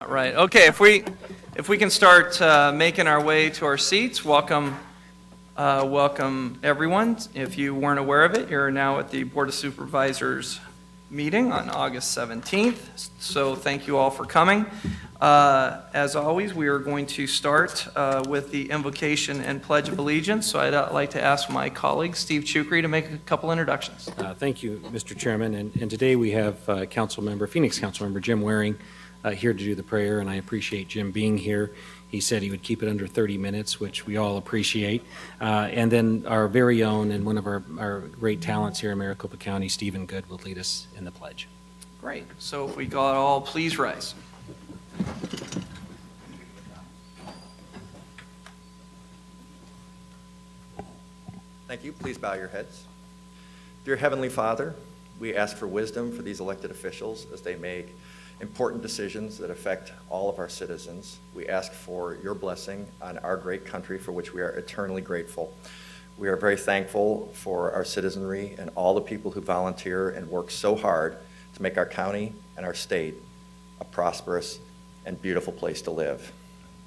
All right. Okay. If we can start making our way to our seats, welcome everyone. If you weren't aware of it, you're now at the Board of Supervisors meeting on August 17th. So thank you all for coming. As always, we are going to start with the invocation and Pledge of Allegiance. So I'd like to ask my colleague, Steve Chukri, to make a couple introductions. Thank you, Mr. Chairman. And today we have Phoenix Councilmember Jim Waring here to do the prayer, and I appreciate Jim being here. He said he would keep it under 30 minutes, which we all appreciate. And then our very own and one of our great talents here in Maricopa County, Stephen Good, will lead us in the pledge. Great. So if we got all, please rise. Thank you. Please bow your heads. Dear Heavenly Father, we ask for wisdom for these elected officials as they make important decisions that affect all of our citizens. We ask for your blessing on our great country for which we are eternally grateful. We are very thankful for our citizenry and all the people who volunteer and work so hard to make our county and our state a prosperous and beautiful place to live.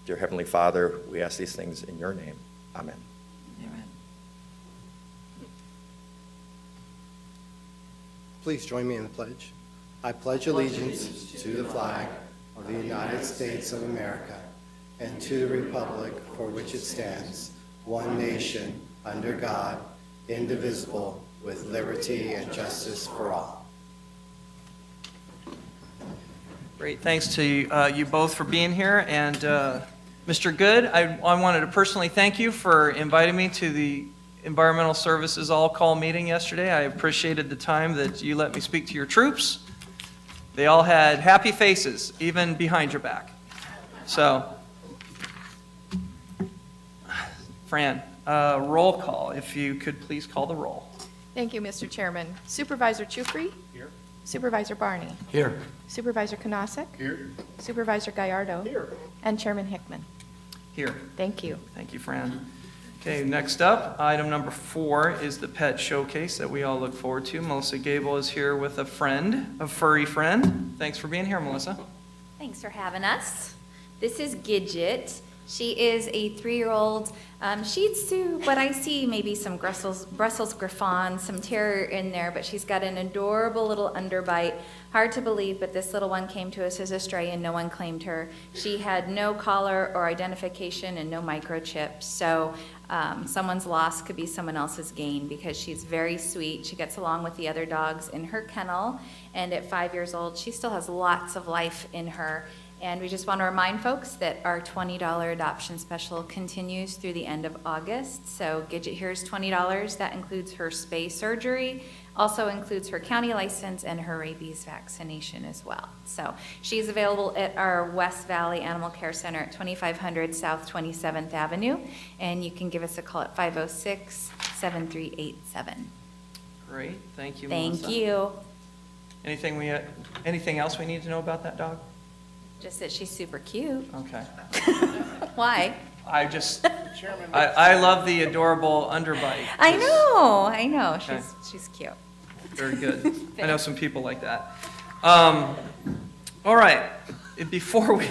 Dear Heavenly Father, we ask these things in your name. Amen. Amen. Please join me in the pledge. I pledge allegiance to the flag of the United States of America and to the republic for which it stands, one nation, under God, indivisible, with liberty and justice for all. Great. Thanks to you both for being here. And Mr. Good, I wanted to personally thank you for inviting me to the Environmental Services All-Call meeting yesterday. I appreciated the time that you let me speak to your troops. They all had happy faces, even behind your back. So, Fran, roll call. If you could please call the roll. Thank you, Mr. Chairman. Supervisor Chukri? Here. Supervisor Barney? Here. Supervisor Kunasek? Here. Supervisor Gallardo? Here. And Chairman Hickman? Here. Thank you. Thank you, Fran. Okay, next up, item number 4 is the pet showcase that we all look forward to. Melissa Gable is here with a furry friend. Thanks for being here, Melissa. Thanks for having us. This is Gidget. She is a 3-year-old Shih Tzu, but I see maybe some Brussels Griffon, some Terrier in there, but she's got an adorable little underbite. Hard to believe, but this little one came to us as a stray and no one claimed her. She had no collar or identification and no microchip, so someone's loss could be someone else's gain because she's very sweet. She gets along with the other dogs in her kennel, and at 5 years old, she still has lots of life in her. And we just want to remind folks that our $20 adoption special continues through the end of August. So Gidget here is $20. That includes her spay surgery, also includes her county license and her rabies vaccination as well. So she's available at our West Valley Animal Care Center at 2500 South 27th Avenue. And you can give us a call at 506-7387. Great. Thank you, Thank Melissa. you. Anything else we need to know about that dog? Just that she's super cute. Okay. Why? I love the adorable underbite. I know. Okay. She's cute. Very good. I know some people like that. All right. Before we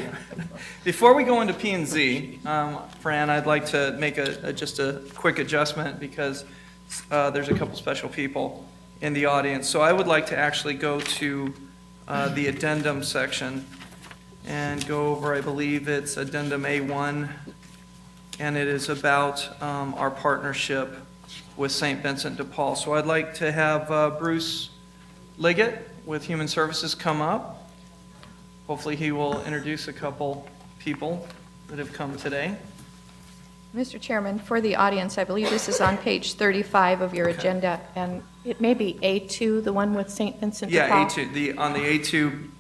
go into P&Z, Fran, I'd like to make just a quick adjustment because there's a couple special people in the audience. So I would like to actually go to the addendum section and go over, I believe it's addendum A1, and it is about our partnership with St. Vincent de Paul. So I'd like to have Bruce Liggett with Human Services come up. Hopefully he will introduce a couple people that have come today. Mr. Chairman, for the audience, I believe this is on page 35 of your agenda, and it may be A2, the one with St. Vincent de Paul. Yeah, A2, on the A2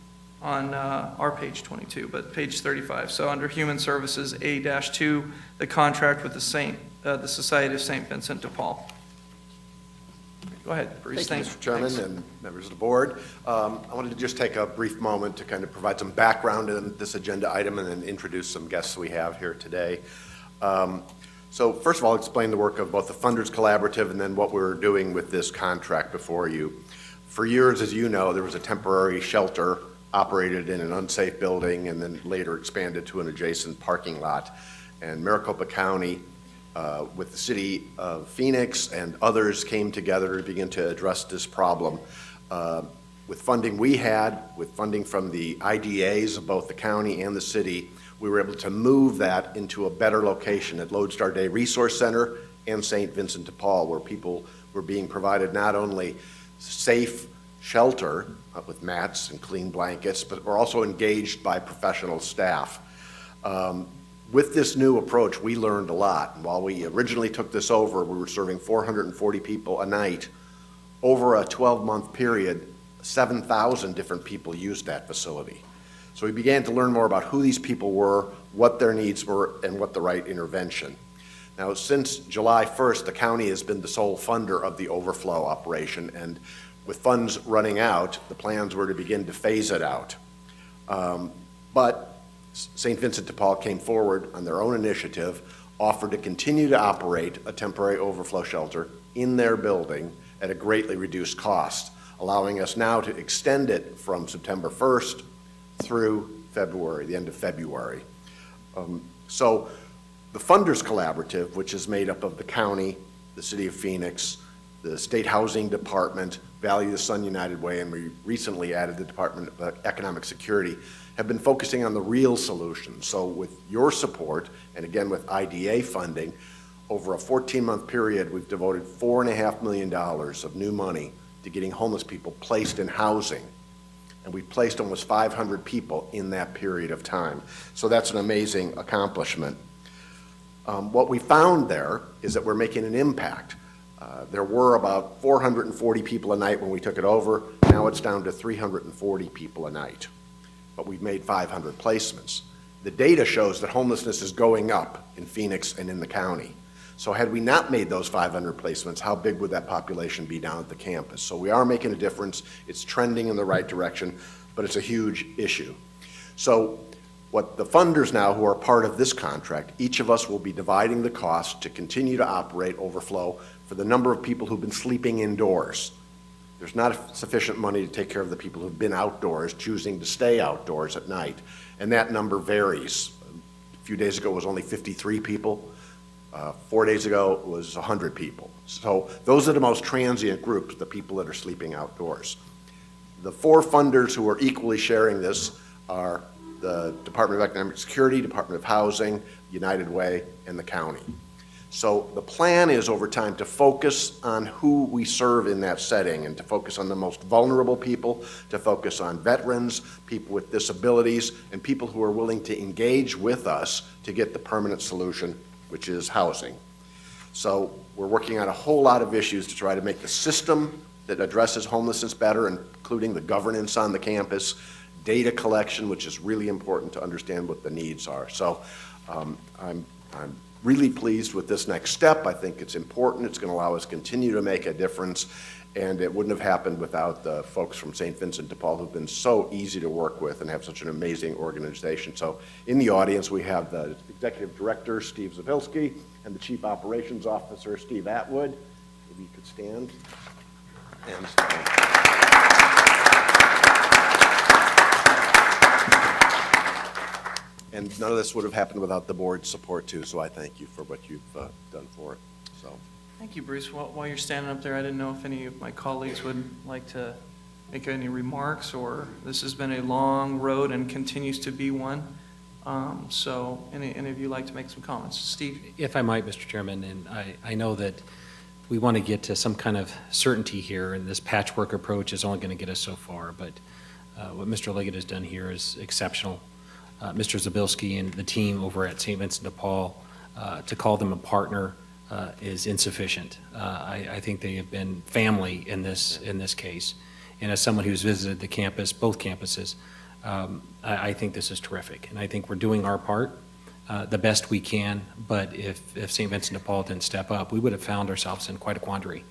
on our page 22, but page 35. So under Human Services, A-2, the contract with the Society of St. Vincent de Paul. Go ahead, Bruce. Thank you, Mr. Chairman and members of the board. I wanted to just take a brief moment to kind of provide some background in this agenda item and then introduce some guests we have here today. So first of all, explain the work of both the Funders Collaborative and then what we're doing with this contract before you. For years, as you know, there was a temporary shelter operated in an unsafe building and then later expanded to an adjacent parking lot. And Maricopa County, with the city of Phoenix and others, came together to begin to address this problem. With funding we had, with funding from the IDAs of both the county and the city, we were able to move that into a better location at Lodestar Day Resource Center and St. Vincent de Paul, where people were being provided not only safe shelter with mats and clean blankets, but were also engaged by professional staff. With this new approach, we learned a lot. And while we originally took this over, we were serving 440 people a night. Over a 12-month period, 7,000 different people used that facility. So we began to learn more about who these people were, what their needs were, and what the right intervention. Now, since July 1st, the county has been the sole funder of the overflow operation, and with funds running out, the plans were to begin to phase it out. But St. Vincent de Paul came forward on their own initiative, offered to continue to operate a temporary overflow shelter in their building at a greatly reduced cost, allowing us now to extend it from September 1st through February, the end of February. So the Funders Collaborative, which is made up of the county, the city of Phoenix, the State Housing Department, Valley of the Sun United Way, and we recently added the Department of Economic Security, have been focusing on the real solutions. So with your support, and again with IDA funding, over a 14-month period, we've devoted $4.5 million of new money to getting homeless people placed in housing. And we've placed almost 500 people in that period of time. So that's an amazing accomplishment. What we found there is that we're making an impact. There were about 440 people a night when we took it over. Now it's down to 340 people a night. But we've made 500 placements. The data shows that homelessness is going up in Phoenix and in the county. So had we not made those 500 placements, how big would that population be down at the campus? So we are making a difference. It's trending in the right direction, but it's a huge issue. So what the funders now who are part of this contract, each of us will be dividing the cost to continue to operate overflow for the number of people who've been sleeping indoors. There's not sufficient money to take care of the people who've been outdoors, choosing to stay outdoors at night. And that number varies. A few days ago it was only 53 people. 4 days ago it was 100 people. So those are the most transient groups, the people that are sleeping outdoors. The four funders who are equally sharing this are the Department of Economic Security, Department of Housing, United Way, and the county. So the plan is over time to focus on who we serve in that setting and to focus on the most vulnerable people, to focus on veterans, people with disabilities, and people who are willing to engage with us to get the permanent solution, which is housing. So we're working on a whole lot of issues to try to make the system that addresses homelessness better, including the governance on the campus, data collection, which is really important to understand what the needs are. So I'm really pleased with this next step. I think it's important. It's going to allow us to continue to make a difference, and it wouldn't have happened without the folks from St. Vincent de Paul who've been so easy to work with and have such an amazing organization. So in the audience, we have the Executive Director, Steve Zabilski, and the Chief Operations Officer, Steve Atwood. Maybe you could stand. And And none of this would have happened without the board's support too, so I thank you for what you've done for it. So, Thank you, Bruce. While you're standing up there, I didn't know if any of my colleagues would like to make any remarks, or this has been a long road and continues to be one. So any of you like to make some comments? Steve? If I might, Mr. Chairman, and I know that we want to get to some kind of certainty here, and this patchwork approach is only going to get us so far, but what Mr. Liggett has done here is exceptional. Mr. Zabilski and the team over at St. Vincent de Paul, to call them a partner is insufficient. I think they have been family in this case. And as someone who's visited the campus, both campuses, I think this is terrific. And I think we're doing our part the best we can, but if St. Vincent de Paul didn't step up, we would have found ourselves in quite a quandary.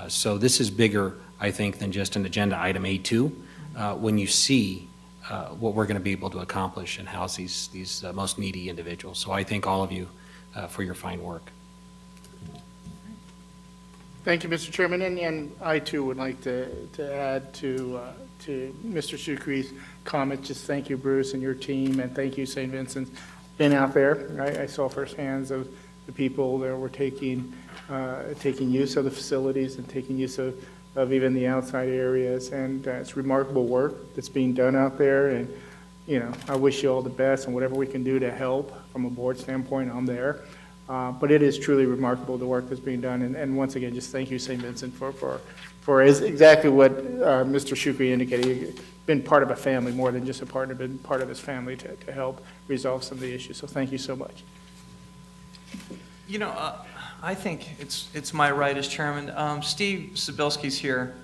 So this is bigger, I think, than just an agenda item A2. When you see what we're going to be able to accomplish and house these most needy individuals. So I thank all of you for your fine work. Thank you, Mr. Chairman, and I too would like to add to to Mr. Shukri's comment, just thank you, Bruce, and your team, and thank you, St. Vincent's. Been out there, right? I saw firsthand of the people that were taking use of the facilities and taking use of even the outside areas, and it's remarkable work that's being done out there, and, you know, I wish you all the best, and whatever we can do to help from a board standpoint, I'm there. But it is truly remarkable, the work that's being done, and once again, just thank you, St. Vincent, for exactly what Mr. Shukri indicated. You've been part of a family more than just a partner, been part of this family to help resolve some of the issues, so thank you so much. You know, I think it's my right as chairman. Steve Sabilski's here,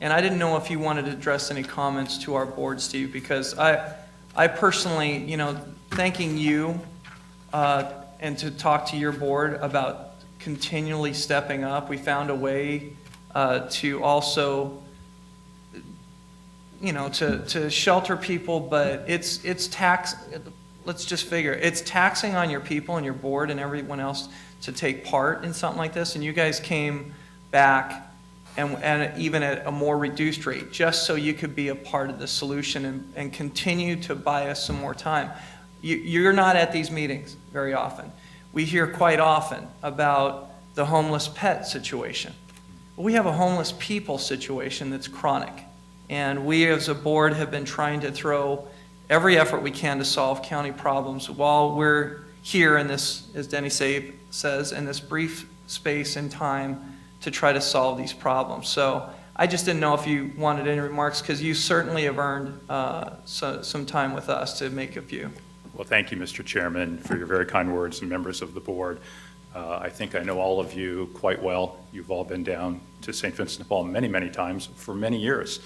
and I didn't know if you wanted to address any comments to our board, Steve, because I personally, you know, thanking you and to talk to your board about continually stepping up. We found a way to also, you know, to shelter people, but it's tax. Let's just figure, it's taxing on your people and your board and everyone else to take part in something like this, and you guys came back and even at a more reduced rate, just so you could be a part of the solution and continue to buy us some more time. You're not at these meetings very often. We hear quite often about the homeless pet situation. But we have a homeless people situation that's chronic, and we as a board have been trying to throw every effort we can to solve county problems while we're here in this, as Denny says, in this brief space and time to try to solve these problems. So I just didn't know if you wanted any remarks, because you certainly have earned some time with us to make a few. Well, thank you, Mr. Chairman, for your very kind words, and members of the board. I think I know all of you quite well. You've all been down to St. Vincent de Paul many, many times for many years.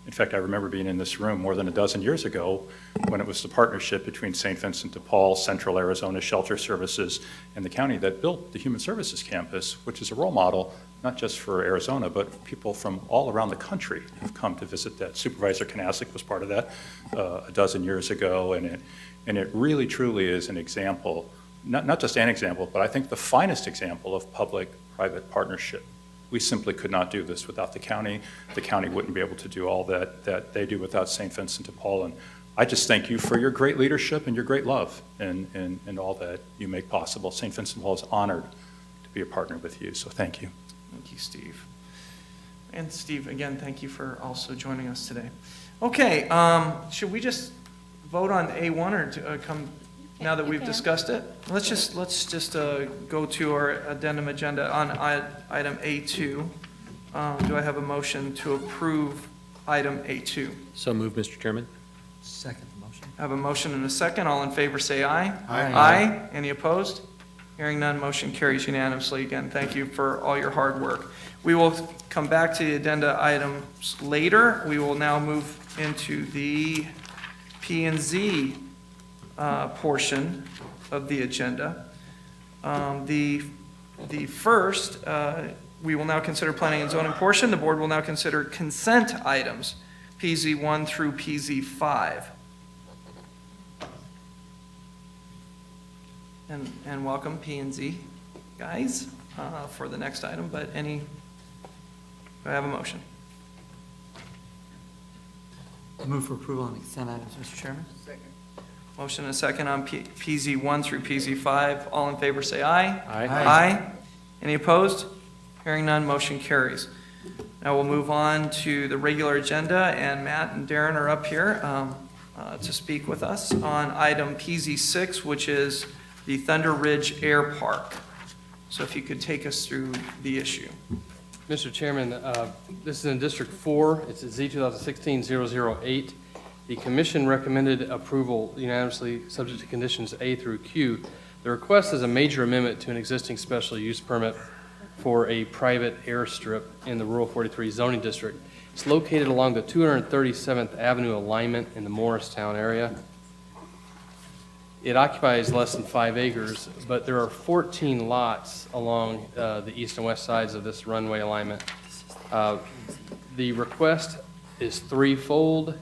In fact, I remember being in this room more than a dozen years ago when it was the partnership between St. Vincent de Paul, Central Arizona Shelter Services, and the county that built the Human Services Campus, which is a role model, not just for Arizona, but people from all around the country have come to visit that. Supervisor Kanasik was part of that a dozen years ago, and it really, truly is an example, not just an example, but I think the finest example of public-private partnership. We simply could not do this without the county. The county wouldn't be able to do all that they do without St. Vincent de Paul. And I just thank you for your great leadership and your great love and all that you make possible. St. Vincent de Paul is honored to be a partner with you, so thank you. Thank you, Steve. And Steve, again, thank you for also joining us today. Okay, should we just vote on A1 or to, come now that we've discussed it? Let's just go to our addendum agenda on item A2. Do I have a motion to approve item A2? So moved, Mr. Chairman. Second motion. I have a motion and a second. All in favor say aye. Aye. Aye. Any opposed? Hearing none, motion carries unanimously. Again, thank you for all your hard work. We will come back to the addenda items later. We will now move into the P&Z portion of the agenda. The first, we will now consider planning and zoning portion. The board will now consider consent items, PZ1 through PZ5. And welcome P&Z guys for the next item, but do I have a motion? Move for approval on consent items, Mr. Chairman. Motion and a second on PZ1 through PZ5. All in favor say aye. Aye. Aye. Any opposed? Hearing none, motion carries. Now we'll move on to the regular agenda, and Matt and Darren are up here to speak with us on item PZ6, which is the Thunder Ridge Air Park. So if you could take us through the issue. Mr. Chairman, this is in District 4. It's a Z 2016-008. The commission recommended approval unanimously, subject to conditions A through Q. The request is a major amendment to an existing special use permit for a private airstrip in the Rural 43 zoning district. It's located along the 237th Avenue alignment in the Morristown area. It occupies less than 5 acres, but there are 14 lots along the east and west sides of this runway alignment. The request is threefold.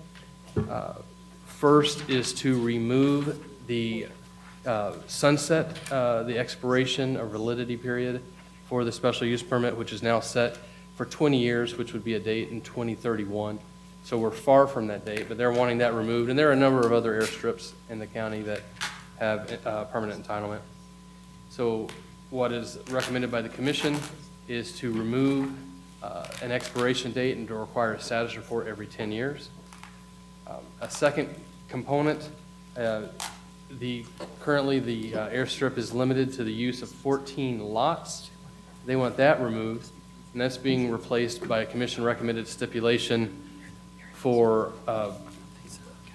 First is to remove the sunset, the expiration or validity period for the special use permit, which is now set for 20 years, which would be a date in 2031. So we're far from that date, but they're wanting that removed. And there are a number of other airstrips in the county that have permanent entitlement. So what is recommended by the commission is to remove an expiration date and to require a status report every 10 years. A second component, currently the airstrip is limited to the use of 14 lots. They want that removed, and that's being replaced by a commission-recommended stipulation for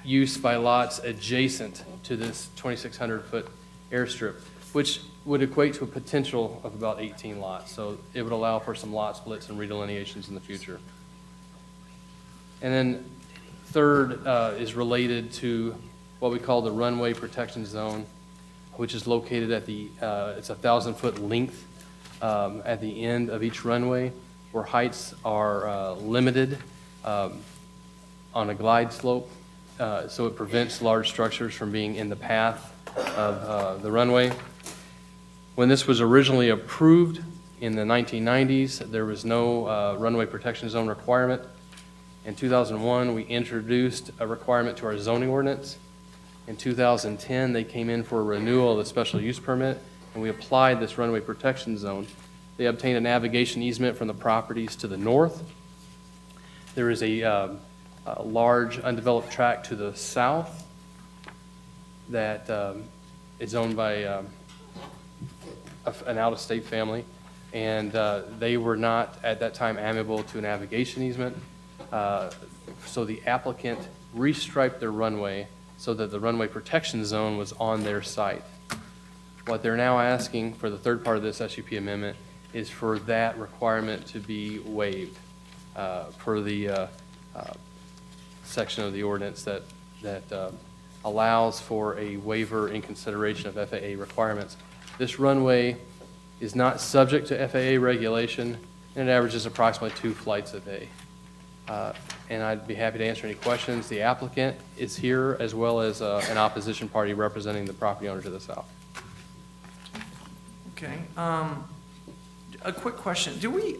use by lots adjacent to this 2,600-foot airstrip, which would equate to a potential of about 18 lots. So it would allow for some lot splits and redelineations in the future. And then third is related to what we call the runway protection zone, which is located at it's a 1,000-foot length at the end of each runway, where heights are limited on a glide slope, so it prevents large structures from being in the path of the runway. When this was originally approved in the 1990s, there was no runway protection zone requirement. In 2001, we introduced a requirement to our zoning ordinance. In 2010, they came in for a renewal of the special use permit, and we applied this runway protection zone. They obtained a navigation easement from the properties to the north. There is a large undeveloped tract to the south that is owned by an out-of-state family, and they were not at that time amenable to a navigation easement. So the applicant restriped their runway so that the runway protection zone was on their site. What they're now asking for the third part of this SUP amendment is for that requirement to be waived per the section of the ordinance that allows for a waiver in consideration of FAA requirements. This runway is not subject to FAA regulation, and it averages approximately 2 flights a day. And I'd be happy to answer any questions. The applicant is here, as well as an opposition party representing the property owner to the south. Okay. A quick question. Do we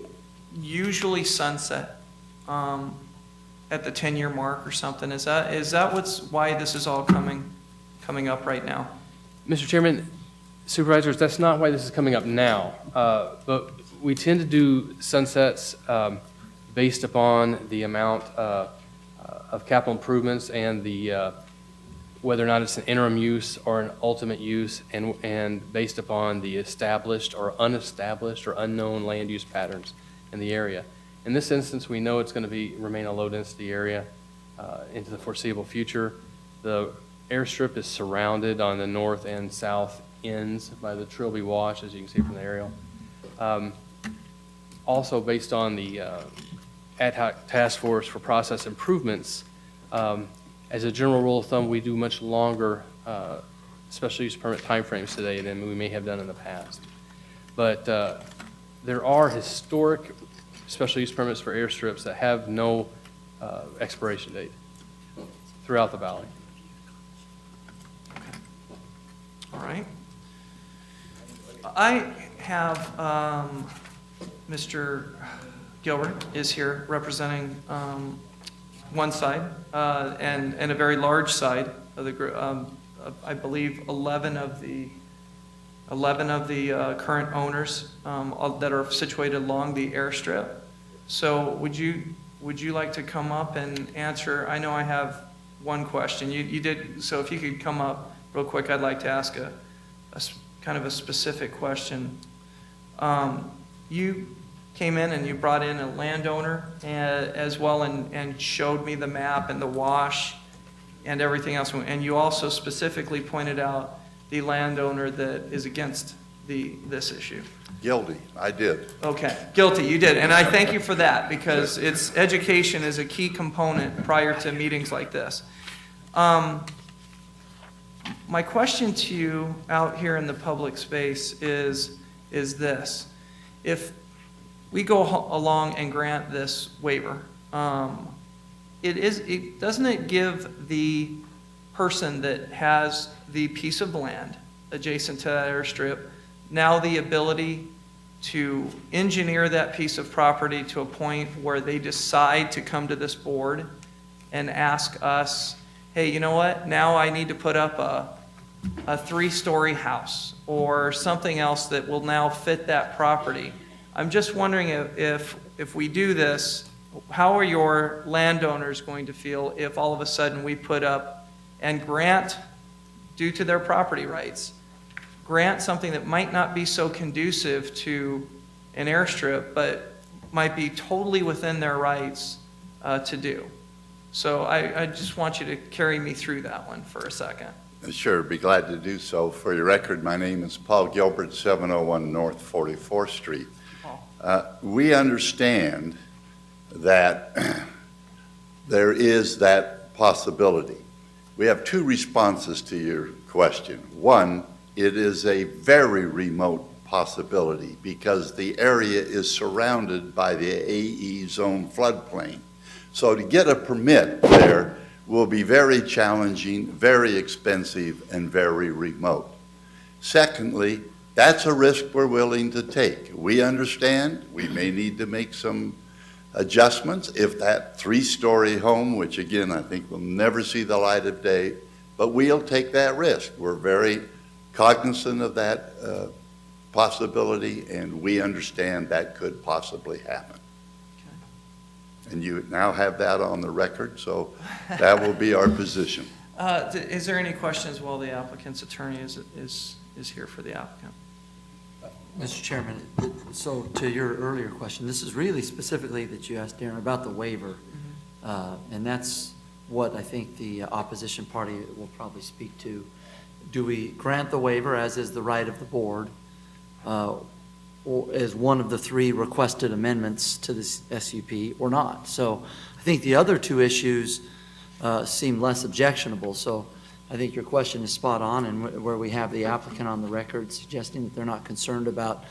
usually sunset at the 10-year mark or something? Is that why this is all coming up right now? Mr. Chairman, Supervisors, that's not why this is coming up now. But we tend to do sunsets based upon the amount of capital improvements and the whether or not it's an interim use or an ultimate use, and based upon the established or unestablished or unknown land use patterns in the area. In this instance, we know it's going to remain a low-density area into the foreseeable future. The airstrip is surrounded on the north and south ends by the Trilby Wash, as you can see from the aerial. Also, based on the ad hoc task force for process improvements, as a general rule of thumb, we do much longer special use permit timeframes today than we may have done in the past. But there are historic special use permits for airstrips that have no expiration date throughout the valley. All right. I have Mr. Gilbert is here representing one side and a very large side of the group. I believe 11 of the current owners that are situated along the airstrip. So would you like to come up and answer? I know I have one question. You did, so if you could come up real quick, I'd like to ask a kind of a specific question. You came in and you brought in a landowner as well and showed me the map and the wash and everything else. And you also specifically pointed out the landowner that is against this issue. Guilty, I did. Okay, guilty, you did. And I thank you for that, because education is a key component prior to meetings like this. My question to you out here in the public space is this. If we go along and grant this waiver, doesn't it give the person that has the piece of land adjacent to that airstrip now the ability to engineer that piece of property to a point where they decide to come to this board and ask us, hey, you know what, now I need to put up a 3-story house or something else that will now fit that property. I'm just wondering if we do this, how are your landowners going to feel if all of a sudden we put up and grant, due to their property rights, grant something that might not be so conducive to an airstrip, but might be totally within their rights to do? So I just want you to carry me through that one for a second. Sure, be glad to do so. For your record, my name is Paul Gilbert, 701 North 44th Street. We understand that there is that possibility. We have 2 responses to your question. One, it is a very remote possibility because the area is surrounded by the AE zone floodplain. So to get a permit there will be very challenging, very expensive, and very remote. Secondly, that's a risk we're willing to take. We understand we may need to make some adjustments if that 3-story home, which again I think will never see the light of day, but we'll take that risk. We're very cognizant of that possibility, and we understand that could possibly happen. And you now have that on the record, so that will be our position. Is there any questions while the applicant's attorney is here for the applicant? Mr. Chairman, so to your earlier question, this is really specifically that you asked Darren about the waiver. And that's what I think the opposition party will probably speak to. Do we grant the waiver, as is the right of the board, or as one of the 3 requested amendments to this SUP or not? So I think the other 2 issues seem less objectionable. So I think your question is spot on, and where we have the applicant on the record suggesting that they're not concerned about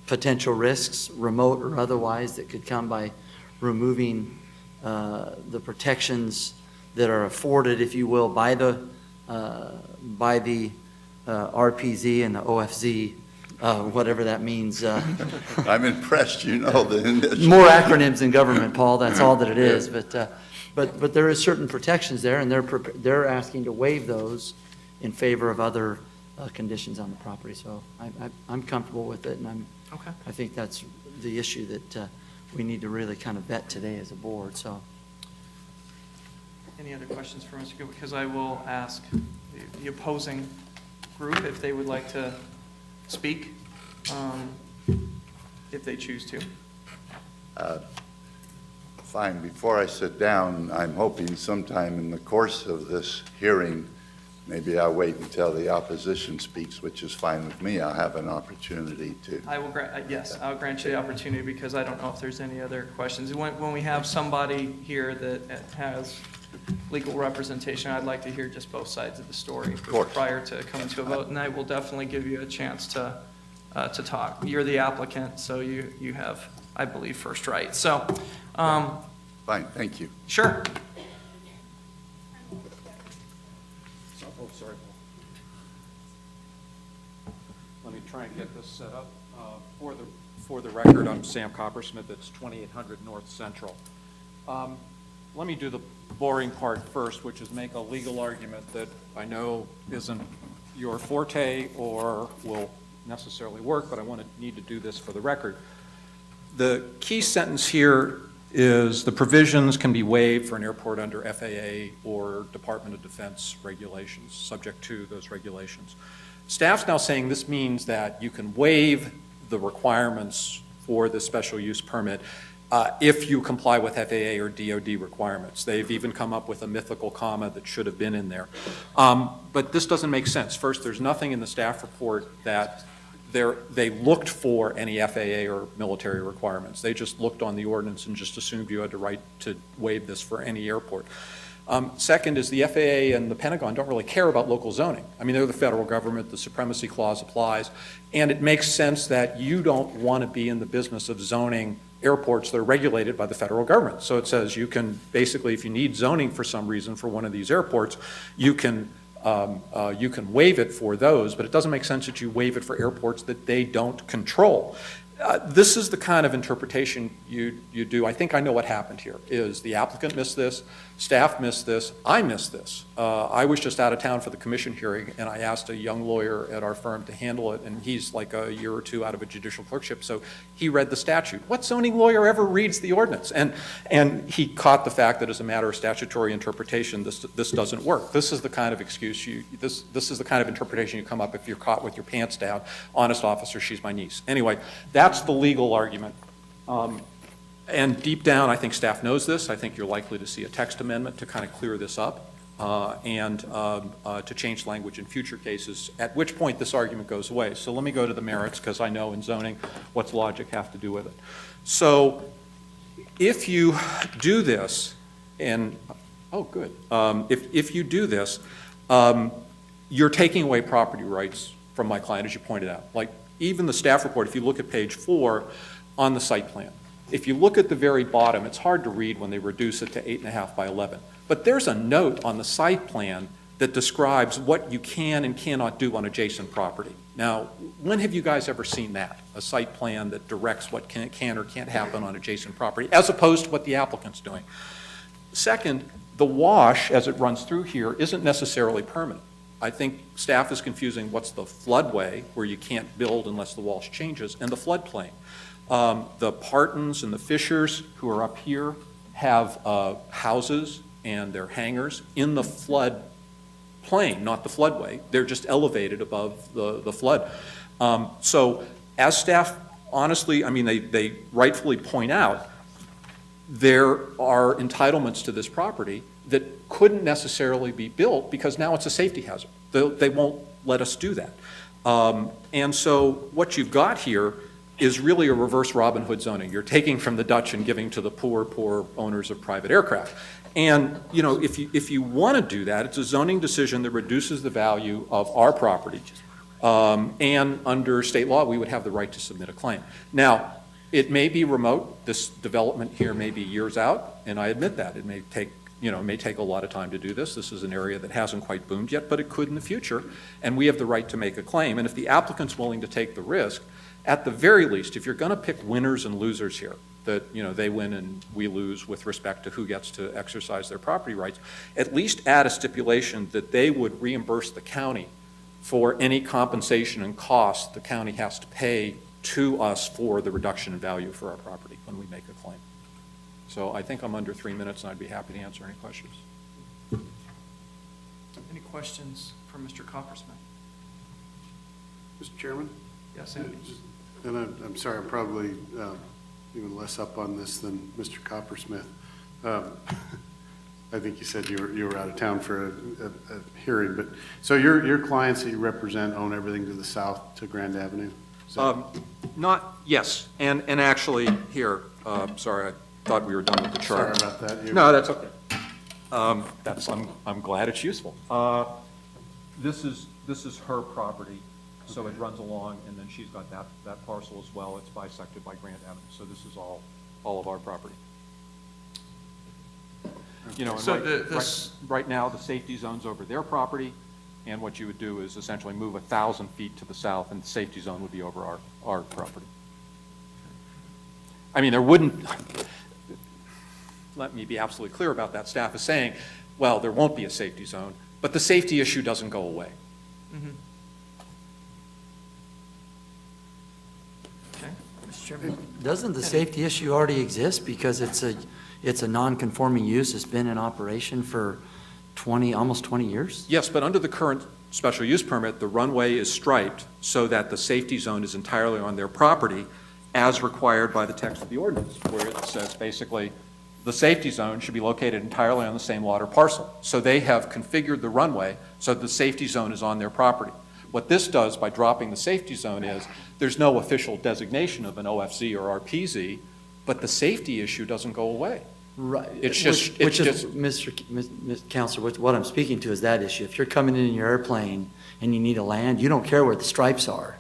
potential risks, remote or otherwise, that could come by removing the protections that are afforded, if you will, by the RPZ and the OFZ, whatever that means. I'm impressed, you know the initials. More acronyms in government, Paul, that's all that it is. But there is certain protections there, and they're asking to waive those in favor of other conditions on the property. So I'm comfortable with it, and Okay. I think that's the issue that we need to really kind of vet today as a board. So Any other questions for Mr. Gilbert? Because I will ask the opposing group if they would like to speak, if they choose to. Fine. Before I sit down, I'm hoping sometime in the course of this hearing, maybe I'll wait until the opposition speaks, which is fine with me. I'll have an opportunity to. I will grant, yes, I'll grant you the opportunity because I don't know if there's any other questions. When we have somebody here that has legal representation, I'd like to hear just both sides of the story prior to coming to a vote, and I will definitely give you a chance to talk. You're the applicant, so you have, I believe, first right. So, Fine, thank you. sure. Sorry. Let me try and get this set up. For the record, I'm Sam Coppersmith. It's 2800 North Central. Let me do the boring part first, which is make a legal argument that I know isn't your forte or will necessarily work, but I need to do this for the record. The key sentence here is the provisions can be waived for an airport under FAA or Department of Defense regulations, subject to those regulations. Staff's now saying this means that you can waive the requirements for the special use permit if you comply with FAA or DOD requirements. They've even come up with a mythical comma that should have been in there. But this doesn't make sense. First, there's nothing in the staff report that they looked for any FAA or military requirements. They just looked on the ordinance and just assumed you had the right to waive this for any airport. Second is the FAA and the Pentagon don't really care about local zoning. I mean, they're the federal government, the Supremacy Clause applies, and it makes sense that you don't want to be in the business of zoning airports that are regulated by the federal government. So it says you can, basically, if you need zoning for some reason for one of these airports, you can waive it for those, but it doesn't make sense that you waive it for airports that they don't control. This is the kind of interpretation you do. I think I know what happened here, is the applicant missed this, staff missed this, I missed this. I was just out of town for the commission hearing, and I asked a young lawyer at our firm to handle it, and he's like a year or two out of a judicial clerkship, so he read the statute. What zoning lawyer ever reads the ordinance? And he caught the fact that as a matter of statutory interpretation, this doesn't work. This is the kind of excuse this is the kind of interpretation you come up if you're caught with your pants down. Honest officer, she's my niece. Anyway, that's the legal argument. And deep down, I think staff knows this. I think you're likely to see a text amendment to kind of clear this up and to change language in future cases, at which point this argument goes away. So let me go to the merits, because I know in zoning what's logic have to do with it. So if you do this, and, oh, good. If you do this, you're taking away property rights from my client, as you pointed out. Like, even the staff report, if you look at page 4 on the site plan, if you look at the very bottom, it's hard to read when they reduce it to 8.5 by 11. But there's a note on the site plan that describes what you can and cannot do on adjacent property. Now, when have you guys ever seen that? A site plan that directs what can or can't happen on adjacent property, as opposed to what the applicant's doing. Second, the wash, as it runs through here, isn't necessarily permanent. I think staff is confusing what's the floodway, where you can't build unless the wash changes, and the floodplain. The Partons and the Fishers, who are up here, have houses and their hangars in the flood plain, not the floodway. They're just elevated above the flood. So as staff, honestly, I mean, they rightfully point out, there are entitlements to this property that couldn't necessarily be built because now it's a safety hazard. They won't let us do that. And so what you've got here is really a reverse Robin Hood zoning. You're taking from the Dutch and giving to the poor owners of private aircraft. And, you know, if you want to do that, it's a zoning decision that reduces the value of our property. And under state law, we would have the right to submit a claim. Now, it may be remote. This development here may be years out, and I admit that. It may take, a lot of time to do this. This is an area that hasn't quite boomed yet, but it could in the future, and we have the right to make a claim. And if the applicant's willing to take the risk, at the very least, if you're going to pick winners and losers here, that, they win and we lose with respect to who gets to exercise their property rights, at least add a stipulation that they would reimburse the county for any compensation and cost the county has to pay to us for the reduction in value for our property when we make a claim. So I think I'm under 3 minutes, and I'd be happy to answer any questions. Any questions for Mr. Coppersmith? Mr. Chairman? Yes, Andy. And I'm sorry, I'm probably even less up on this than Mr. Coppersmith. I think you said you were out of town for a hearing, but so your clients that you represent own everything to the south to Grand Avenue? Yes, and actually here, sorry, I thought we were done with the chart. Sorry about that. No, that's okay. I'm glad it's useful. This is her property, so it runs along, and then she's got that parcel as well. It's bisected by Grand Avenue, so this is all of our property. And So right now, the safety zone's over their property, and what you would do is essentially move 1,000 feet to the south, and the safety zone would be over our property. I mean, there wouldn't, let me be absolutely clear about that. Staff is saying, well, there won't be a safety zone, but the safety issue doesn't go away. Mm-hmm. Okay. Mr. Chairman? Doesn't the safety issue already exist because it's a non-conforming use? It's been in operation for almost 20 years? Yes, but under the current special use permit, the runway is striped so that the safety zone is entirely on their property as required by the text of the ordinance, where it says basically the safety zone should be located entirely on the same lot or parcel. So they have configured the runway so the safety zone is on their property. What this does by dropping the safety zone is there's no official designation of an OFZ or RPZ, but the safety issue doesn't go away. Right. Mr. Counselor, what I'm speaking to is that issue. If you're coming in your airplane and you need to land, you don't care where the stripes are.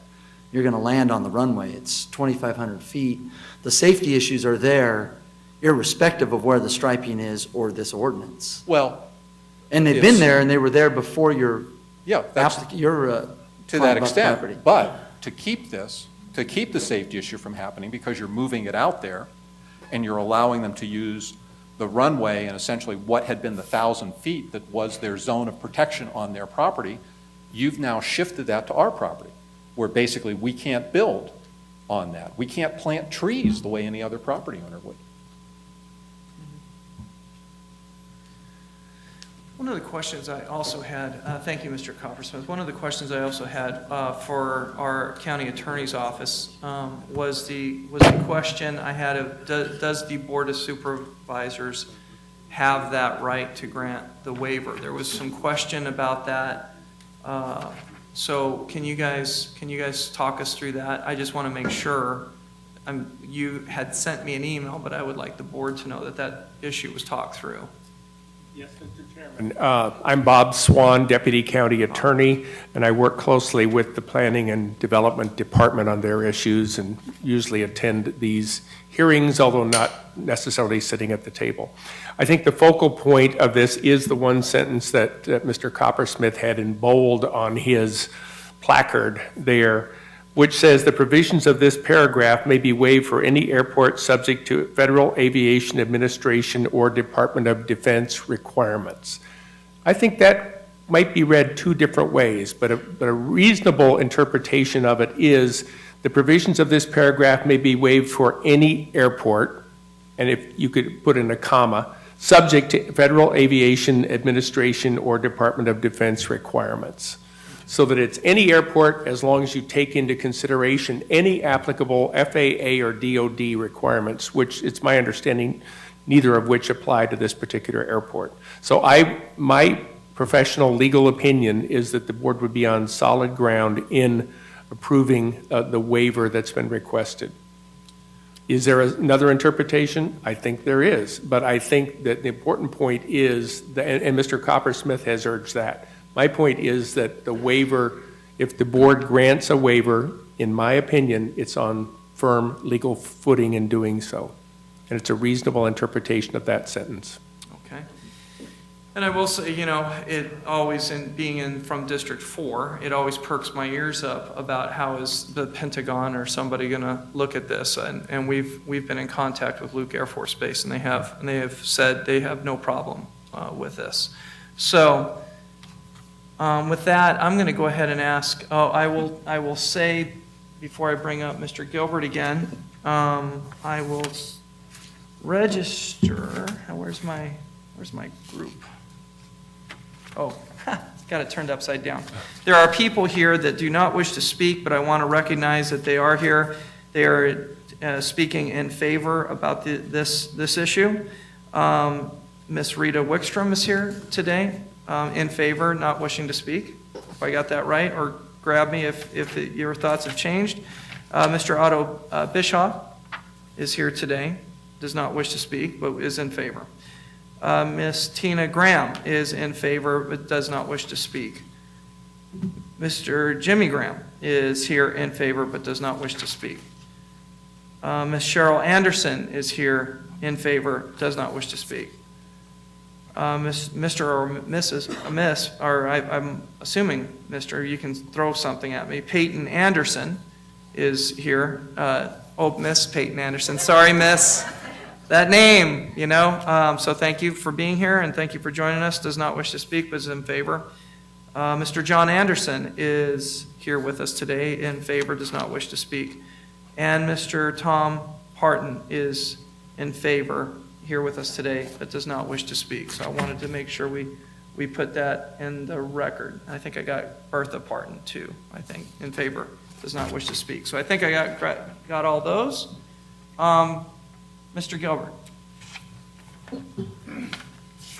You're going to land on the runway. It's 2,500 feet. The safety issues are there irrespective of where the striping is or this ordinance. Well, and they've been there, and they were there before to that extent. property. But to keep this, to keep the safety issue from happening because you're moving it out there and you're allowing them to use the runway and essentially what had been the 1,000 feet that was their zone of protection on their property, you've now shifted that to our property, where basically we can't build on that. We can't plant trees the way any other property owner would. One of the questions I also had, thank you, Mr. Coppersmith. One of the questions I also had for our county attorney's office was the question I had of, does the Board of Supervisors have that right to grant the waiver? There was some question about that. So can you guys talk us through that? I just want to make sure. You had sent me an email, but I would like the board to know that that issue was talked through. Yes, Mr. Chairman. I'm Bob Swan, Deputy County Attorney, and I work closely with the Planning and Development Department on their issues and usually attend these hearings, although not necessarily sitting at the table. I think the focal point of this is the one sentence that Mr. Coppersmith had in bold on his placard there, which says the provisions of this paragraph may be waived for any airport subject to Federal Aviation Administration or Department of Defense requirements. I think that might be read two different ways, but a reasonable interpretation of it is the provisions of this paragraph may be waived for any airport, and if you could put in a comma, subject to Federal Aviation Administration or Department of Defense requirements. So that it's any airport as long as you take into consideration any applicable FAA or DOD requirements, which it's my understanding neither of which apply to this particular airport. So my professional legal opinion is that the board would be on solid ground in approving the waiver that's been requested. Is there another interpretation? I think there is, but I think that the important point is, and Mr. Coppersmith has urged that, my point is that the waiver, if the board grants a waiver, in my opinion, it's on firm legal footing in doing so. And it's a reasonable interpretation of that sentence. Okay. And I will say, it always, being from District 4, it always perks my ears up about how is the Pentagon or somebody going to look at this. And we've been in contact with Luke Air Force Base, and they have said they have no problem with this. So with that, I'm going to go ahead and ask. I will say before I bring up Mr. Gilbert again, I will register. Where's my group? Oh, got it turned upside down. There are people here that do not wish to speak, but I want to recognize that they are here. They are speaking in favor about this issue. Miss Rita Wickstrom is here today, in favor, not wishing to speak. If I got that right, or grab me if your thoughts have changed. Mr. Otto Bischoff is here today, does not wish to speak, but is in favor. Miss Tina Graham is in favor, but does not wish to speak. Mr. Jimmy Graham is here in favor, but does not wish to speak. Miss Cheryl Anderson is here in favor, does not wish to speak. Mr. or Mrs., Miss, or I'm assuming Mr., you can throw something at me. Peyton Anderson is here. Miss Peyton Anderson. Sorry, Miss. That name, So thank you for being here, and thank you for joining us. Does not wish to speak, but is in favor. Mr. John Anderson is here with us today, in favor, does not wish to speak. And Mr. Tom Parton is in favor, here with us today, but does not wish to speak. So I wanted to make sure we put that in the record. I think I got Bertha Parton too, in favor, does not wish to speak. So I think I got all those. Mr. Gilbert,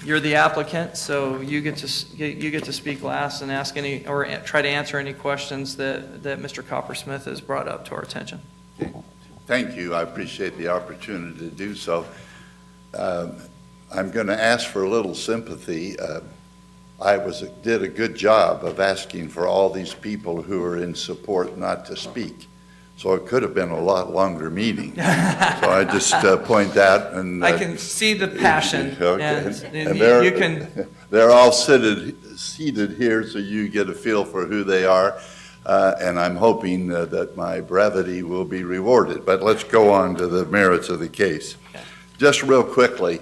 you're the applicant, so you get to speak last and ask any, or try to answer any questions that Mr. Coppersmith has brought up to our attention. Thank you. I appreciate the opportunity to do so. I'm going to ask for a little sympathy. I did a good job of asking for all these people who are in support not to speak. So it could have been a lot longer meeting. So I just point that. And I can see the passion. Okay. And you can. They're all seated here, so you get a feel for who they are. and I'm hoping that my brevity will be rewarded. But let's go on to the merits of the case. Just real quickly,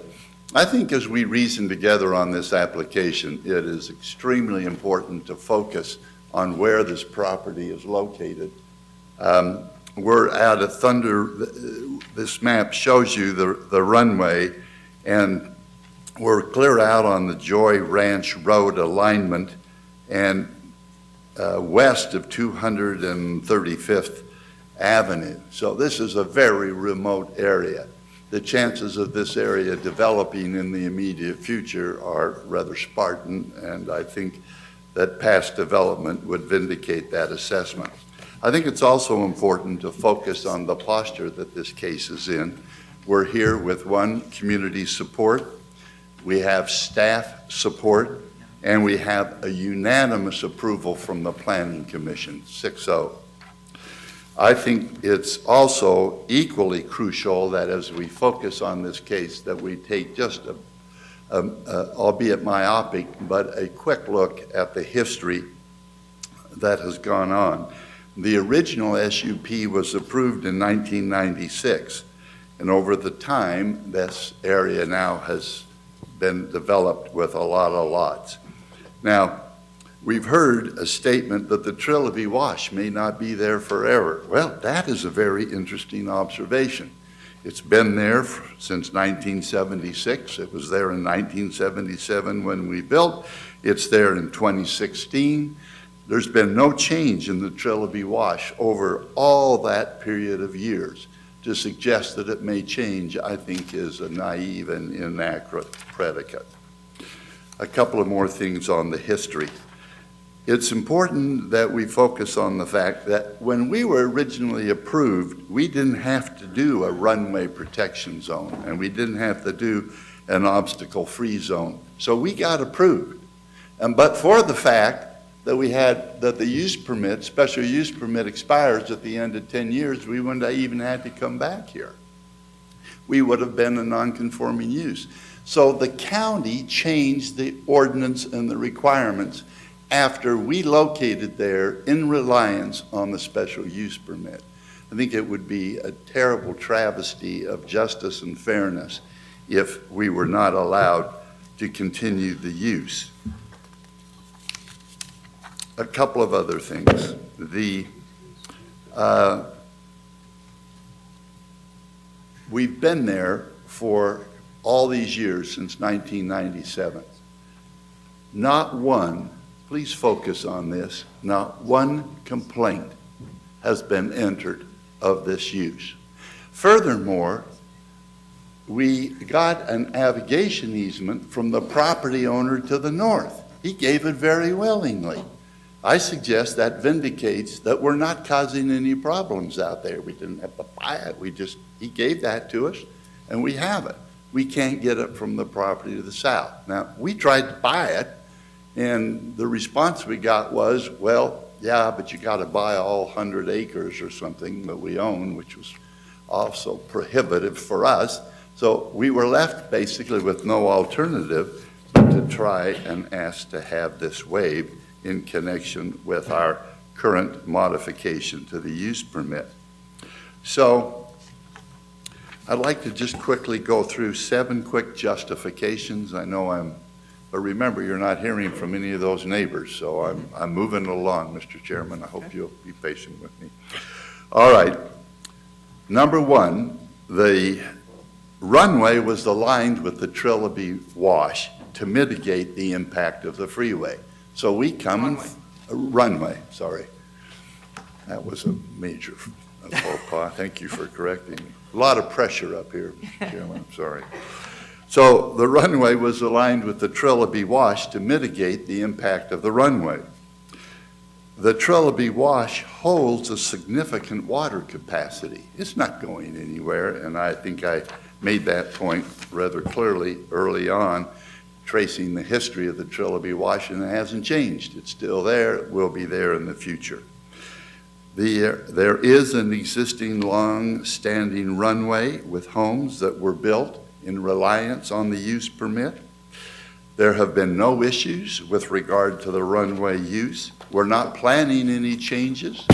I think as we reason together on this application, it is extremely important to focus on where this property is located. We're at a this map shows you the runway, and we're clear out on the Joy Ranch Road alignment and west of 235th Avenue. So this is a very remote area. The chances of this area developing in the immediate future are rather Spartan, and I think that past development would vindicate that assessment. I think it's also important to focus on the posture that this case is in. We're here with one, community support, we have staff support, and we have a unanimous approval from the Planning Commission, 6-0. I think it's also equally crucial that as we focus on this case, that we take just albeit myopic, but a quick look at the history that has gone on. The original SUP was approved in 1996, and over the time, this area now has been developed with a lot of lots. Now, we've heard a statement that the Trilobite Wash may not be there forever. Well, that is a very interesting observation. It's been there since 1976. It was there in 1977 when we built. It's there in 2016. There's been no change in the Trilobite Wash over all that period of years. To suggest that it may change, I think, is a naive and inaccurate predicate. A couple of more things on the history. It's important that we focus on the fact that when we were originally approved, we didn't have to do a runway protection zone, and we didn't have to do an obstacle-free zone. So we got approved. But for the fact that the use permit, special use permit expires at the end of 10 years, we wouldn't have even had to come back here. We would have been a non-conforming use. So the county changed the ordinance and the requirements after we located there in reliance on the special use permit. I think it would be a terrible travesty of justice and fairness if we were not allowed to continue the use. A couple of other things. We've been there for all these years since 1997. Not one, please focus on this, not one complaint has been entered of this use. Furthermore, we got an navigation easement from the property owner to the north. He gave it very willingly. I suggest that vindicates that we're not causing any problems out there. We didn't have to buy it. He gave that to us, and we have it. We can't get it from the property to the south. Now, we tried to buy it, and the response we got was, well, yeah, but you got to buy all 100 acres or something that we own, which was also prohibitive for us. So we were left basically with no alternative but to try and ask to have this waived in connection with our current modification to the use permit. So I'd like to just quickly go through 7 quick justifications. I know but remember, you're not hearing from any of those neighbors, so I'm moving along, Mr. Chairman. I hope you'll be patient with me. All right. Number 1, the runway was aligned with the Trilobite Wash to mitigate the impact of the freeway. So we come runway, sorry. That was a major faux pas. Thank you for correcting me. A lot of pressure up here, Mr. Chairman, I'm sorry. So the runway was aligned with the Trilobite Wash to mitigate the impact of the runway. The Trilobite Wash holds a significant water capacity. It's not going anywhere, and I think I made that point rather clearly early on, tracing the history of the Trilobite Wash, and it hasn't changed. It's still there. It will be there in the future. There is an existing long-standing runway with homes that were built in reliance on the use permit. There have been no issues with regard to the runway use. We're not planning any changes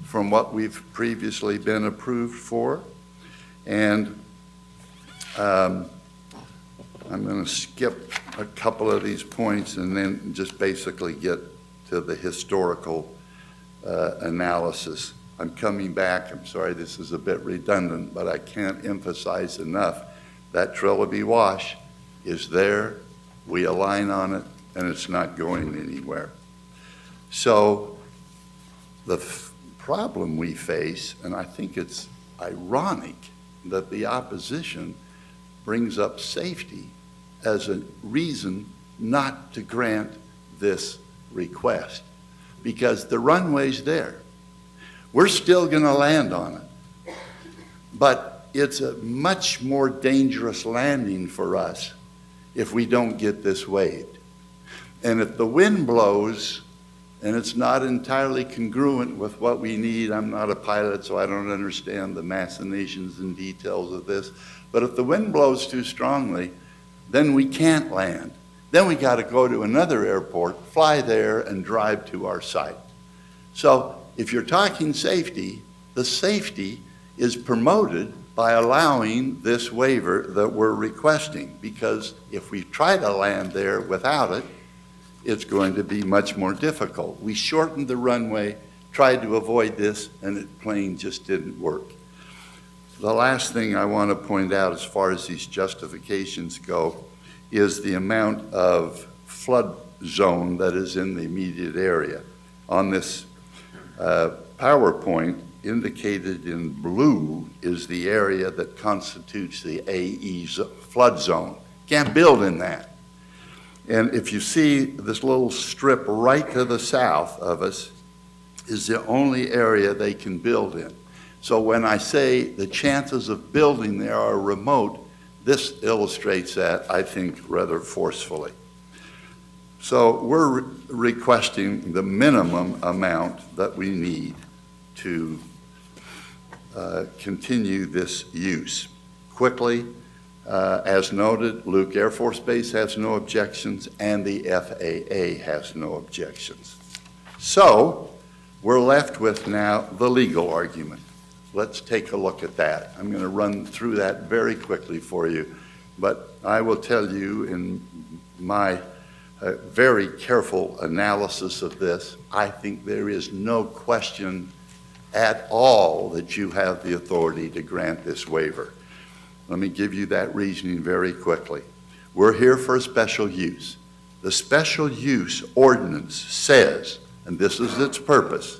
from what we've previously been approved for. And I'm going to skip a couple of these points and then just basically get to the historical analysis. I'm coming back. I'm sorry this is a bit redundant, but I can't emphasize enough that Trilby Wash is there. We align on it, and it's not going anywhere. So the problem we face, and I think it's ironic that the opposition brings up safety as a reason not to grant this request, because the runway's there. We're still going to land on it, but it's a much more dangerous landing for us if we don't get this waived. And if the wind blows and it's not entirely congruent with what we need, I'm not a pilot, so I don't understand the machinations and details of this, but if the wind blows too strongly, then we can't land. Then we got to go to another airport, fly there, and drive to our site. So if you're talking safety, the safety is promoted by allowing this waiver that we're requesting, because if we try to land there without it, it's going to be much more difficult. We shortened the runway, tried to avoid this, and the plane just didn't work. The last thing I want to point out as far as these justifications go is the amount of flood zone that is in the immediate area. On this PowerPoint, indicated in blue is the area that constitutes the AE flood zone. Can't build in that. And if you see this little strip right to the south of us is the only area they can build in. So when I say the chances of building there are remote, this illustrates that, I think, rather forcefully. So we're requesting the minimum amount that we need to continue this use. Quickly, as noted, Luke Air Force Base has no objections and the FAA has no objections. So we're left with now the legal argument. Let's take a look at that. I'm going to run through that very quickly for you, but I will tell you in my very careful analysis of this, I think there is no question at all that you have the authority to grant this waiver. Let me give you that reasoning very quickly. We're here for a special use. The special use ordinance says, and this is its purpose,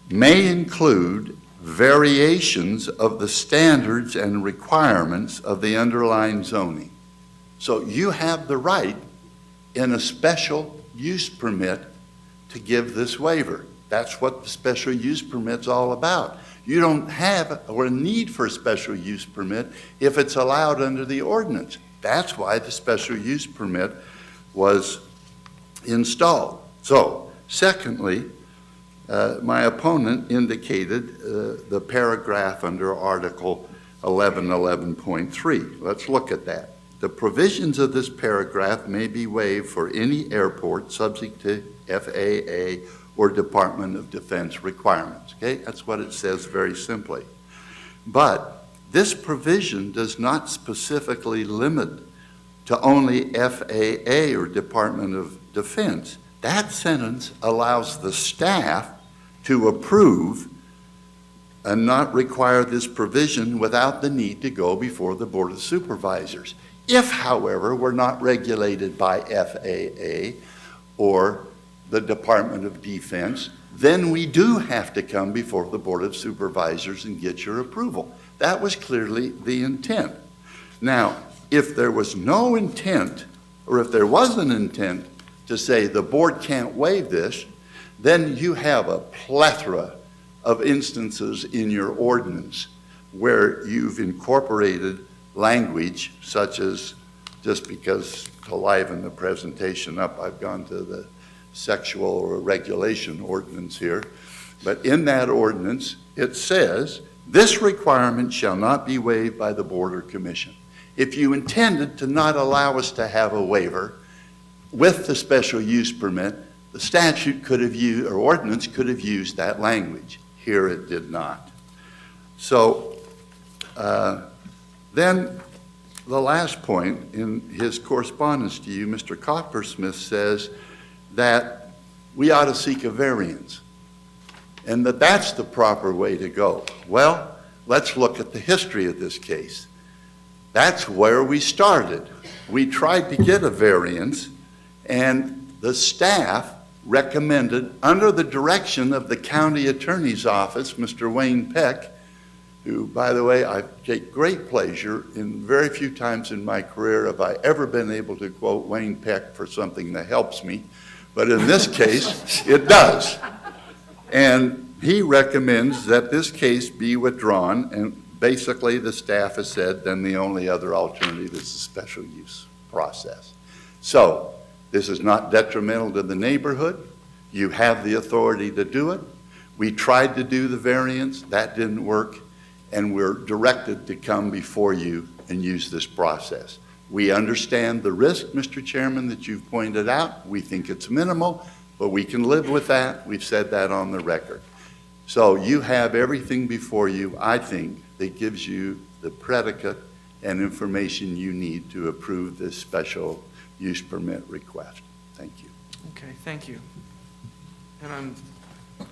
may include variations of the standards and requirements of the underlying zoning. So you have the right in a special use permit to give this waiver. That's what the special use permit's all about. You don't have or a need for a special use permit if it's allowed under the ordinance. That's why the special use permit was installed. So, secondly, my opponent indicated the paragraph under Article 1111.3. Let's look at that. The provisions of this paragraph may be waived for any airport subject to FAA or Department of Defense requirements. Okay, that's what it says very simply. But this provision does not specifically limit to only FAA or Department of Defense. That sentence allows the staff to approve and not require this provision without the need to go before the Board of Supervisors. If, however, we're not regulated by FAA or the Department of Defense, then we do have to come before the Board of Supervisors and get your approval. That was clearly the intent. Now, if there was no intent, or if there was an intent to say the board can't waive this, then you have a plethora of instances in your ordinance where you've incorporated language such as, just because to liven the presentation up, I've gone to the sexual regulation ordinance here, but in that ordinance it says, this requirement shall not be waived by the board or commission. if you intended to not allow us to have a waiver with the special use permit, the statute could have used, or ordinance could have used that language. Here it did not. So then the last point in his correspondence to you, Mr. Coppersmith says that we ought to seek a variance and that that's the proper way to go. Well, let's look at the history of this case. That's where we started. We tried to get a variance, and the staff recommended, under the direction of the county attorney's office, Mr. Wayne Peck, who, by the way, I take great pleasure in very few times in my career have I ever been able to quote Wayne Peck for something that helps me, but in this case, it does. And he recommends that this case be withdrawn, and basically the staff has said then the only other alternative is the special use process. So this is not detrimental to the neighborhood. You have the authority to do it. We tried to do the variance, that didn't work, and we're directed to come before you and use this process. We understand the risk, Mr. Chairman, that you've pointed out. We think it's minimal, but we can live with that. We've said that on the record. So you have everything before you, I think, that gives you the predicate and information you need to approve this special use permit request. Thank you. Okay, thank you. And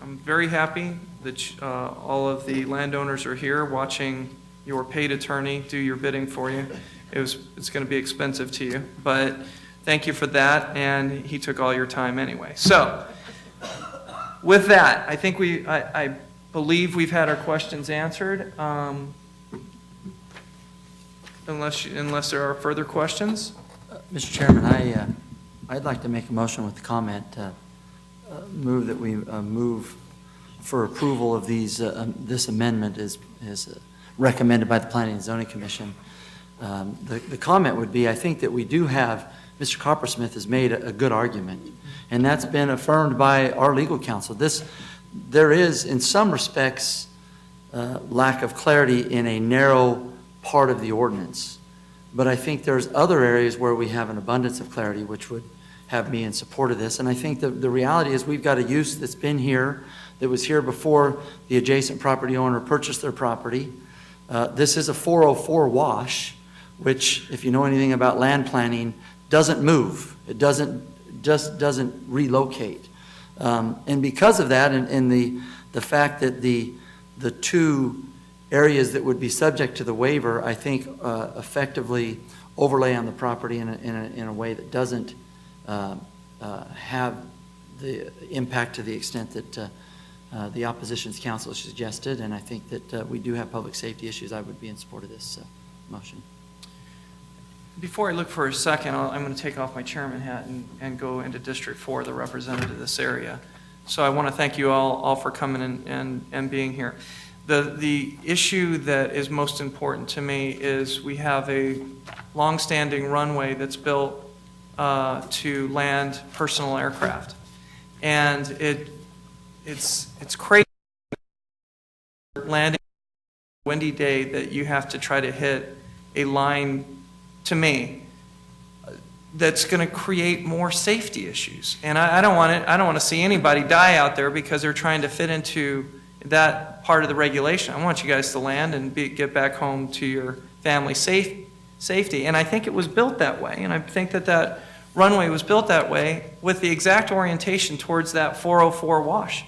I'm very happy that all of the landowners are here watching your paid attorney do your bidding for you. It's going to be expensive to you, but thank you for that, and he took all your time anyway. So, with that, I think I believe we've had our questions answered. Unless there are further questions. Mr. Chairman, I'd like to make a motion with the comment, move that we move for approval of this amendment is recommended by the Planning and Zoning Commission. The comment would be, I think that we do have, Mr. Coppersmith has made a good argument, and that's been affirmed by our legal counsel. There is, in some respects, lack of clarity in a narrow part of the ordinance. But I think there's other areas where we have an abundance of clarity, which would have me in support of this. And I think the reality is we've got a use that's been here, that was here before the adjacent property owner purchased their property. This is a 404 wash, which, if you know anything about land planning, doesn't move. It just doesn't relocate. And because of that, and the fact that the two areas that would be subject to the waiver, I think, effectively overlay on the property in a way that doesn't have the impact to the extent that the opposition's counsel suggested. And I think that we do have public safety issues. I would be in support of this motion. Before I look for a second, I'm going to take off my chairman hat and go into District 4, the representative of this area. So I want to thank you all for coming and being here. The issue that is most important to me is we have a long-standing runway that's built to land personal aircraft. And it's crazy landing on a windy day that you have to try to hit a line, to me, that's going to create more safety issues. And I don't want to see anybody die out there because they're trying to fit into that part of the regulation. I want you guys to land and get back home to your family safety. And I think it was built that way. And I think that runway was built that way with the exact orientation towards that 404 wash.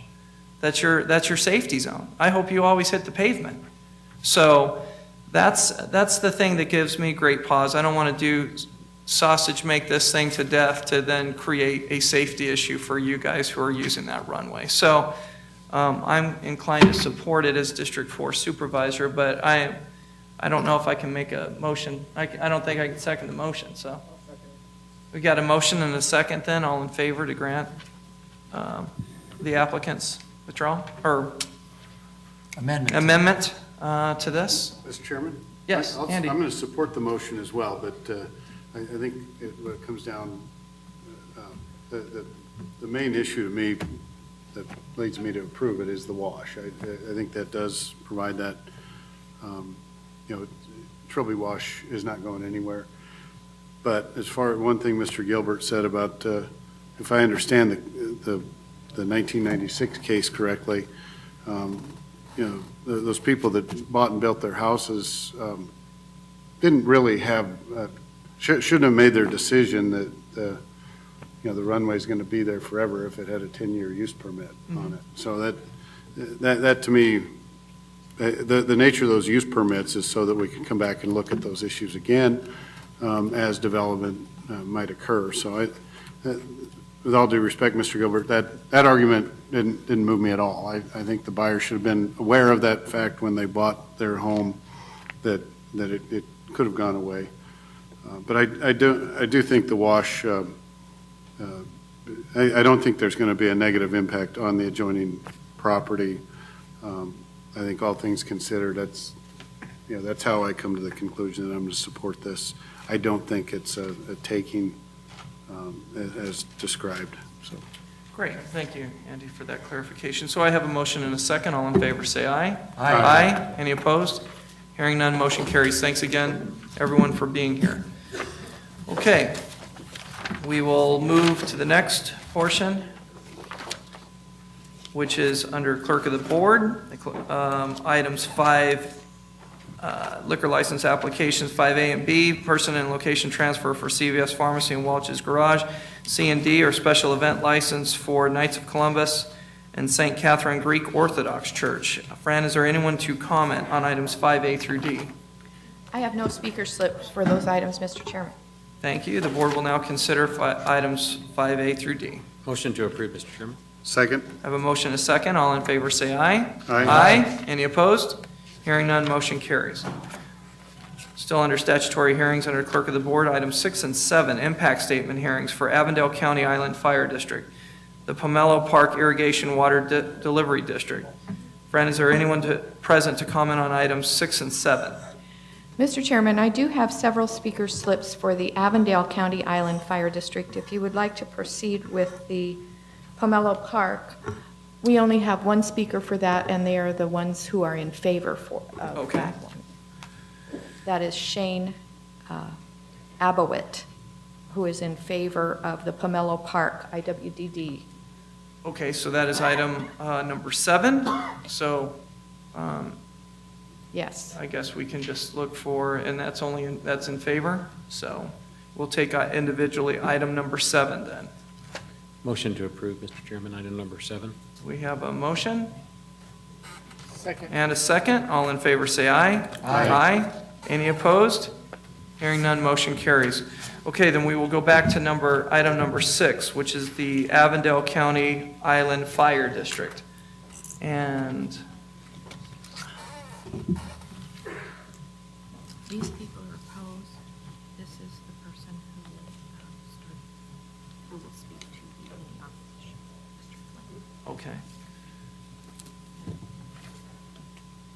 That's your safety zone. I hope you always hit the pavement. So that's the thing that gives me great pause. I don't want to do sausage make this thing to death to then create a safety issue for you guys who are using that runway. So I'm inclined to support it as District 4 supervisor, but I don't know if I can make a motion. I don't think I can second the motion. So we got a motion and a second then. All in favor to grant the applicant's withdrawal or amendment to this? Mr. Chairman? Yes, Andy. I'm going to support the motion as well, but I think what it comes down, the main issue to me that leads me to approve it is the wash. I think that does provide that, Trilby Wash is not going anywhere. But as far, one thing Mr. Gilbert said about, if I understand the 1996 case correctly, those people that bought and built their houses didn't really have, shouldn't have made their decision that, the runway's going to be there forever if it had a 10-year use permit on it. So that to me, the nature of those use permits is so that we can come back and look at those issues again as development might occur. So with all due respect, Mr. Gilbert, that argument didn't move me at all. I think the buyer should have been aware of that fact when they bought their home, that it could have gone away. But I do think the wash, I don't think there's going to be a negative impact on the adjoining property. I think all things considered, that's how I come to the conclusion that I'm going to support this. I don't think it's a taking as described, so. Great, thank you, Andy, for that clarification. So I have a motion and a second. All in favor, say aye. Aye. Aye. Any opposed? Hearing none, motion carries. Thanks again, everyone, for being here. Okay, we will move to the next portion, which is under Clerk of the Board, items 5, liquor license applications 5A and B, person and location transfer for CVS Pharmacy and Welch's Garage, C and D, or special event license for Knights of Columbus and St. Catherine Greek Orthodox Church. Fran, is there anyone to comment on items 5A through D? I have no speaker slips for those items, Mr. Chairman. Thank you. The board will now consider items 5A through D. Motion to approve, Mr. Chairman. Second? I have a motion and a second. All in favor, say aye. Aye. Aye. Any opposed? Hearing none, motion carries. Still under statutory hearings, under Clerk of the Board, items 6 and 7, impact statement hearings for Avondale County Island Fire District, the Pomelo Park Irrigation Water Delivery District. Fran, is there anyone present to comment on items 6 and 7? Mr. Chairman, I do have several speaker slips for the Avondale County Island Fire District. If you would like to proceed with the Pomelo Park, we only have one speaker for that, and they are the ones who are in favor of that one. That is Shane Abowit, who is in favor of the Pomelo Park IWDD. Okay, so that is item number 7. So Yes. I guess we can just look for, and that's in favor. So we'll take individually item number 7 then. Motion to approve, Mr. Chairman, item number 7. We have a motion Second. and a second. All in favor, say aye. Aye. Aye. Any opposed? Hearing none, motion carries. Okay, then we will go back to item number 6, which is the Avondale County Island Fire District. And These people are opposed. This is the person who will speak to the opposition, Mr. Flynn. okay.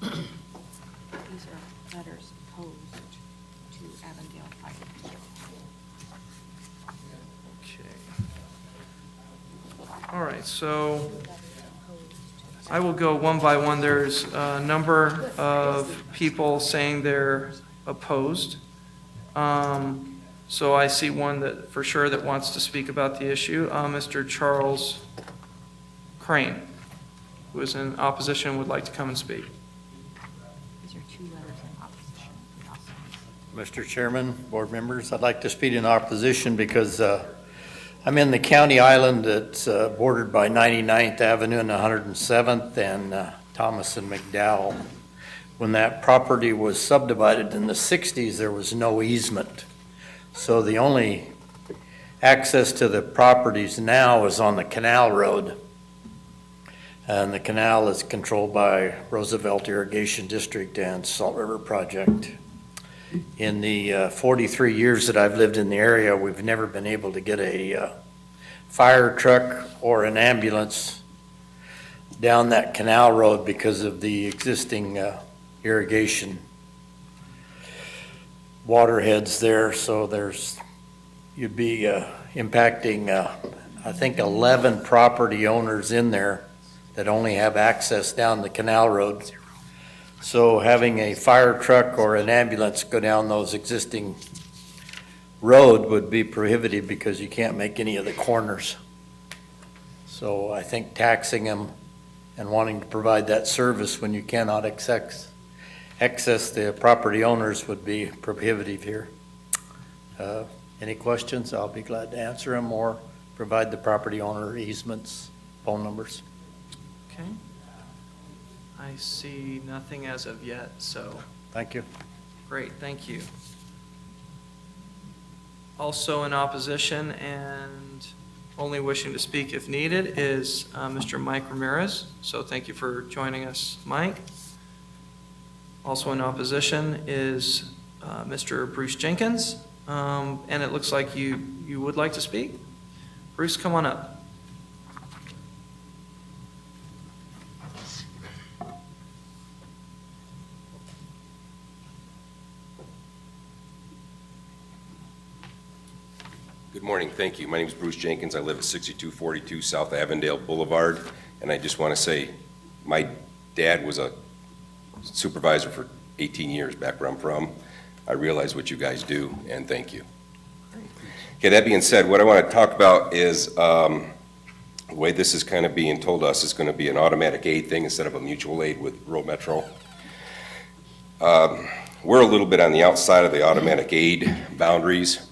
These are letters opposed to Avondale Fire District. Okay. All right, so I will go one by one. There's a number of people saying they're opposed. So I see one that, for sure, that wants to speak about the issue, Mr. Charles Crane, who is in opposition and would like to come and speak. These are 2 letters in opposition. Mr. Chairman, board members, I'd like to speak in opposition because I'm in the county island that's bordered by 99th Avenue and 107th and Thomas and McDowell. When that property was subdivided in the 60s, there was no easement. So the only access to the properties now is on the Canal Road. And the canal is controlled by Roosevelt Irrigation District and Salt River Project. In the 43 years that I've lived in the area, we've never been able to get a fire truck or an ambulance down that canal road because of the existing irrigation waterheads there. So you'd be impacting, I think, 11 property owners in there that only have access down the canal road. So having a fire truck or an ambulance go down those existing road would be prohibitive because you can't make any of the corners. So I think taxing them and wanting to provide that service when you cannot access the property owners would be prohibitive here. Any questions? I'll be glad to answer them or provide the property owner easements, phone numbers. Okay. I see nothing as of yet, so Thank you. great, thank you. Also in opposition and only wishing to speak if needed is Mr. Mike Ramirez. So thank you for joining us, Mike. Also in opposition is Mr. Bruce Jenkins. And it looks like you would like to speak. Bruce, come on up. Good morning, thank you. My name is Bruce Jenkins. I live at 6242 South Avondale Boulevard, and I just want to say my dad was a supervisor for 18 years back where I'm from. I realize what you guys do, and thank you. Okay, that being said, what I want to talk about is the way this is kind of being told us is going to be an automatic aid thing instead of a mutual aid with rural metro. We're a little bit on the outside of the automatic aid boundaries.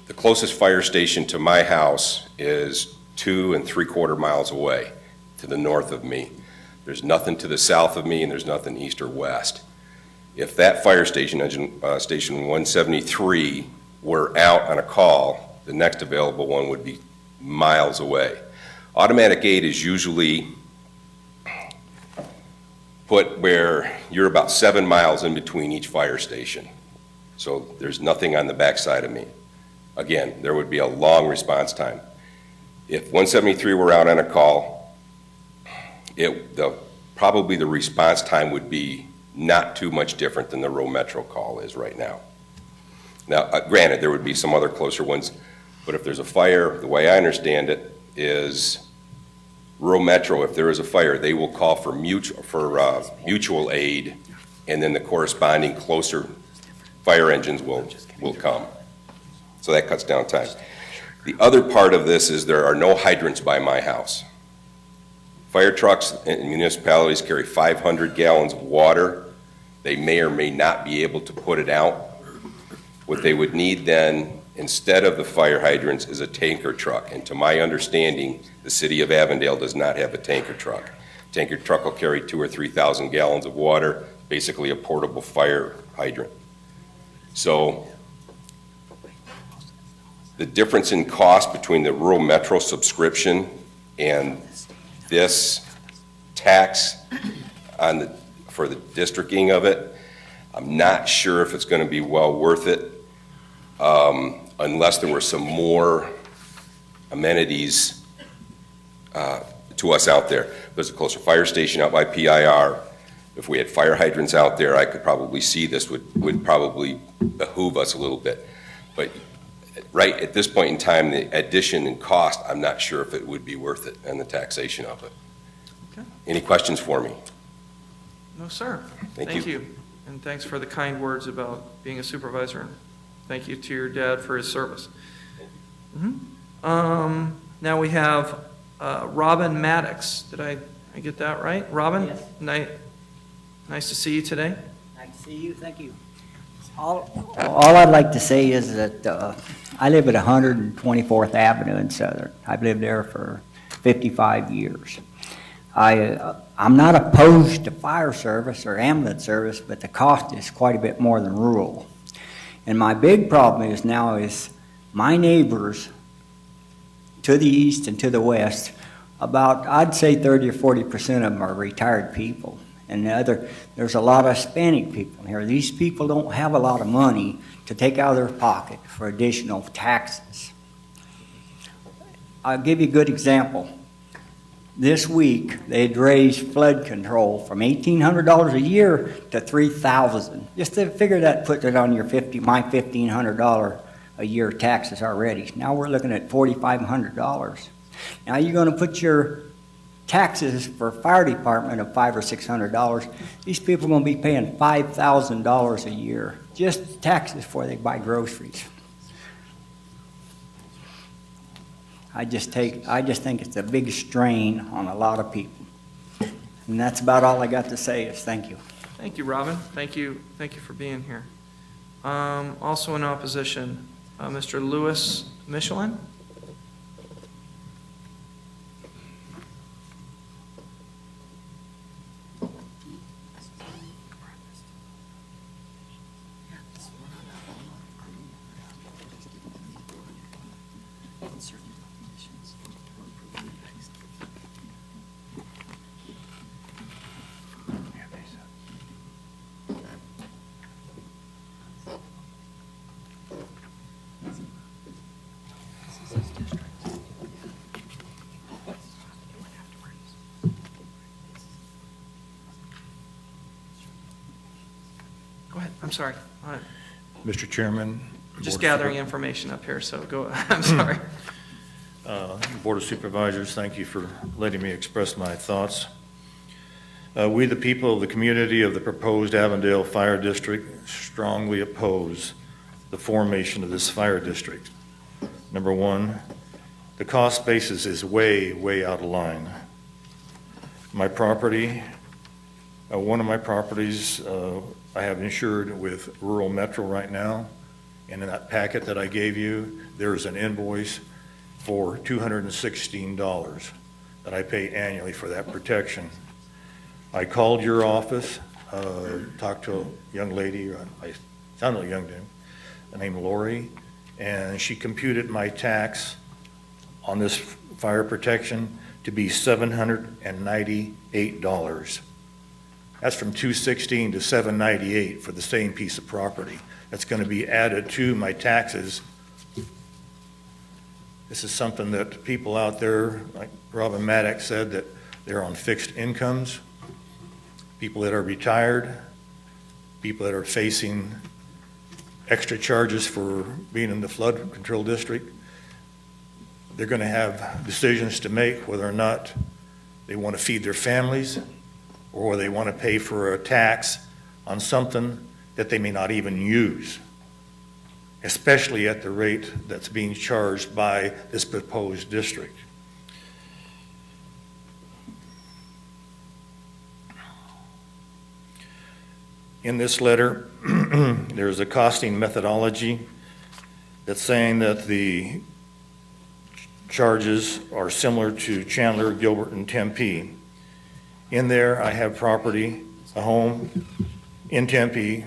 The closest fire station to my house is 2 3/4 miles away to the north of me. There's nothing to the south of me, and there's nothing east or west. If that fire station, Station 173, were out on a call, the next available one would be miles away. Automatic aid is usually put where you're about 7 miles in between each fire station. So there's nothing on the backside of me. Again, there would be a long response time. If 173 were out on a call, probably the response time would be not too much different than the rural metro call is right now. Now, granted, there would be some other closer ones, but if there's a fire, the way I understand it is rural metro, if there is a fire, they will call for mutual aid, and then the corresponding closer fire engines will come. So that cuts down time. The other part of this is there are no hydrants by my house. Fire trucks and municipalities carry 500 gallons of water. They may or may not be able to put it out. What they would need then, instead of the fire hydrants, is a tanker truck. And to my understanding, the city of Avondale does not have a tanker truck. Tanker truck will carry 2,000 or 3,000 gallons of water, basically a portable fire hydrant. So the difference in cost between the rural metro subscription and this tax for the districting of it, I'm not sure if it's going to be well worth it unless there were some more amenities to us out there. There's a closer fire station out by PIR. If we had fire hydrants out there, I could probably see this would probably behoove us a little bit. But right at this point in time, the addition in cost, I'm not sure if it would be worth it and the taxation of it. Okay. Any questions for me? No, sir. Thank you. And thanks for the kind words about being a supervisor. And thank you to your dad for his service. Now we have Robin Maddox. Did I get that right? Robin? Yes. Nice to see you today. Nice to see you, thank you. All I'd like to say is that I live at 124th Avenue in Southern. I've lived there for 55 years. I'm not opposed to fire service or ambulance service, but the cost is quite a bit more than rural. And my big problem is now is my neighbors to the east and to the west, about, I'd say 30 or 40% of them are retired people. And there's a lot of Hispanic people here. These people don't have a lot of money to take out of their pocket for additional taxes. I'll give you a good example. This week, they'd raised flood control from $1,800 a year to $3,000. Just to figure that, put it on your my $1,500 a year taxes already. Now we're looking at $4,500. Now you're going to put your taxes for fire department of $500 or $600, these people are going to be paying $5,000 a year, just taxes before they buy groceries. I just think it's a big strain on a lot of people. And that's about all I got to say is thank you. Thank you, Robin. Thank you for being here. Also in opposition, Mr. Louis Michelin. Go ahead, I'm sorry. Mr. Chairman. Just Board of gathering information up here, so go, I'm sorry. Board of Supervisors, thank you for letting me express my thoughts. We, the people of the community of the proposed Avondale Fire District, strongly oppose the formation of this fire district. Number one, the cost basis is way, way out of line. My property, one of my properties, I have insured with Rural Metro right now, and in that packet that I gave you, there is an invoice for $216 that I pay annually for that protection. I called your office, talked to a young lady, I sounded like a young dude, named Lori, and she computed my tax on this fire protection to be $798. That's from $216 to $798 for the same piece of property. That's going to be added to my taxes. This is something that people out there, like Robin Maddox said, that they're on fixed incomes, people that are retired, people that are facing extra charges for being in the flood control district. They're going to have decisions to make whether or not they want to feed their families or they want to pay for a tax on something that they may not even use, especially at the rate that's being charged by this proposed district. In this letter, there's a costing methodology that's saying that the charges are similar to Chandler, Gilbert, and Tempe. In there, I have property, a home in Tempe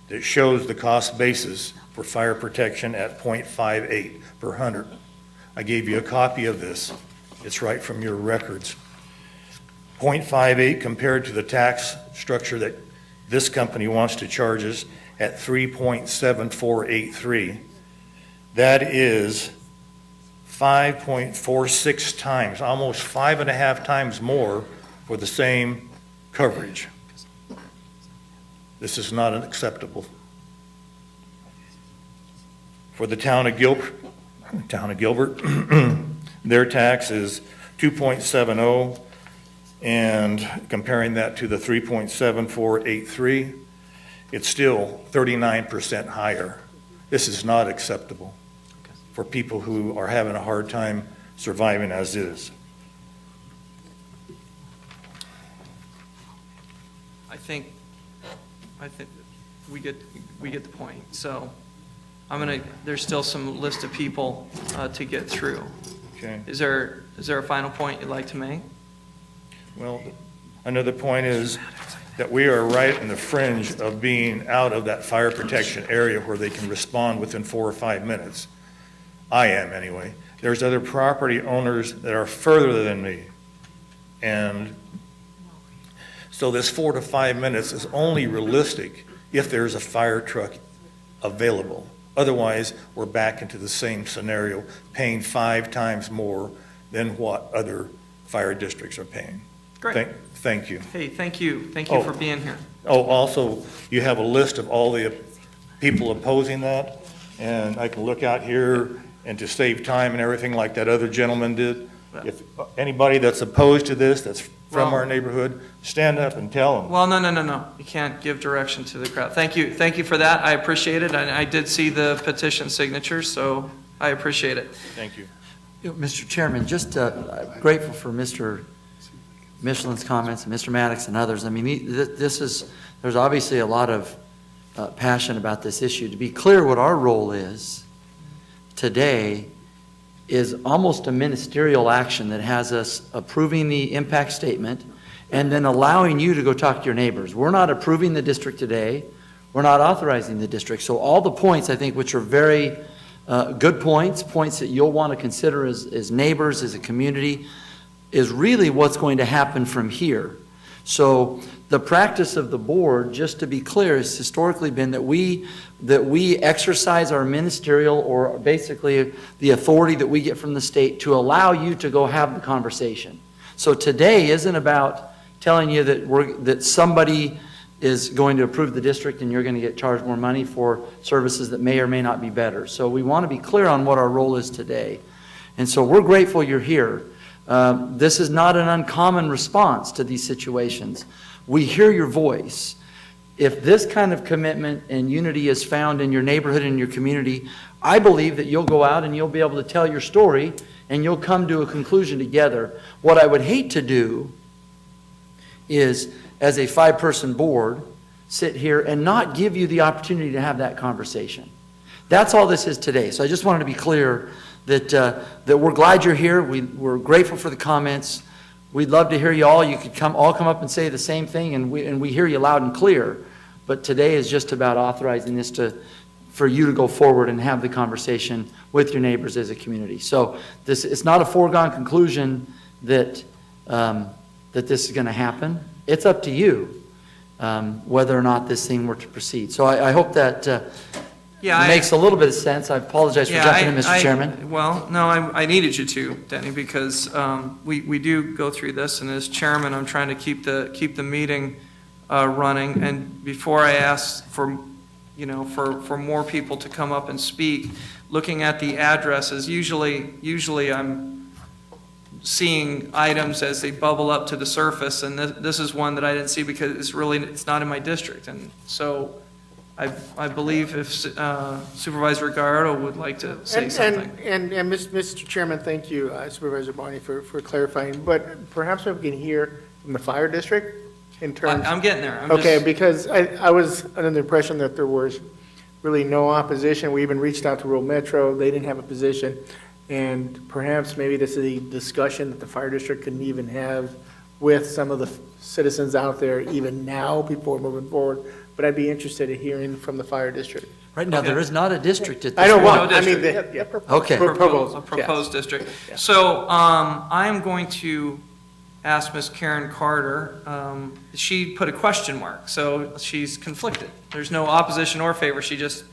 that shows the cost basis for fire protection at .58 per 100. I gave you a copy of this. It's right from your records. .58 compared to the tax structure that this company wants to charge us at 3.7483. That is 5.46 times, almost 5.5 times more for the same coverage. This is not acceptable. For the town of Gilbert, their tax is 2.70, and comparing that to the 3.7483, it's still 39% higher. This is not acceptable for people who are having a hard time surviving as is. I think we get the point. So there's still some list of people to get through. Okay. Is there a final point you'd like to make? Well, another point is that we are right in the fringe of being out of that fire protection area where they can respond within 4 or 5 minutes. I am anyway. There's other property owners that are further than me. And so this 4 to 5 minutes is only realistic if there's a fire truck available. Otherwise, we're back into the same scenario, paying 5 times more than what other fire districts are paying. Great. Thank you. Hey, thank you. Thank you for being here. Oh, also, you have a list of all the people opposing that, and I can look out here, and to save time and everything like that other gentleman did, If anybody that's opposed to this, that's from Well- our neighborhood, stand up and tell them. Well, no. You can't give direction to the crowd. Thank you for that. I appreciate it. I did see the petition signatures, so I appreciate it. Thank you. Mr. Chairman, just grateful for Mr. Michelin's comments and Mr. Maddox and others. I mean, there's obviously a lot of passion about this issue. To be clear, what our role is today is almost a ministerial action that has us approving the impact statement and then allowing you to go talk to your neighbors. We're not approving the district today. We're not authorizing the district. So all the points, I think, which are very good points that you'll want to consider as neighbors, as a community, is really what's going to happen from here. So the practice of the board, just to be clear, has historically been that we exercise our ministerial, or basically the authority that we get from the state, to allow you to go have the conversation. So today isn't about telling you that somebody is going to approve the district and you're going to get charged more money for services that may or may not be better. So we want to be clear on what our role is today. And so we're grateful you're here. This is not an uncommon response to these situations. We hear your voice. If this kind of commitment and unity is found in your neighborhood and your community, I believe that you'll go out and you'll be able to tell your story and you'll come to a conclusion together. What I would hate to do is, as a 5-person board, sit here and not give you the opportunity to have that conversation. That's all this is today. So I just wanted to be clear that we're glad you're here. We're grateful for the comments. We'd love to hear you all. You could all come up and say the same thing, and we hear you loud and clear. But today is just about authorizing this for you to go forward and have the conversation with your neighbors as a community. So it's not a foregone conclusion that this is going to happen. It's up to you whether or not this thing were to proceed. So I hope that makes a little bit of sense. I apologize for jumping in, Mr. Chairman. Well, no, I needed you to, Denny, because we do go through this, and as chairman, I'm trying to keep the meeting running. And before I ask for more people to come up and speak, looking at the addresses, usually I'm seeing items as they bubble up to the surface, and this is one that I didn't see because it's not in my district. And so I believe if Supervisor Gallardo would like to say something. And Mr. Chairman, thank you, Supervisor Barney, for clarifying. But perhaps we can hear from the fire district in terms. I'm getting there. Because I was under the impression that there was really no opposition. We even reached out to Rural Metro. They didn't have a position. And perhaps maybe this is a discussion that the fire district can even have with some of the citizens out there even now before moving forward. But I'd be interested in hearing from the fire district. Right now, there is not a district at this I know point. what, I mean, Okay. Proposed district. So I am going to ask Ms. Karen Carter. She put a question mark, so she's conflicted. There's no opposition or favor. She just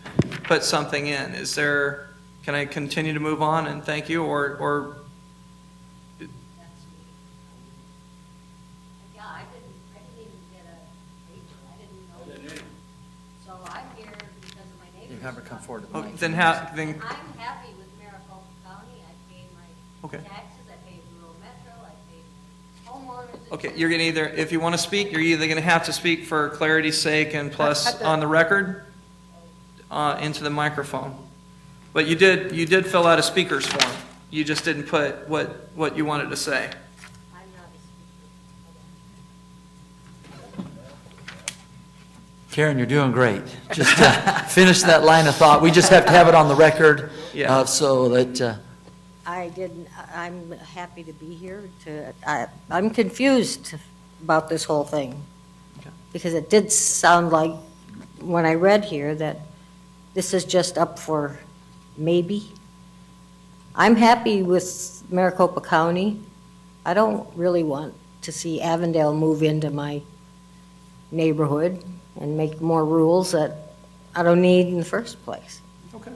put something in. Can I continue to move on and thank you, or? Yeah, I didn't even get a pager. I didn't know. So I'm here because of my neighbors. You have her come forward. Oh, then I'm happy with Maricopa County. I paid my taxes, I paid rural metro, I paid homeowners. Okay, you're gonna if you want to speak, you're either gonna have to speak for clarity's sake and plus on the record, into the microphone. But you did fill out a speaker's form. You just didn't put what you wanted to say. Karen, you're doing great. Just finish that line of thought. We just have to have it on the record so that. I'm happy to be here. I'm confused about this whole thing. Because it did sound like, when I read here, that this is just up for maybe. I'm happy with Maricopa County. I don't really want to see Avondale move into my neighborhood and make more rules that I don't need in the first place. Okay.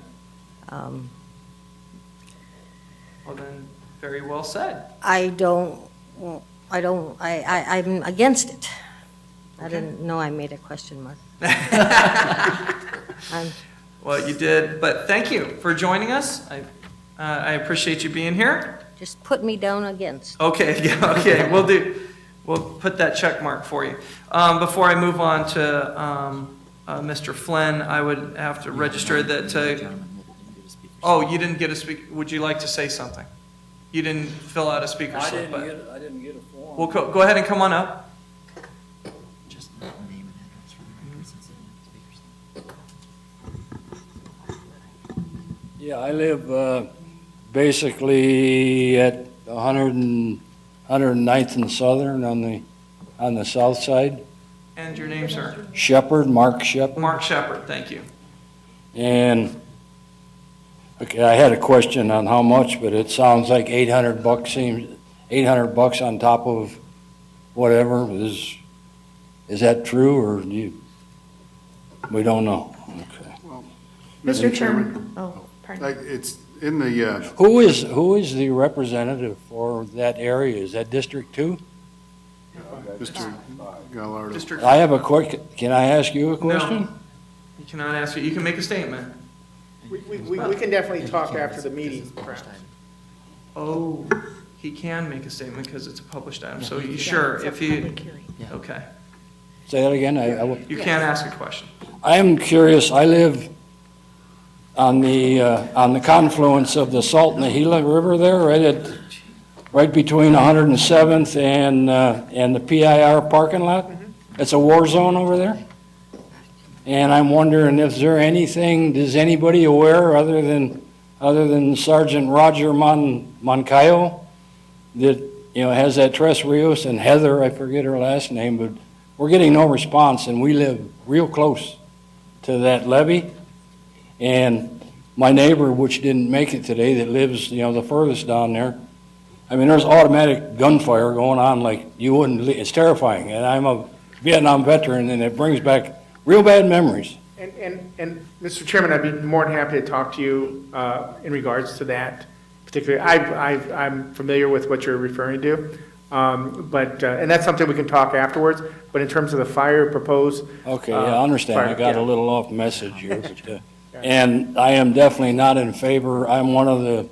Well then, very well said. I'm against it. I didn't know I made a question mark. Well, you did, but thank you for joining us. I appreciate you being here. just put me down against. Okay, yeah, okay, we'll put that check mark for you. Before I move on to Mr. Flynn, I would have to register that, oh, you didn't get a speak, would you like to say something? You didn't fill out a speaker slip, but. I didn't get a form. Well, go ahead and come on up. Yeah, I live basically at 109th and Southern on the south side. And your name, sir? Shepherd, Mark Shepherd. Mark Shepherd, thank you. And, okay, I had a question on how much, but it sounds like $800 seems, $800 on top of whatever. Is that true, or do you, we don't know? Okay. Mr. Chairman, oh, pardon. Like, it's in the, Who is the representative for that area? Is that District 2? Mr. Gallardo. District. I have a quick, can I ask you a question? No, you cannot ask, you can make a statement. We can definitely talk after the meeting, perhaps. Oh, he can make a statement because it's a published item, so you sure, if you, okay. Say that again? You can't ask a question. I am curious, I live on the confluence of the Salt and the Gila River there, right between 107th and the PIR parking lot. It's a war zone over there. And I'm wondering if there anything, is anybody aware other than Sergeant Roger Moncayo that, has that Tres Rios and Heather, I forget her last name, but we're getting no response, and we live real close to that levee. And my neighbor, which didn't make it today, that lives, the furthest down there, I mean, there's automatic gunfire going on like you wouldn't believe. It's terrifying. And I'm a Vietnam veteran, and it brings back real bad memories. And Mr. Chairman, I'd be more than happy to talk to you in regards to that particularly. I'm familiar with what you're referring to, and that's something we can talk afterwards. But in terms of the fire proposed. Okay, yeah, I understand. I got a little off message here. But, and I am definitely not in favor. I'm one of the,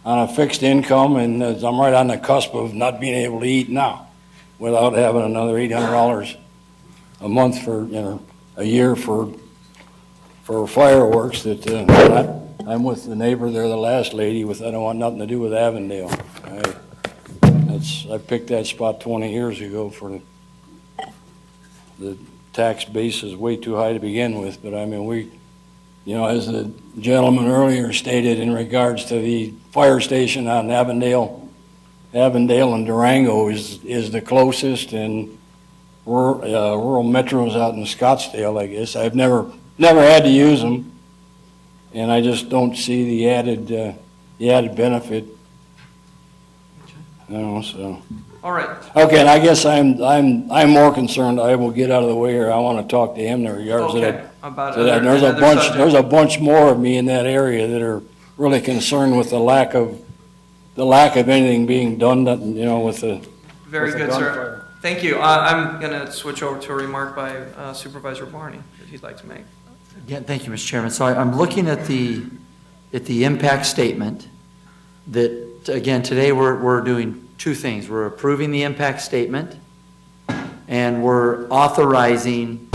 on a fixed income, and I'm right on the cusp of not being able to eat now without having another $800 a month for, a year for fireworks. That I'm with the neighbor there, the last lady, I don't want nothing to do with Avondale. I picked that spot 20 years ago for the tax base is way too high to begin with, but I mean, as the gentleman earlier stated in regards to the fire station on Avondale and Durango is the closest, and rural metros out in Scottsdale, I guess. I've never had to use them, and I just don't see the added benefit. So. All right. Okay, and I guess I'm more concerned. I will get out of the way here. I want to talk to him in regards to that. About And there's a bunch more of me in that area that are really concerned with the lack of anything being done, with the. Very good, sir. Thank you. I'm going to switch over to a remark by Supervisor Barney that he'd like to make. Again, thank you, Mr. Chairman. So I'm looking at the impact statement that, again, today we're doing two things. We're approving the impact statement, and we're authorizing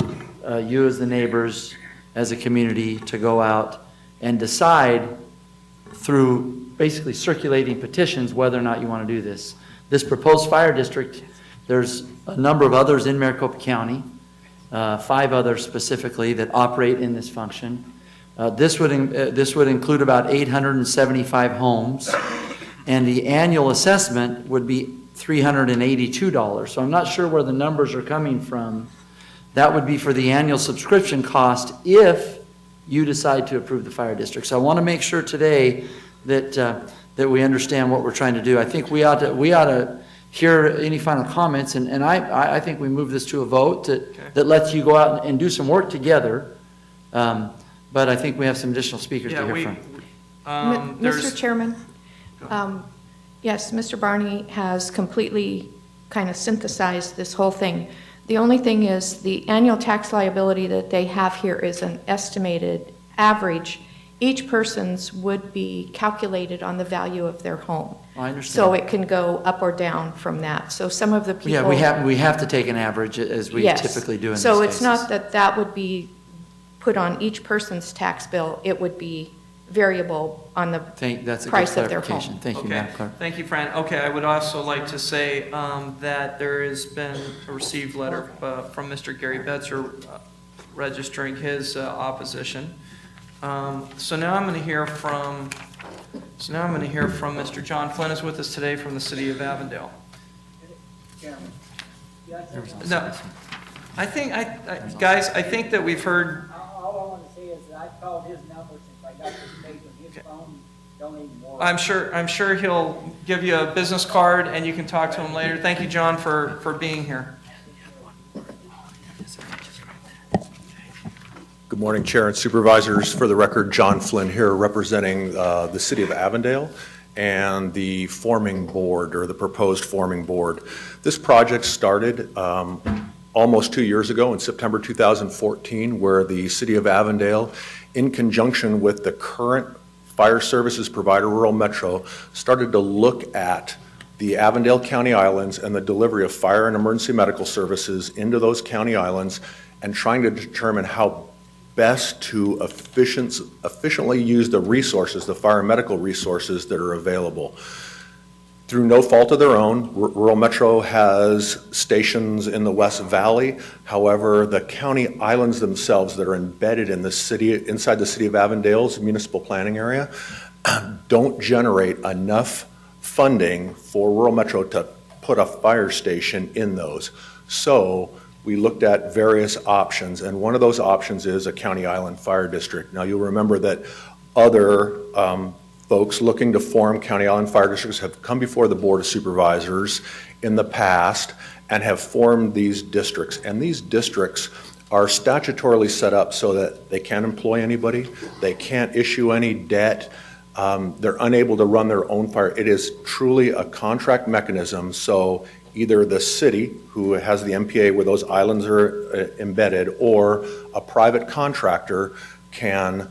you as the neighbors, as a community, to go out and decide through basically circulating petitions whether or not you want to do this. This proposed fire district, there's a number of others in Maricopa County, 5 others specifically that operate in this function. This would include about 875 homes, and the annual assessment would be $382. So I'm not sure where the numbers are coming from. That would be for the annual subscription cost if you decide to approve the fire district. So I want to make sure today that we understand what we're trying to do. I think we ought to hear any final comments, and I think we move this to a vote that lets you go out and do some work together. But I think we have some additional speakers to hear from. Mr. Chairman, yes, Mr. Barney has completely kind of synthesized this whole thing. The only thing is the annual tax liability that they have here is an estimated average. Each person's would be calculated on the value of their home. I understand. So it can go up or down from that. So some of the people. Yeah, we have to take an average, as we Yes. typically do in these So cases. it's not that that would be put on each person's tax bill, it would be variable on the That's a good price of their clarification. home. Thank you, Okay, Madam Clerk. thank you, Fran. Okay, I would also like to say that there has been a received letter from Mr. Gary Betzer registering his opposition. So now I'm going to hear from Mr. John Flynn is with us today from the city of Avondale. No, I think, guys, I think that we've heard. All I want to say is that I've called his number since I got this paper, and his phone don't even work. I'm sure he'll give you a business card and you can talk to him later. Thank you, John, for being here. Good morning, Chair and Supervisors. For the record, John Flynn here representing the City of Avondale and the forming board, or the proposed forming board. This project started almost 2 years ago in September 2014, where the City of Avondale, in conjunction with the current fire services provider, Rural Metro, started to look at the Avondale County Islands and the delivery of fire and emergency medical services into those county islands, and trying to determine how best to efficiently use the resources, the fire and medical resources that are available. Through no fault of their own, Rural Metro has stations in the West Valley. However, the county islands themselves that are embedded in the city, inside the City of Avondale's municipal planning area, don't generate enough funding for Rural Metro to put a fire station in those. So we looked at various options, and one of those options is a county island fire district. Now, you'll remember that other folks looking to form county island fire districts have come before the Board of Supervisors in the past and have formed these districts. And these districts are statutorily set up so that they can't employ anybody, they can't issue any debt, they're unable to run their own fire. It is truly a contract mechanism, so either the city, who has the MPA where those islands are embedded, or a private contractor can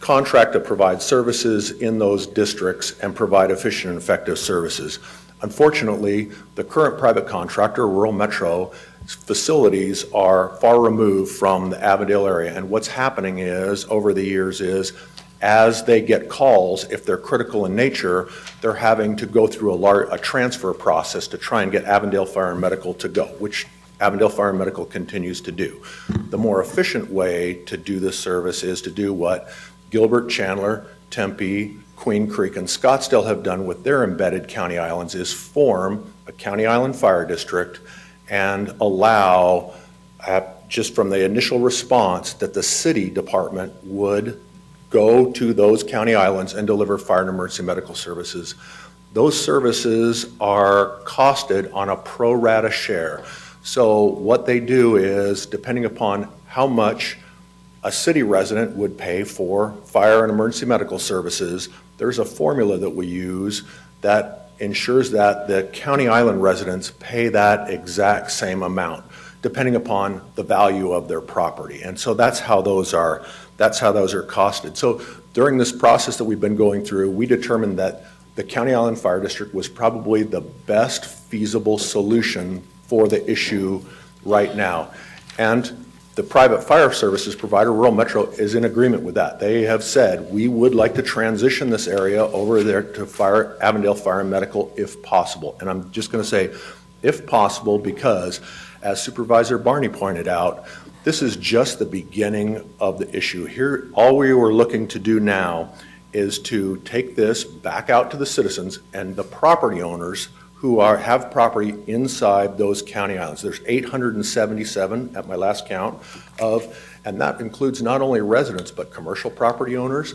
contract to provide services in those districts and provide efficient and effective services. Unfortunately, the current private contractor, Rural Metro, facilities are far removed from the Avondale area. And what's happening is, over the years, is as they get calls, if they're critical in nature, they're having to go through a transfer process to try and get Avondale Fire and Medical to go, which Avondale Fire and Medical continues to do. The more efficient way to do this service is to do what Gilbert, Chandler, Tempe, Queen Creek, and Scottsdale have done with their embedded county islands, is form a county island fire district and allow, just from the initial response, that the city department would go to those county islands and deliver fire and emergency medical services. Those services are costed on a pro rata share. So what they do is, depending upon how much a city resident would pay for fire and emergency medical services, there's a formula that we use that ensures that the county island residents pay that exact same amount, depending upon the value of their property. And so that's how those are costed. So during this process that we've been going through, we determined that the County Island Fire District was probably the best feasible solution for the issue right now. And the private fire services provider, Rural Metro, is in agreement with that. They have said, we would like to transition this area over there to Avondale Fire and Medical if possible. And I'm just going to say, if possible, because as Supervisor Barney pointed out, this is just the beginning of the issue. Here, all we were looking to do now is to take this back out to the citizens and the property owners who have property inside those county islands. There's 877 at my last count and that includes not only residents, but commercial property owners,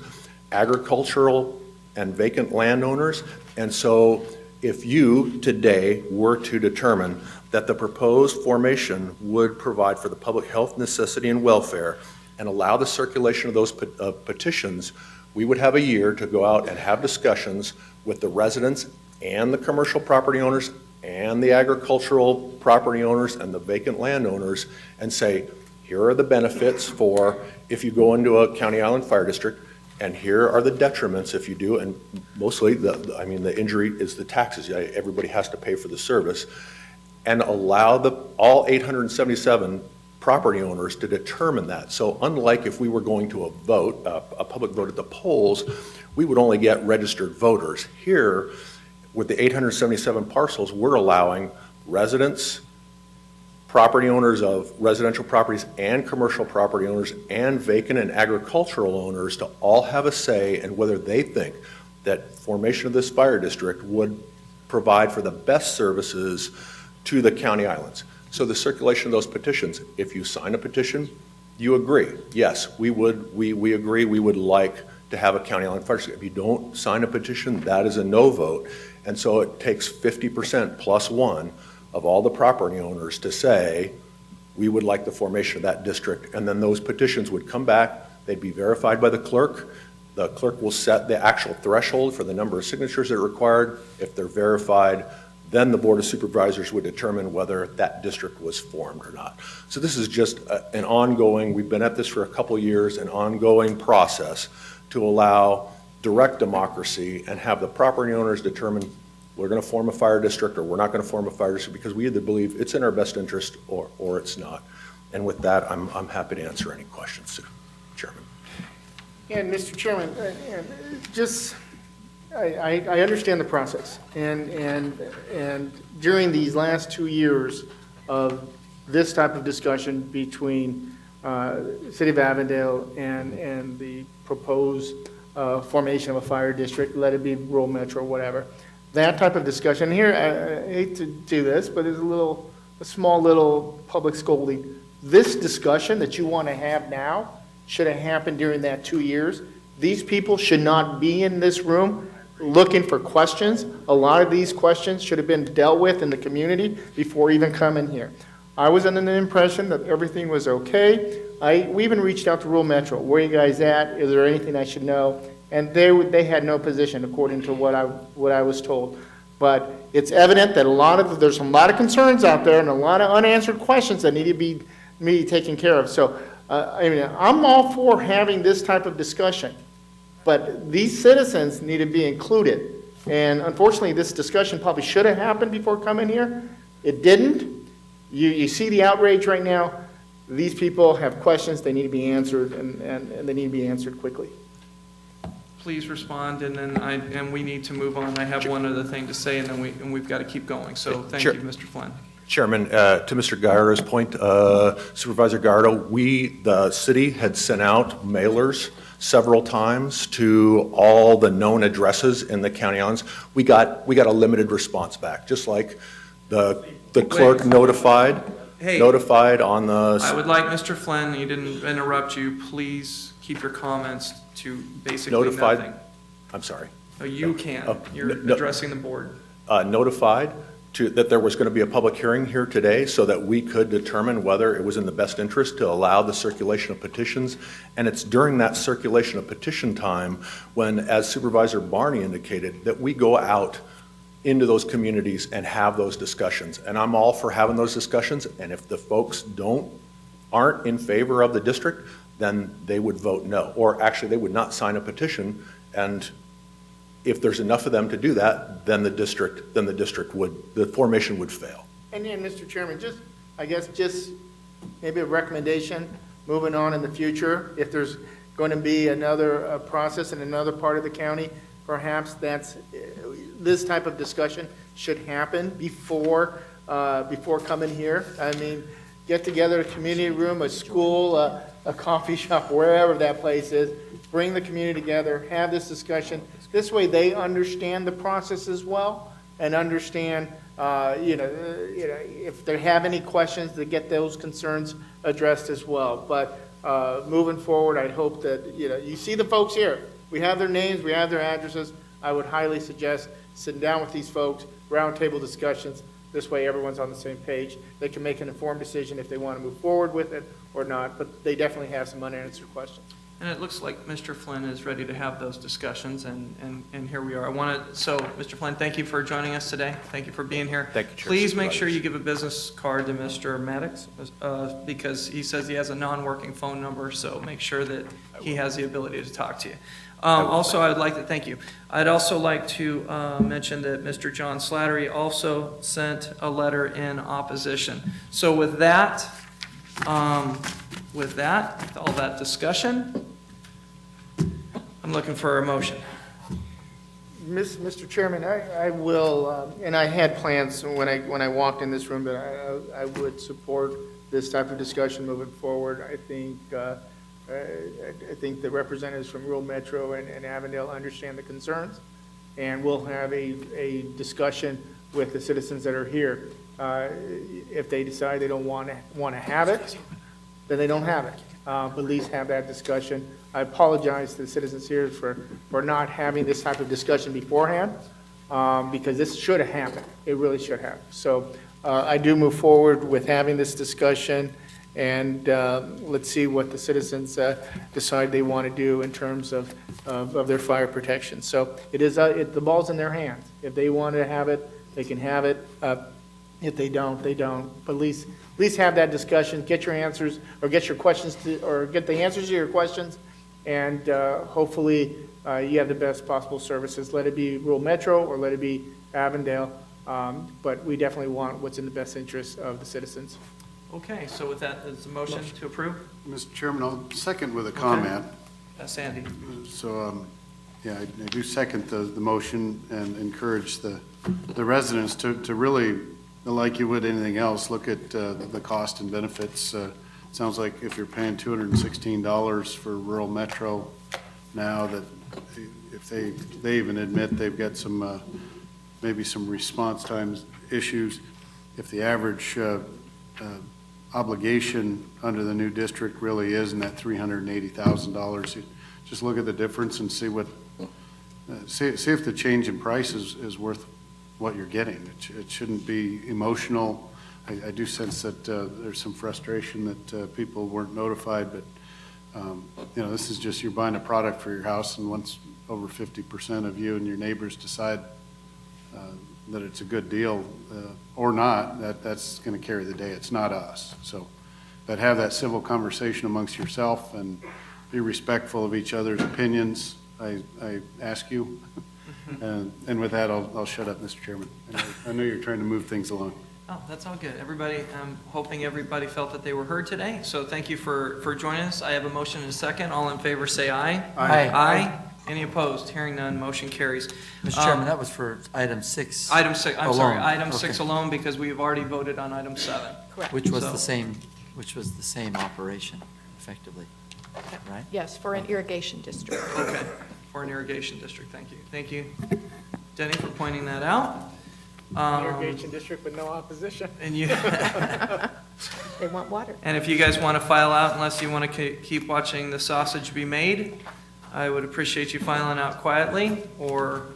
agricultural and vacant landowners. And so if you today were to determine that the proposed formation would provide for the public health, necessity, and welfare and allow the circulation of those petitions, we would have a year to go out and have discussions with the residents and the commercial property owners and the agricultural property owners and the vacant landowners and say, here are the benefits for if you go into a county island fire district, And here are the detriments if you do, and mostly, the injury is the taxes. Everybody has to pay for the service. And allow all 877 property owners to determine that. So unlike if we were going to a public vote at the polls, we would only get registered voters. Here, with the 877 parcels, we're allowing residents, property owners of residential properties and commercial property owners and vacant and agricultural owners to all have a say in whether they think that formation of this fire district would provide for the best services to the county islands. So the circulation of those petitions, if you sign a petition, you agree. Yes, we agree, we would like to have a county island fire district. If you don't sign a petition, that is a no vote. And so it takes 50% plus one of all the property owners to say, we would like the formation of that district. And then those petitions would come back, they'd be verified by the clerk. The clerk will set the actual threshold for the number of signatures that are required. If they're verified, then the Board of Supervisors would determine whether that district was formed or not. So this is just an ongoing, we've been at this for a couple years, an ongoing process to allow direct democracy and have the property owners determine we're going to form a fire district or we're not going to form a fire district because we either believe it's in our best interest or it's not. And with that, I'm happy to answer any questions, Chairman. And Mr. Chairman, I understand the process, and during these last 2 years of this type of discussion between City of Avondale and the proposed formation of a fire district, let it be rural metro, whatever, that type of discussion here, I hate to do this, but it's a small little public scolding. This discussion that you want to have now should have happened during that 2 years. These people should not be in this room looking for questions. A lot of these questions should have been dealt with in the community before even coming here. I was under the impression that everything was okay. We even reached out to Rural Metro. Where are you guys at? Is there anything I should know? And they had no position according to what I was told. But it's evident that there's a lot of concerns out there and a lot of unanswered questions that need to be taken care of. So I'm all for having this type of discussion. But these citizens need to be included. And unfortunately, this discussion probably should have happened before coming here. It didn't. You see the outrage right now. These people have questions. They need to be answered, and they need to be answered quickly. Please respond, and then we need to move on. I have one other thing to say, and then we've got to keep going. So thank you, Mr. Flynn. Chairman, to Mr. Gallardo's point, Supervisor Gallardo, the city had sent out mailers several times to all the known addresses in the county islands. We got a limited response back, just like the clerk notified on the. I would like Mr. Flynn, he didn't interrupt you, please keep your comments to basically nothing. I'm sorry. No, you can't. You're addressing the board. Notified that there was going to be a public hearing here today so that we could determine whether it was in the best interest to allow the circulation of petitions. And it's during that circulation of petition time when, as Supervisor Barney indicated, that we go out into those communities and have those discussions. And I'm all for having those discussions. And if the folks aren't in favor of the district, then they would vote no. Or actually, they would not sign a petition. And if there's enough of them to do that, then the formation would fail. And then, Mr. Chairman, just maybe a recommendation, moving on in the future, if there's going to be another process in another part of the county, perhaps this type of discussion should happen before coming here. I mean, get together a community room, a school, a coffee shop, wherever that place is, bring the community together, have this discussion. This way they understand the process as well and understand, if they have any questions, to get those concerns addressed as well. But moving forward, I'd hope that, you see the folks here. We have their names, we have their addresses. I would highly suggest sitting down with these folks, roundtable discussions. This way everyone's on the same page. They can make an informed decision if they want to move forward with it or not, but they definitely have some unanswered questions. And it looks like Mr. Flynn is ready to have those discussions, and here we are. So, Mr. Flynn, thank you for joining us today. Thank you for being here. Thank you, Chair Please make Supervisors. sure you give a business card to Mr. Maddox, because he says he has a non-working phone number, so make sure that he has the ability to talk to you. Also, I would like to, thank you. I'd also like to mention that Mr. John Slattery also sent a letter in opposition. So with that, with all that discussion, I'm looking for a motion. Mr. Chairman, I will, and I had plans when I walked in this room that I would support this type of discussion moving forward. I think the representatives from Rural Metro and Avondale understand the concerns, and we'll have a discussion with the citizens that are here. If they decide they don't want to have it, then they don't have it. But at least have that discussion. I apologize to the citizens here for not having this type of discussion beforehand, because this should have happened. It really should have. So I do move forward with having this discussion, and let's see what the citizens decide they want to do in terms of their fire protection. So the ball's in their hands. If they want to have it, they can have it. If they don't, they don't. But at least have that discussion, get your answers, or get your questions or get the answers to your questions, and hopefully you have the best possible services. Let it be Rural Metro or let it be Avondale, but we definitely want what's in the best interest of the citizens. Okay, so with that, is the motion to approve? Mr. Chairman, I'll second with a comment. Sandy. So, yeah, I do second the motion and encourage the residents to really, like you would anything else, look at the cost and benefits. Sounds like if you're paying $216 for Rural Metro now, that if they even admit they've got some, maybe some response times issues, if the average obligation under the new district really is in that $380,000, just look at the difference and see what, see if the change in price is worth what you're getting. It shouldn't be emotional. I do sense that there's some frustration that people weren't notified, but you know, this is just, you're buying a product for your house, and once over 50% of you and your neighbors decide that it's a good deal or not, that's going to carry the day. It's not us. So, but have that civil conversation amongst yourself and be respectful of each other's opinions. I ask you. And with that, I'll shut up, Mr. Chairman. I know you're trying to move things along. Oh, that's all good. Everybody, I'm hoping everybody felt that they were heard today. So thank you for joining us. I have a motion and a second. All in favor, say aye. Aye. Aye. Any opposed? Hearing none, motion carries. Mr. Chairman, that was for item 6. Item 6, I'm sorry, alone. item 6 Okay. alone, because we've already voted on item 7. Correct. Which was So- the same operation, effectively, right? Yes, for an irrigation district. Okay, for an irrigation district, thank you. Thank you, Denny, for pointing that out. Irrigation district with no opposition. And you, They want water. and if you guys want to file out, unless you want to keep watching the sausage be made, I would appreciate you filing out quietly, or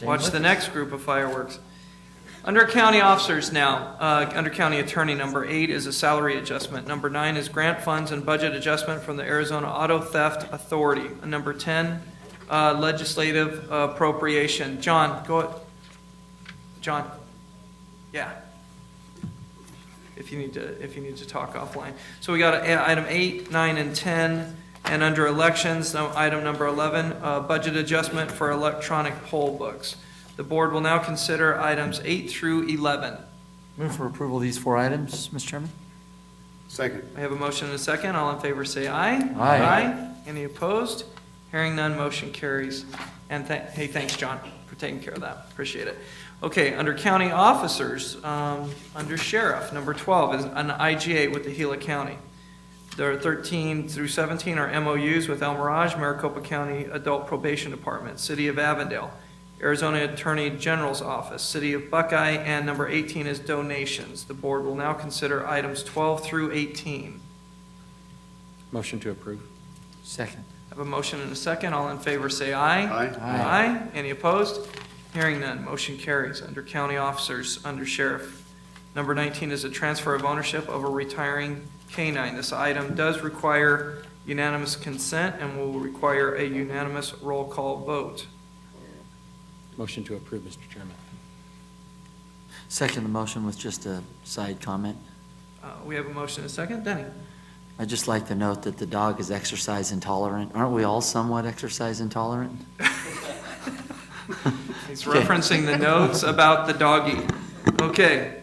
watch the next group of fireworks. Under county officers now, under county attorney, number 8 is a salary adjustment. Number 9 is grant funds and budget adjustment from the Arizona Auto Theft Authority. And number 10, legislative appropriation. John, go ahead. John? Yeah. If you need to talk offline. So we got item 8, 9, and 10. And under elections, item number 11, budget adjustment for electronic poll books. The board will now consider items 8 through 11. Move for approval of these 4 items, Mr. Chairman. Second. I have a motion and a second. All in favor say aye. Aye. Any opposed? Hearing none, motion carries. And hey, thanks, John, for taking care of that. Appreciate it. Okay, under county officers, under sheriff, number 12 is an IGA with the Gila County. There are 13 through 17 are MOUs with El Mirage, Maricopa County Adult Probation Department, City of Avondale, Arizona Attorney General's Office, City of Buckeye, and number 18 is donations. The board will now consider items 12 through 18. Motion to approve. Second. I have a motion and a second. All in favor say aye. Aye. Aye. Any opposed? Hearing none, motion carries. Under county officers, under sheriff. Number 19 is a transfer of ownership of a retiring K-9. This item does require unanimous consent and will require a unanimous roll call vote. Motion to approve, Mr. Chairman. Second the motion with just a side comment. We have a motion and a second. Denny? I'd just like to note that the dog is exercise intolerant. Aren't we all somewhat exercise intolerant? He's referencing the notes about the doggy. Okay.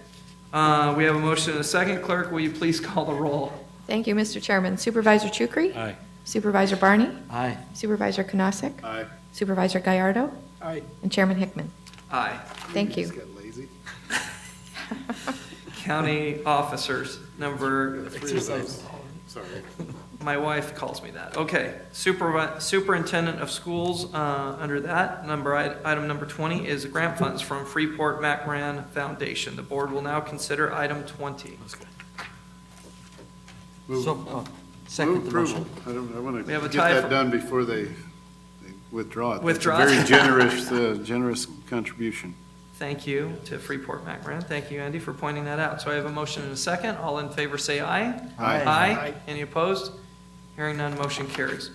We have a motion and a second. Clerk, will you please call the roll? Thank you, Mr. Chairman. Supervisor Chukri? Aye. Supervisor Barney? Aye. Supervisor Kunasik? Aye. Supervisor Gallardo? Aye. And Chairman Hickman? Aye. Thank you. Just get lazy. County officers, number Sorry. my wife calls me that. Okay, superintendent of schools, under that, item number 20 is grant funds from Freeport McMoran Foundation. The board will now consider item 20. Second Move the approval. motion. I want We have to a get tie that for- done before they withdraw it. Withdraw That's it? a very generous contribution. Thank you to Freeport McMoran. Thank you, Andy, for pointing that out. So I have a motion and a second. All in favor say aye. Aye. Aye. Any opposed? Hearing none, motion carries.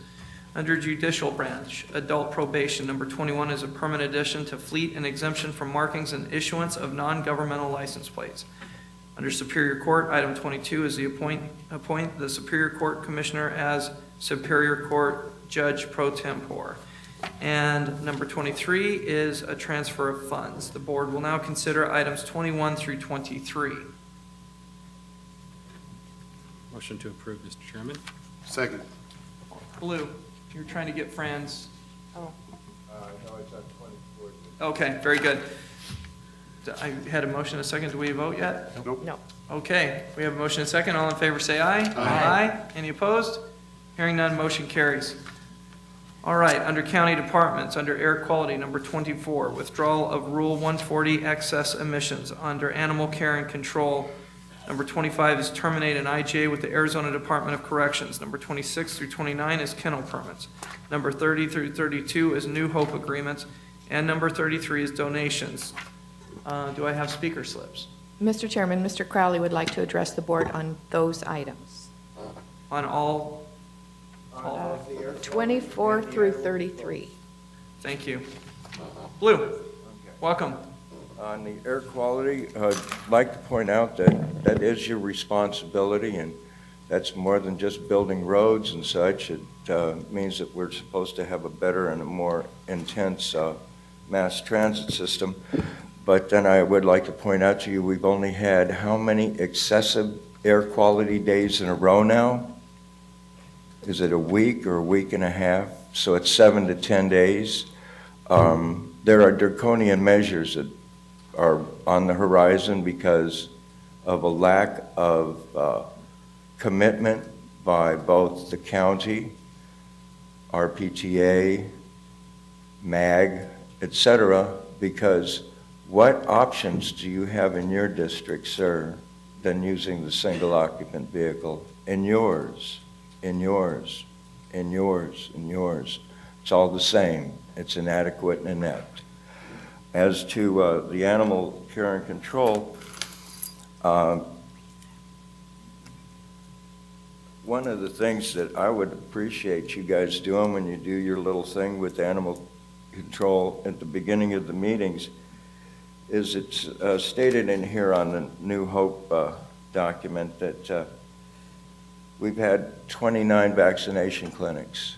Under judicial branch, adult probation, number 21 is a permanent addition to fleet and exemption from markings and issuance of non-governmental license plates. Under Superior Court, item 22 is the appoint the Superior Court Commissioner as Superior Court Judge pro tempore. And number 23 is a transfer of funds. The board will now consider items 21 through 23. Motion to approve, Mr. Chairman. Second. Blue, you're trying to get Fran's. Oh. Okay, very good. I had a motion and a second. Do we vote yet? Nope. No. Okay, we have a motion and a second. All in favor say aye. Aye. Any opposed? Hearing none, motion carries. All right, under county departments, under air quality, number 24, withdrawal of Rule 140 excess emissions. Under animal care and control, number 25 is terminate an IGA with the Arizona Department of Corrections. Number 26 through 29 is kennel permits. Number 30 through 32 is New Hope agreements. And number 33 is donations. Do I have speaker slips? Mr. Chairman, Mr. Crowley would like to address the board on those items. On all? 24 through 33. Thank you. Blue, welcome. On the air quality, I'd like to point out that that is your responsibility, and that's more than just building roads and such. It means that we're supposed to have a better and a more intense mass transit system. But then I would like to point out to you, we've only had how many excessive air quality days in a row now? Is it a week or a week and a half? So it's 7 to 10 days. There are draconian measures that are on the horizon because of a lack of commitment by both the county, RPTA, MAG, et cetera, because what options do you have in your district, sir, than using the single occupant vehicle in yours? In yours, in yours, in yours. It's all the same. It's inadequate and inept. As to the animal care and control, one of the things that I would appreciate you guys doing when you do your little thing with animal control at the beginning of the meetings is it's stated in here on the New Hope document that we've had 29 vaccination clinics.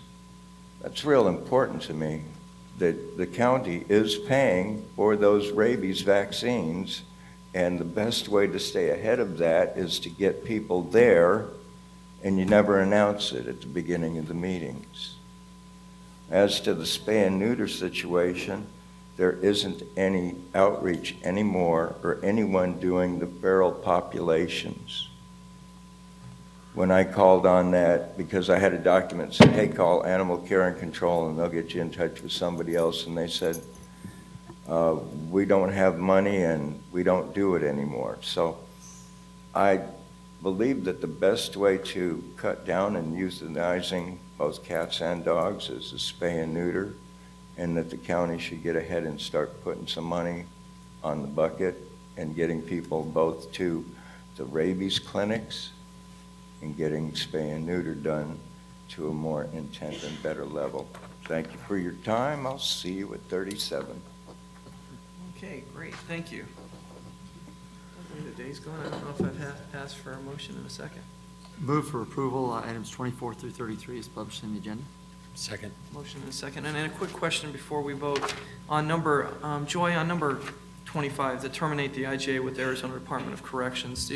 That's real important to me, that the county is paying for those rabies vaccines, and the best way to stay ahead of that is to get people there, and you never announce it at the beginning of the meetings. As to the spay and neuter situation, there isn't any outreach anymore or anyone doing the feral populations. When I called on that, because I had a document that said, hey, call animal care and control and they'll get you in touch with somebody else, and they said, we don't have money and we don't do it anymore. So I believe that the best way to cut down and euthanizing both cats and dogs is to spay and neuter, and that the county should get ahead and start putting some money on the bucket and getting people both to the rabies clinics and getting spay and neuter done to a more intent and better level. Thank you for your time. I'll see you at 37. Okay, great, thank you. The way the day's going, I don't know if I've asked for a motion in a second. Move for approval, items 24 through 33 is published in the agenda. Second. Motion in a second. And then a quick question before we vote. On number, Joy, on number 25, to terminate the IGA with the Arizona Department of Corrections,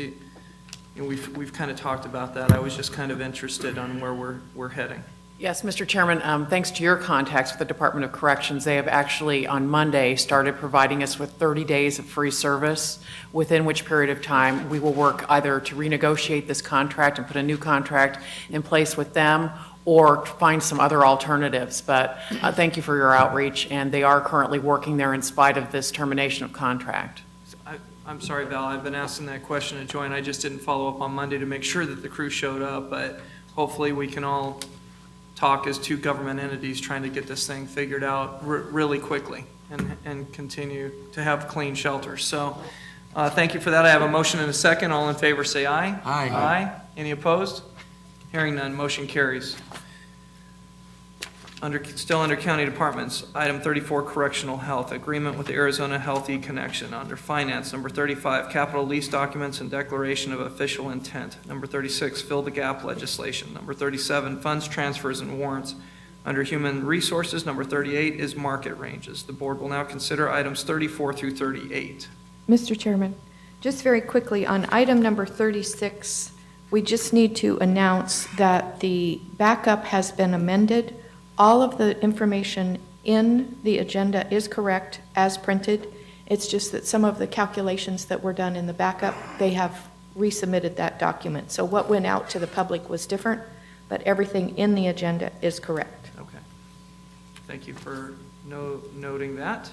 we've kind of talked about that. I was just kind of interested on where we're heading. Yes, Mr. Chairman, thanks to your contacts with the Department of Corrections, they have actually, on Monday, started providing us with 30 days of free service, within which period of time we will work either to renegotiate this contract and put a new contract in place with them, or find some other alternatives. But thank you for your outreach, and they are currently working there in spite of this termination of contract. I'm sorry, Val, I've been asking that question to Joy, and I just didn't follow up on Monday to make sure that the crew showed up, but hopefully we can all talk as two government entities trying to get this thing figured out really quickly and continue to have clean shelters. So thank you for that. I have a motion and a second. All in favor say aye. Aye. Aye. Any opposed? Hearing none, motion carries. Still under county departments, item 34, correctional health, agreement with the Arizona Health E-Connection. Under finance, number 35, capital lease documents and declaration of official intent. Number 36, fill the gap legislation. Number 37, funds transfers and warrants. Under human resources, number 38 is market ranges. The board will now consider items 34 through 38. Mr. Chairman, just very quickly, on item number 36, we just need to announce that the backup has been amended. All of the information in the agenda is correct as printed. It's just that some of the calculations that were done in the backup, they have resubmitted that document. So what went out to the public was different, but everything in the agenda is correct. Okay. Thank you for noting that.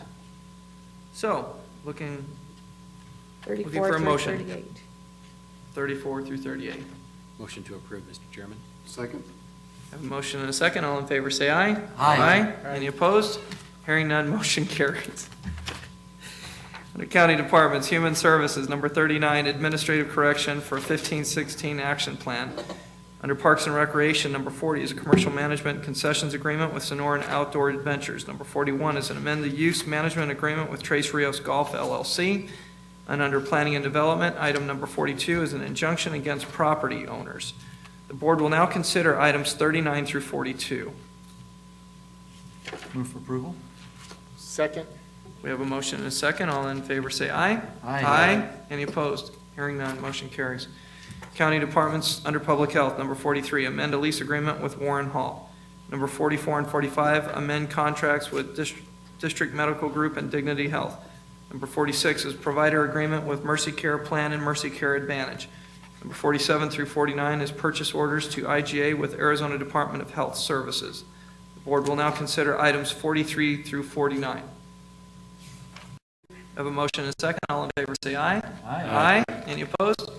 So, looking 34 for a through motion. 38. 34 through 38. Motion to approve, Mr. Chairman. Second. Have a motion and a second. All in favor, say aye. Aye. Any opposed? Hearing none, motion carries. Under County Departments, Human Services, number 39, Administrative Correction for 1516 Action Plan. Under Parks and Recreation, number 40 is a Commercial Management Concessions Agreement with Sonoran Outdoor Adventures. Number 41 is an amend the use management agreement with Tres Rios Golf LLC. And under Planning and Development, item number 42 is an injunction against property owners. The board will now consider items 39 through 42. Move for approval. Second. We have a motion and a second. All in favor say aye. Aye. Any opposed? Hearing none, motion carries. County Departments, under Public Health, number 43, amend a lease agreement with Warren Hall. Number 44 and 45, amend contracts with District Medical Group and Dignity Health. Number 46 is provider agreement with Mercy Care Plan and Mercy Care Advantage. Number 47 through 49 is purchase orders to IGA with Arizona Department of Health Services. The board will now consider items 43 through 49. Have a motion and a second. All in favor say aye. Aye. Any opposed?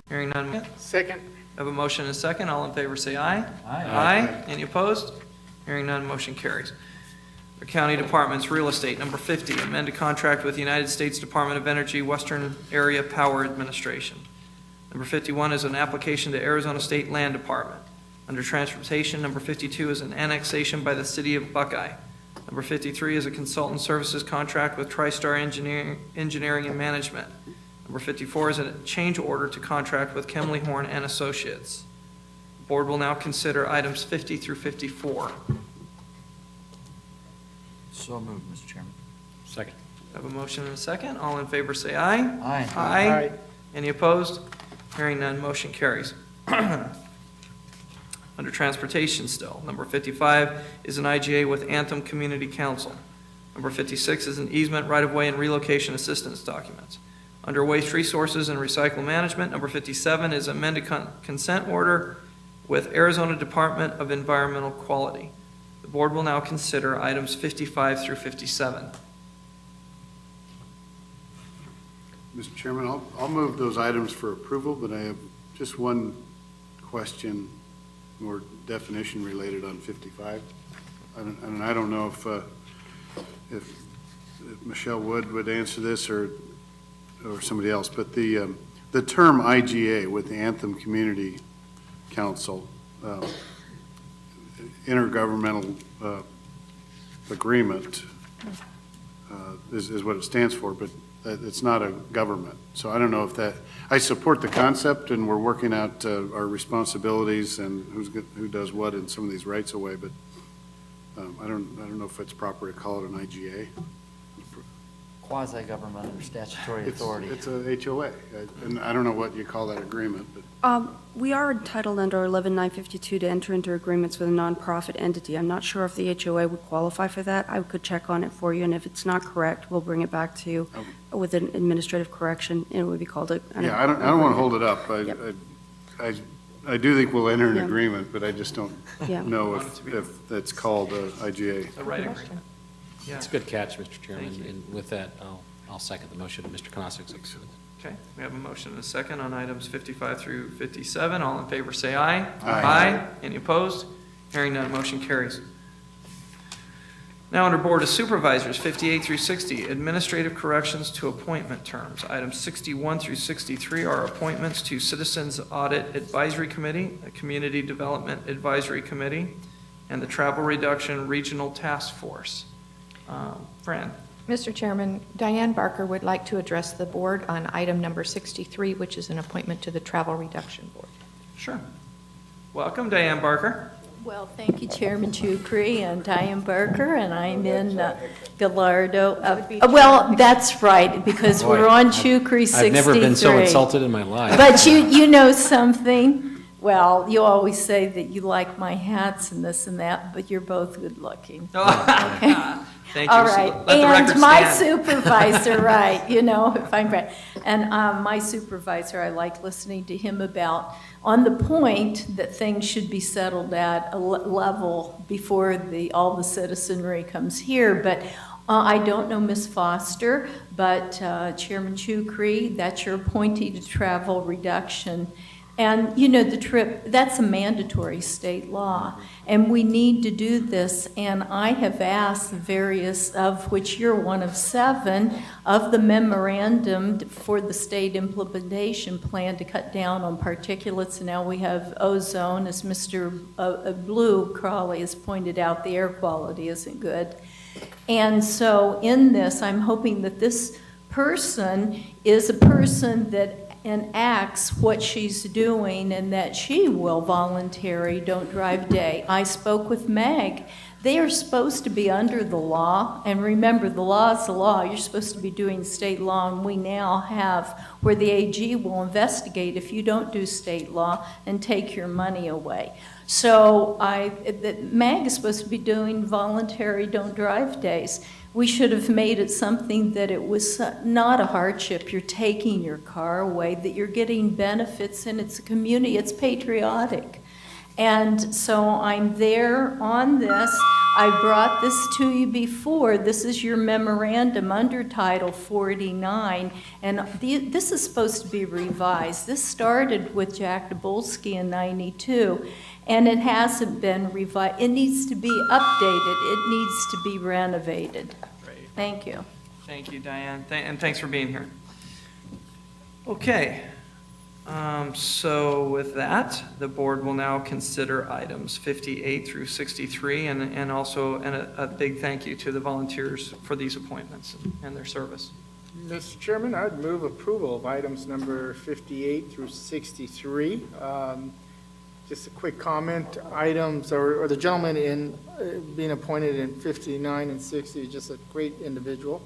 Hearing none. Second. Have a motion and a second. All in favor say aye. Aye. Any opposed? Hearing none, motion carries. For County Departments, Real Estate, number 50, amend a contract with the United States Department of Energy Western Area Power Administration. Number 51 is an application to Arizona State Land Department. Under Transportation, number 52 is an annexation by the City of Buckeye. Number 53 is a consultant services contract with TriStar Engineering and Management. Number 54 is a change order to contract with Kemley Horn and Associates. The board will now consider items 50 through 54. So moved, Mr. Chairman. Second. Have a motion and a second. All in favor say aye. Aye. Aye. Any opposed? Hearing none, motion carries. Under Transportation still, number 55 is an IGA with Anthem Community Council. Number 56 is an easement, right-of-way, and relocation assistance documents. Under Waste Resources and Recycle Management, number 57 is amended consent order with Arizona Department of Environmental Quality. The board will now consider items 55 through 57. Mr. Chairman, I'll move those items for approval, but I have just one question, more definition related on 55. And I don't know if Michelle Wood would answer this or somebody else, but the term IGA with the Anthem Community Council, intergovernmental agreement is what it stands for, but it's not a government. So I don't know if that, I support the concept, and we're working out our responsibilities and who does what in some of these rights of way, but I don't know if it's proper to call it an IGA. Quasi-government or statutory authority. It's a HOA, and I don't know what you call that agreement, but. We are entitled under 11952 to enter into agreements with a nonprofit entity. I'm not sure if the HOA would qualify for that. I could check on it for you, and if it's not correct, we'll bring it back to you with an administrative correction, and it would be called a. Yeah, I don't want to hold it up. Yep. I do think we'll enter an Yeah. agreement, but I just don't Yeah. know if that's called IGA. The right agreement. Yeah. It's a good catch, Mr. Chairman, Thank you. and with that, I'll second the motion of Mr. Konasik. Okay, we have a motion and a second on items 55 through 57. All in favor, say aye. Aye. Any opposed? Hearing none, motion carries. Now, under Board of Supervisors, 58 through 60, administrative corrections to appointment terms. Items 61 through 63 are appointments to Citizens Audit Advisory Committee, the Community Development Advisory Committee, and the Travel Reduction Regional Task Force. Fran? Mr. Chairman, Diane Barker would like to address the board on item number 63, which is an appointment to the Travel Reduction Board. Sure. Welcome, Diane Barker. Well, thank you, Chairman Chukri and Diane Barker, and I'm in Gallardo. Well, that's right, because Boy, we're on Chukri 63. I've never been so insulted in my life. But you know something? Well, you always say that you like my hats and this and that, but you're both good-looking. Okay? Thank you. All So right, let the record and my stand. supervisor, right, you know, if I'm right. And my supervisor, I like listening to him about, on the point that things should be settled at a level before all the citizenry comes here. But I don't know Ms. Foster, but Chairman Chukri, that's your appointee to travel reduction. And, you know, the trip, that's a mandatory state law, and we need to do this. And I have asked various, of which you're one of 7, of the memorandum for the state implementation plan to cut down on particulates. Now we have ozone, as Mr. Blue Crawley has pointed out, the air quality isn't good. And so in this, I'm hoping that this person is a person that enacts what she's doing and that she will voluntary don't drive day. I spoke with Meg. They are supposed to be under the law, and remember, the law is the law. You're supposed to be doing state law, and we now have where the AG will investigate if you don't do state law and take your money away. So Meg is supposed to be doing voluntary don't drive days. We should have made it something that it was not a hardship. You're taking your car away, that you're getting benefits, and it's a community, it's patriotic. And so I'm there on this. I brought this to you before. This is your memorandum under Title 49, and this is supposed to be revised. This started with Jack Dabolsky in '92, and it hasn't been revised. It needs to be updated. It needs to be renovated. Thank you. Thank you, Diane, and thanks for being here. Okay, so with that, the board will now consider items 58 through 63, and also a big thank you to the volunteers for these appointments and their service. Mr. Chairman, I'd move approval of items number 58 through 63. Just a quick comment, items, or the gentleman in being appointed in 59 and 60 is just a great individual.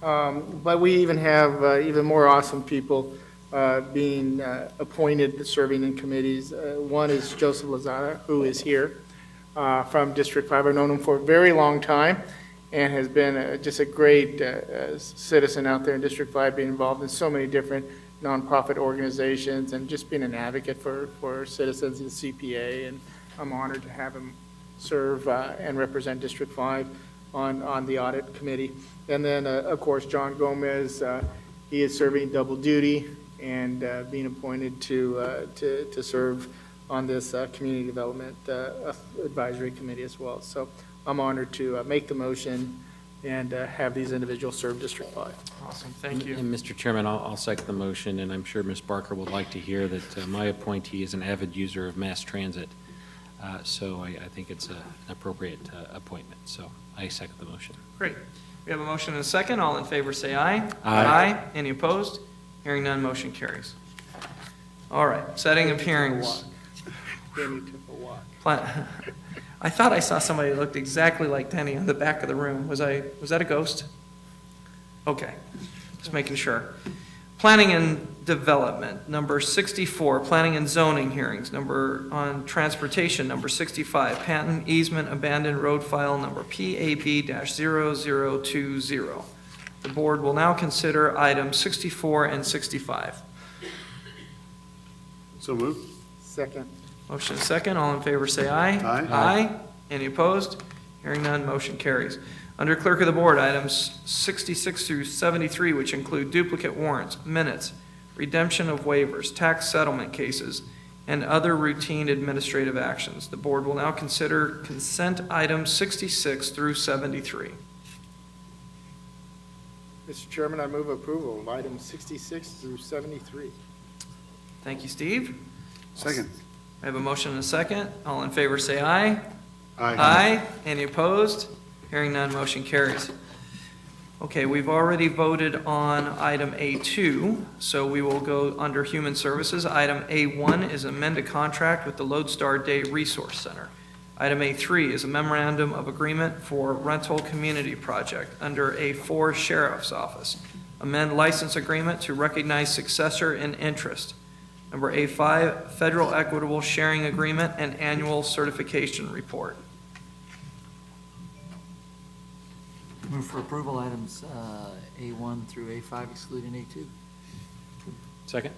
But we even have even more awesome people being appointed, serving in committees. One is Joseph Lozada, who is here from District 5. I've known him for a very long time and has been just a great citizen out there in District 5, being involved in so many different nonprofit organizations and just being an advocate for citizens in CPA, and I'm honored to have him serve and represent District 5 on the audit committee. And then, of course, John Gomez, he is serving double duty and being appointed to serve on this community development advisory committee as well. So I'm honored to make the motion and have these individuals serve District 5. Awesome, thank you. And Mr. Chairman, I'll second the motion, and I'm sure Ms. Barker would like to hear that my appointee is an avid user of mass transit. So I think it's an appropriate appointment. So I second the motion. Great. We have a motion and a second. All in favor, say aye. Aye. Any opposed? Hearing none, motion carries. All right, setting of hearings. Danny took a walk. I thought I saw somebody that looked exactly like Denny on the back of the room. Was that a ghost? Okay, just making sure. Planning and Development, number 64, Planning and Zoning hearings, number on Transportation, number 65, Patent Easement Abandoned Road File number PAB-0020. The board will now consider items 64 and 65. So moved. Second. Motion is second. All in favor, say aye. Aye. Aye. Any opposed? Hearing none, motion carries. Under Clerk of the Board, items 66 through 73, which include duplicate warrants, minutes, redemption of waivers, tax settlement cases, and other routine administrative actions. The board will now consider consent items 66 through 73. Mr. Chairman, I move approval of items 66 through 73. Thank you, Steve. Second. I have a motion and a second. All in favor, say aye. Aye. Any opposed? Hearing none, motion carries. Okay, we've already voted on item A2, so we will go under Human Services. Item A1 is amend a contract with the Lodestar Day Resource Center. Item A3 is a memorandum of agreement for rental community project. Under A4, Sheriff's Office, amend license agreement to recognize successor in interest. Number A5, Federal Equitable Sharing Agreement and Annual Certification Report. Move for approval items A1 through A5 excluding A2. Second?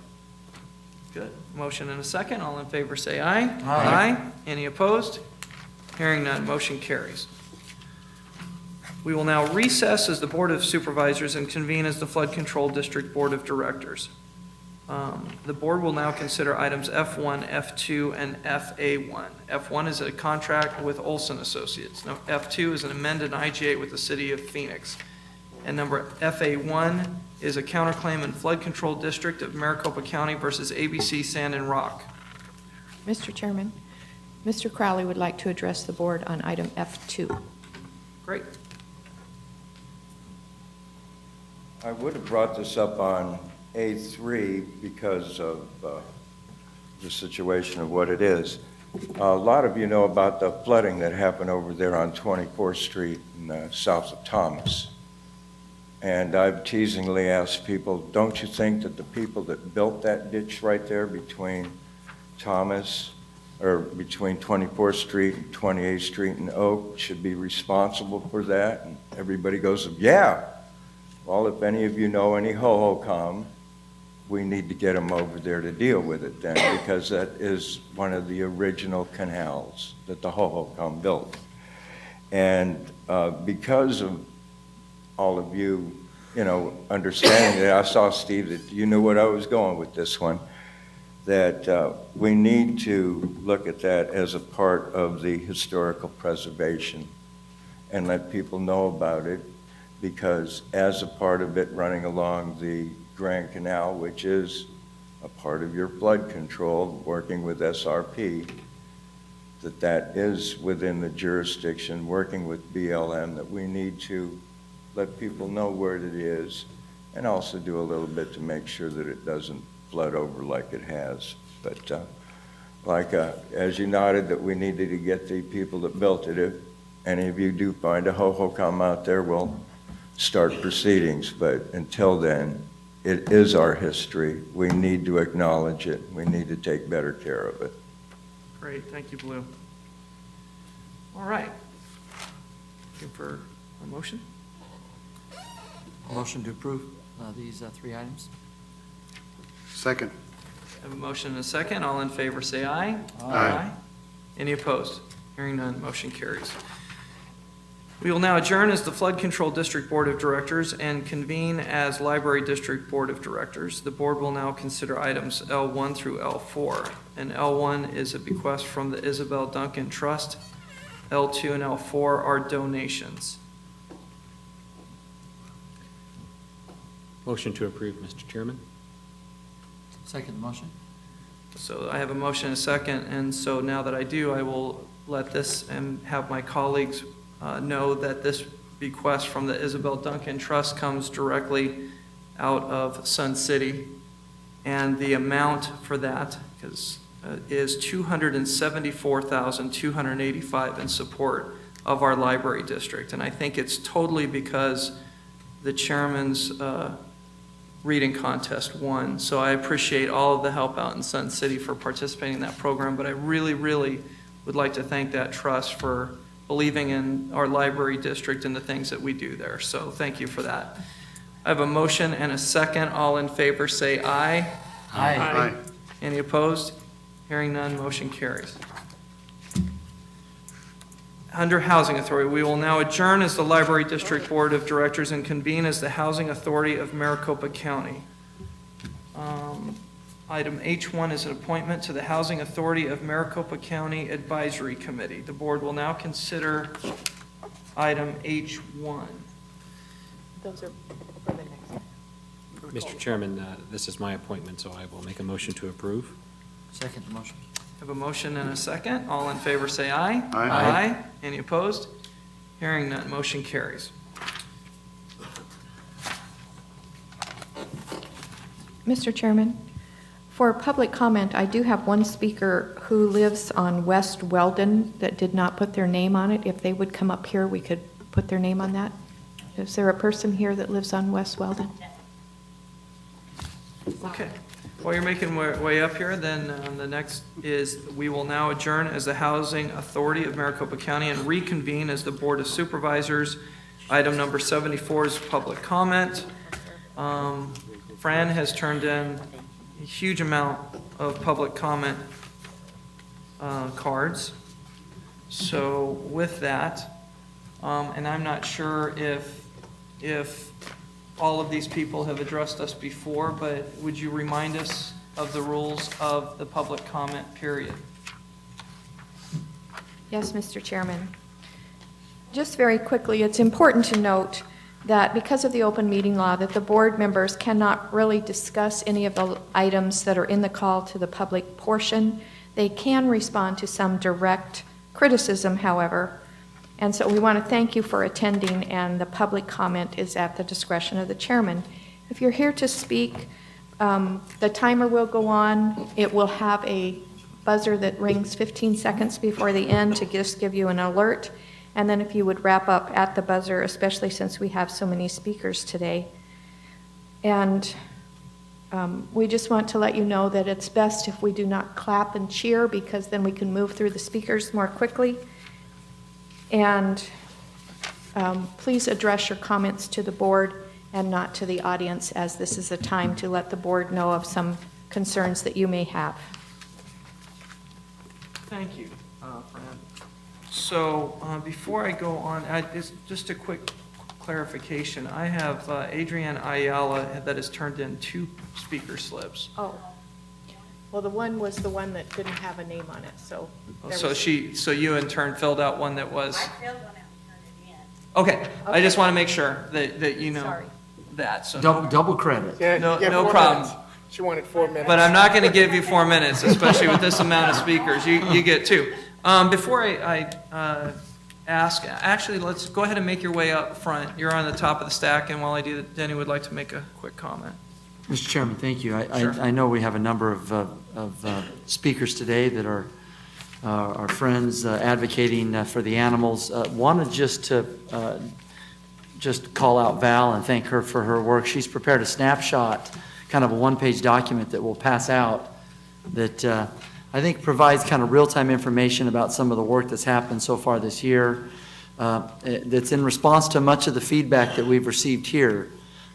Good. Motion and a second. All in favor, say aye. Aye. Any opposed? Hearing none, motion carries. We will now recess as the Board of Supervisors and convene as the Flood Control District Board of Directors. The board will now consider items F1, F2, and FA1. F1 is a contract with Olson Associates. Now, F2 is an amended IGA with the City of Phoenix. And number FA1 is a counterclaim in Flood Control District of Maricopa County versus ABC Sand and Rock. Mr. Chairman, Mr. Crowley would like to address the board on item F2. Great. I would have brought this up on A3 because of the situation of what it is. A lot of you know about the flooding that happened over there on 24th Street in south of Thomas. And I've teasingly asked people, don't you think that the people that built that ditch right there between Thomas, or between 24th Street and 28th Street and Oak should be responsible for that? And everybody goes, yeah. Well, if any of you know any Hohokam, we need to get them over there to deal with it then, because that is one of the original canals that the Hohokam built. And because of all of you, understanding that, I saw, Steve, that you knew what I was going with this one, that we need to look at that as a part of the historical preservation and let people know about it, because as a part of it running along the Grand Canal, which is a part of your flood control, working with SRP, that is within the jurisdiction, working with BLM, that we need to let people know where it is, and also do a little bit to make sure that it doesn't flood over like it has. But as you noted, that we needed to get the people that built it. If any of you do find a Hohokam out there, we'll start proceedings. But until then, it is our history. We need to acknowledge it. We need to take better care of it. Great, thank you, Blue. All right. Looking for a motion? Motion to approve these three items. Second. I have a motion and a second. All in favor, say aye. Aye. Any opposed? Hearing none, motion carries. We will now adjourn as the Flood Control District Board of Directors and convene as Library District Board of Directors. The board will now consider items L1 through L4. And L1 is a bequest from the Isabel Duncan Trust. L2 and L4 are donations. Motion to approve, Mr. Chairman. Second motion. So I have a motion and a second, and so now that I do, I will let this and have my colleagues know that this bequest from the Isabel Duncan Trust comes directly out of Sun City. And the amount for that is $274,285 in support of our library district. And I think it's totally because the chairman's reading contest won. So I appreciate all of the help out in Sun City for participating in that program, but I really, really would like to thank that trust for believing in our library district and the things that we do there. So thank you for that. I have a motion and a second. All in favor say aye. Aye. Any opposed? Hearing none, motion carries. Under Housing Authority, we will now adjourn as the Library District Board of Directors and convene as the Housing Authority of Maricopa County. Item H1 is an appointment to the Housing Authority of Maricopa County Advisory Committee. The board will now consider item H1. Those are for the next. Mr. Chairman, this is my appointment, so I will make a motion to approve. Second motion. Have a motion and a second. All in favor say aye. Aye. Aye. Any opposed? Hearing none, motion carries. Mr. Chairman, for public comment, I do have one speaker who lives on West Weldon that did not put their name on it. If they would come up here, we could put their name on that. Is there a person here that lives on West Weldon? Okay. While you're making way up here, then the next is we will now adjourn as the Housing Authority of Maricopa County and reconvene as the Board of Supervisors. Item number 74 is public comment. Fran has turned in a huge amount of public comment cards. So with that, and I'm not sure if all of these people have addressed us before, but would you remind us of the rules of the public comment period? Yes, Mr. Chairman. Just very quickly, it's important to note that because of the open meeting law, that the board members cannot really discuss any of the items that are in the call to the public portion. They can respond to some direct criticism, however. And so we want to thank you for attending, and the public comment is at the discretion of the chairman. If you're here to speak, the timer will go on. It will have a buzzer that rings 15 seconds before the end to just give you an alert. And then if you would wrap up at the buzzer, especially since we have so many speakers today. And we just want to let you know that it's best if we do not clap and cheer, because then we can move through the speakers more quickly. And please address your comments to the board and not to the audience, as this is a time to let the board know of some concerns that you may have. Thank you, Fran. So before I go on, just a quick clarification. I have Adrienne Ayala that has turned in 2 speaker slips. Oh, well, the one was the one that didn't have a name on it, so. So you in turn filled out one that was. I filled one out and turned it in. Okay, I just want to make sure that you know Sorry. that. So Double credit. Yeah, No- you get no 4 problem. minutes. She wanted 4 minutes. But I'm not going to give you 4 minutes, especially with this amount of speakers. You get 2. Before I ask, actually, let's go ahead and make your way up front. You're on the top of the stack, and while I do that, Denny would like to make a quick comment. Mr. Chairman, thank you. Sure. I know we have a number of speakers today that are our friends advocating for the animals. Wanted just call out Val and thank her for her work. She's prepared a snapshot, kind of a one-page document that we'll pass out that I think provides kind of real-time information about some of the work that's happened so far this year. That's in response to much of the feedback that we've received here,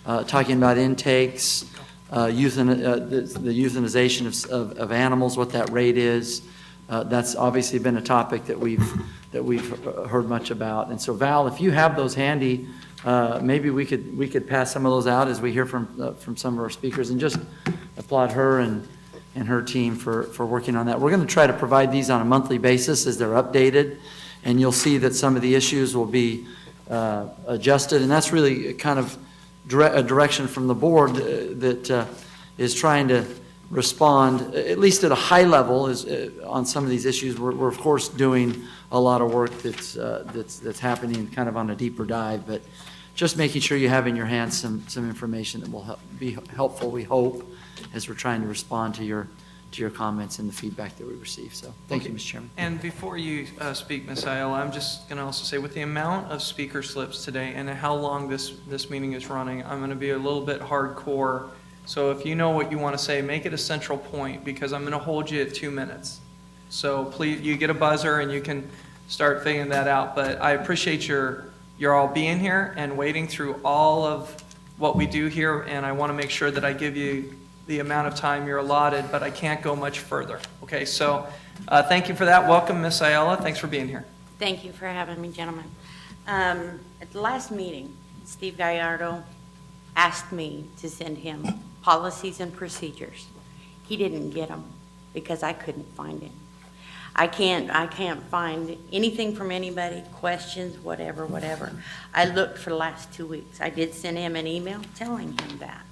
talking about intakes, the euthanization of animals, what that rate is. That's obviously been a topic that we've heard much about. And so Val, if you have those handy, maybe we could pass some of those out as we hear from some of our speakers, and just applaud her and her team for working on that. We're going to try to provide these on a monthly basis as they're updated, and you'll see that some of the issues will be adjusted, and that's really kind of a direction from the board that is trying to respond, at least at a high level, is on some of these issues. We're of course doing a lot of work that's happening kind of on a deeper dive, but just making sure you have in your hands some information that will be helpful, we hope, as we're trying to respond to your comments and the feedback that we receive. So thank you, Mr. Chairman. And before you speak, Ms. Ayala, I'm just going to also say, with the amount of speaker slips today and how long this meeting is running, I'm going to be a little bit hardcore. So if you know what you want to say, make it a central point, because I'm going to hold you at 2 minutes. So please, you get a buzzer and you can start figuring that out. But I appreciate your all being here and waiting through all of what we do here, and I want to make sure that I give you the amount of time you're allotted, but I can't go much further. Okay, so thank you for that. Welcome, Ms. Ayala. Thanks for being here. Thank you for having me, gentlemen. At the last meeting, Steve Gallardo asked me to send him policies and procedures. He didn't get them because I couldn't find him. I can't find anything from anybody, questions, whatever. I looked for the last 2 weeks. I did send him an email telling him that.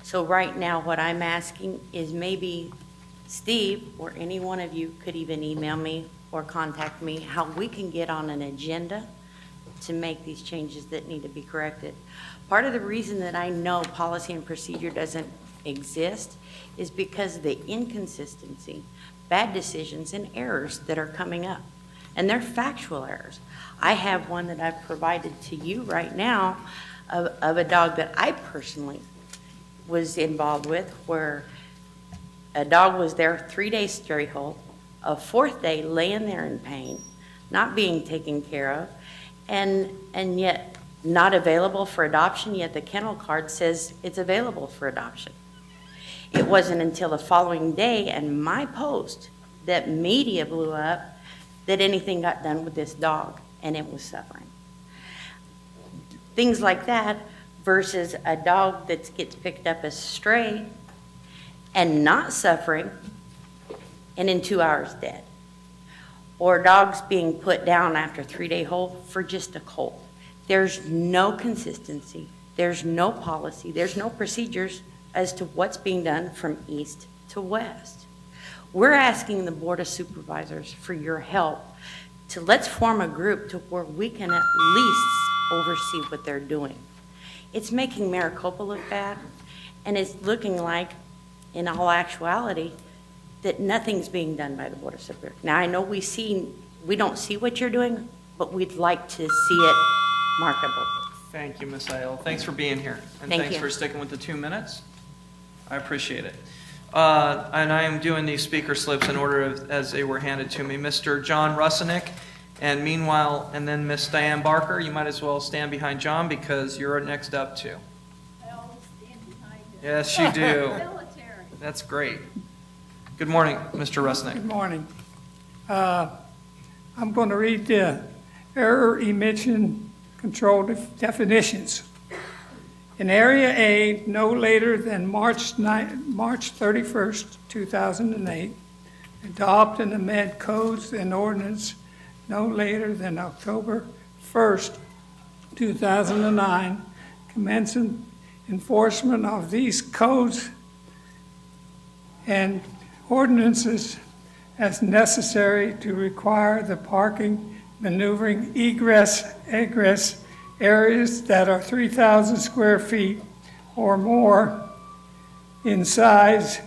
So right now, what I'm asking is maybe Steve or any one of you could even email me or contact me how we can get on an agenda to make these changes that need to be corrected. Part of the reason that I know policy and procedure doesn't exist is because of the inconsistency, bad decisions, and errors that are coming up. And they're factual errors. I have one that I've provided to you right now of a dog that I personally was involved with, where a dog was there 3 days straight hold, a fourth day laying there in pain, not being taken care of, and yet not available for adoption, yet the kennel card says it's available for adoption. It wasn't until the following day and my post that media blew up that anything got done with this dog, and it was suffering. Things like that versus a dog that gets picked up as stray and not suffering and in 2 hours dead. Or dogs being put down after a 3-day hold for just a cold. There's no consistency, there's no policy, there's no procedures as to what's being done from east to west. We're asking the Board of Supervisors for your help to let's form a group to where we can at least oversee what they're doing. It's making Maricopa look bad, and it's looking like, in all actuality, that nothing's being done by the Board of Supervisors. Now, I know we don't see what you're doing, but we'd like to see it marketable. Thank you, Ms. Ayala. Thanks for being here. And Thank thanks you. for sticking with the 2 minutes. I appreciate it. And I am doing these speaker slips in order as they were handed to me. Mr. John Russinick, and meanwhile, and then Ms. Diane Barker. You might as well stand behind John because you're next up too. I always stand behind him. Yes, you do. Military. That's great. Good morning, Mr. Russinick. Good morning. I'm going to read the error emission control definitions. In Area A, no later than March 31st, 2008, adopt and amend codes and ordinance no later than October 1st, 2009, commencing enforcement of these codes and ordinances as necessary to require the parking, maneuvering, egress areas that are 3,000 square feet or more in size,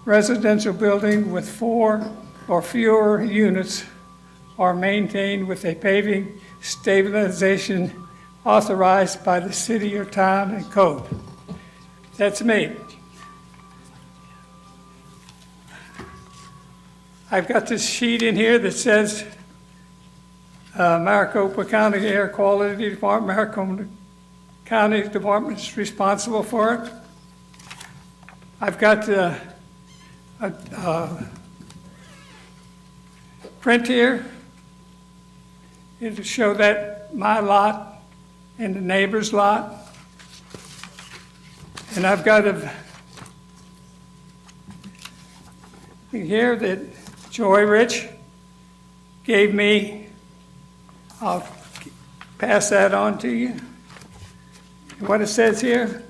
residential building with 4 or fewer units are maintained with a paving stabilization authorized by the city or town and code. That's me. I've got this sheet in here that says Maricopa County Air Quality Department, Maricopa County Department is responsible for it. I've got a print here. It'll show that my lot and the neighbor's lot. And I've got a thing here that Joy Rich gave me. I'll pass that on to you. And what it says here,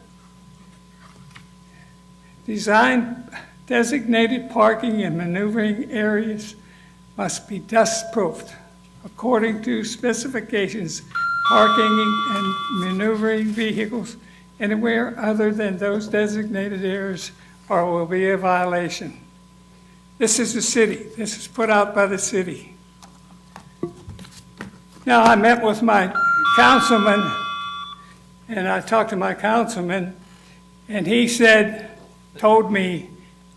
designed Designated parking and maneuvering areas must be dust-proofed according to specifications. Parking and maneuvering vehicles anywhere other than those designated areas will be a violation. This is the city. This is put out by the city. Now, I met with my councilman, and I talked to my councilman, and he told me,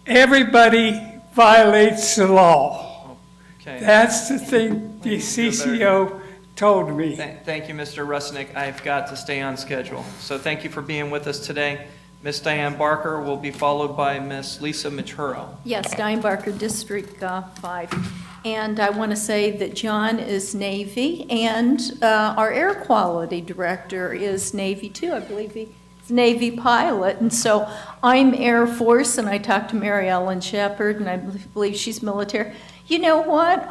everybody violates the law. Okay. That's the thing the CCO told me. Thank you, Mr. Rusnick. I've got to stay on schedule. So thank you for being with us today. Ms. Diane Barker will be followed by Ms. Lisa Maturo. Yes, Diane Barker, District 5. And I want to say that John is Navy, and our air quality director is Navy too. I believe he's Navy pilot. And so I'm Air Force, and I talked to Mary Ellen Shepard, and I believe she's military. You know what?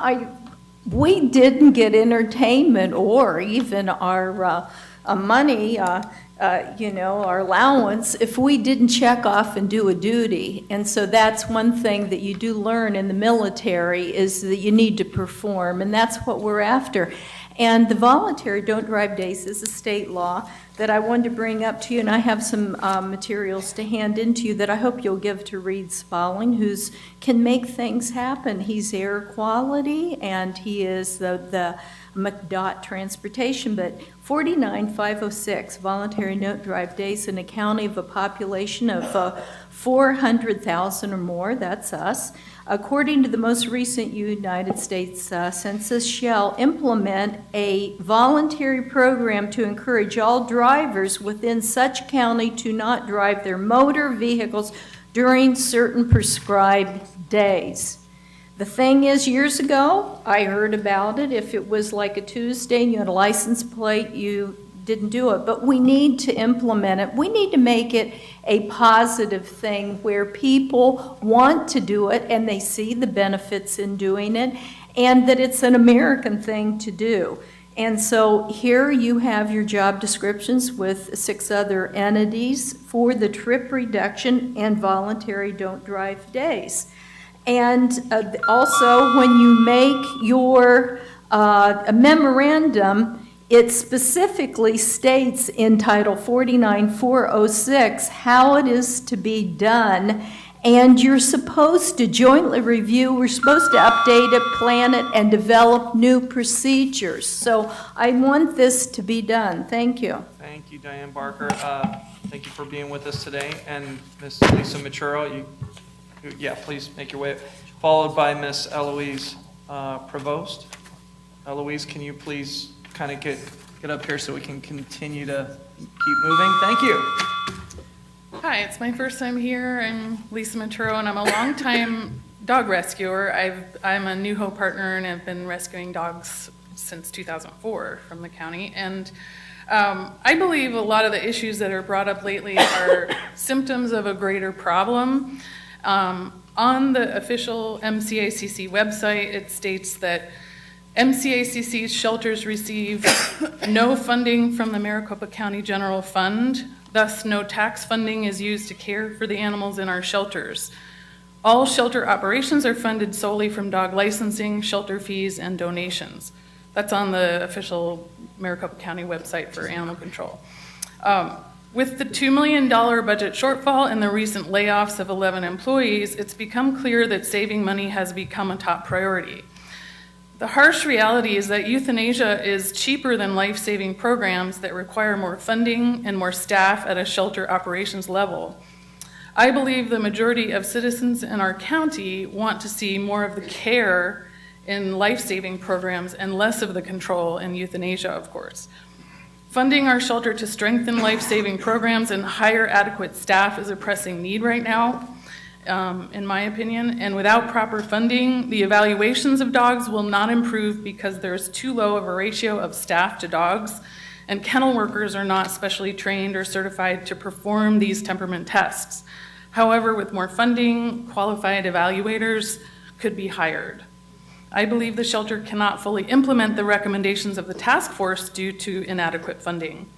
We didn't get entertainment or even our money, our allowance, if we didn't check off and do a duty. And so that's one thing that you do learn in the military, is that you need to perform, and that's what we're after. And the voluntary don't drive days is a state law that I wanted to bring up to you, and I have some materials to hand in to you that I hope you'll give to Reed Spaulding, who can make things happen. He's air quality, and he is the McDOT transportation, but 49506, voluntary don't drive days in a county of a population of 400,000 or more, that's us, according to the most recent United States Census, shall implement a voluntary program to encourage all drivers within such county to not drive their motor vehicles during certain prescribed days. The thing is, years ago, I heard about it. If it was like a Tuesday and you had a license plate, you didn't do it. But we need to implement it. We need to make it a positive thing where people want to do it and they see the benefits in doing it, and that it's an American thing to do. And so here you have your job descriptions with 6 other entities for the trip reduction and voluntary don't drive days. And also, when you make your memorandum, it specifically states in Title 49406 how it is to be done, and you're supposed to jointly review, we're supposed to update it, plan it, and develop new procedures. So I want this to be done. Thank you. Thank you, Diane Barker. Thank you for being with us today. And Ms. Lisa Maturo, please make your way, followed by Ms. Eloise Provost. Eloise, can you please kind of get up here so we can continue to keep moving? Thank you. Hi, it's my first time here. I'm Lisa Maturo, and I'm a longtime dog rescuer. I'm a New Hope partner, and I've been rescuing dogs since 2004 from the county. And I believe a lot of the issues that are brought up lately are symptoms of a greater problem. On the official MCACC website, it states that MCACC's shelters receive no funding from the Maricopa County General Fund, thus no tax funding is used to care for the animals in our shelters. All shelter operations are funded solely from dog licensing, shelter fees, and donations. That's on the official Maricopa County website for animal control. With the $2 million budget shortfall and the recent layoffs of 11 employees, it's become clear that saving money has become a top priority. The harsh reality is that euthanasia is cheaper than life-saving programs that require more funding and more staff at a shelter operations level. I believe the majority of citizens in our county want to see more of the care in life-saving programs and less of the control in euthanasia, of course. Funding our shelter to strengthen life-saving programs and hire adequate staff is a pressing need right now, in my opinion. And without proper funding, the evaluations of dogs will not improve because there's too low of a ratio of staff to dogs, and kennel workers are not specially trained or certified to perform these temperament tests. However, with more funding, qualified evaluators could be hired. I believe the shelter cannot fully implement the recommendations of the task force due to inadequate funding.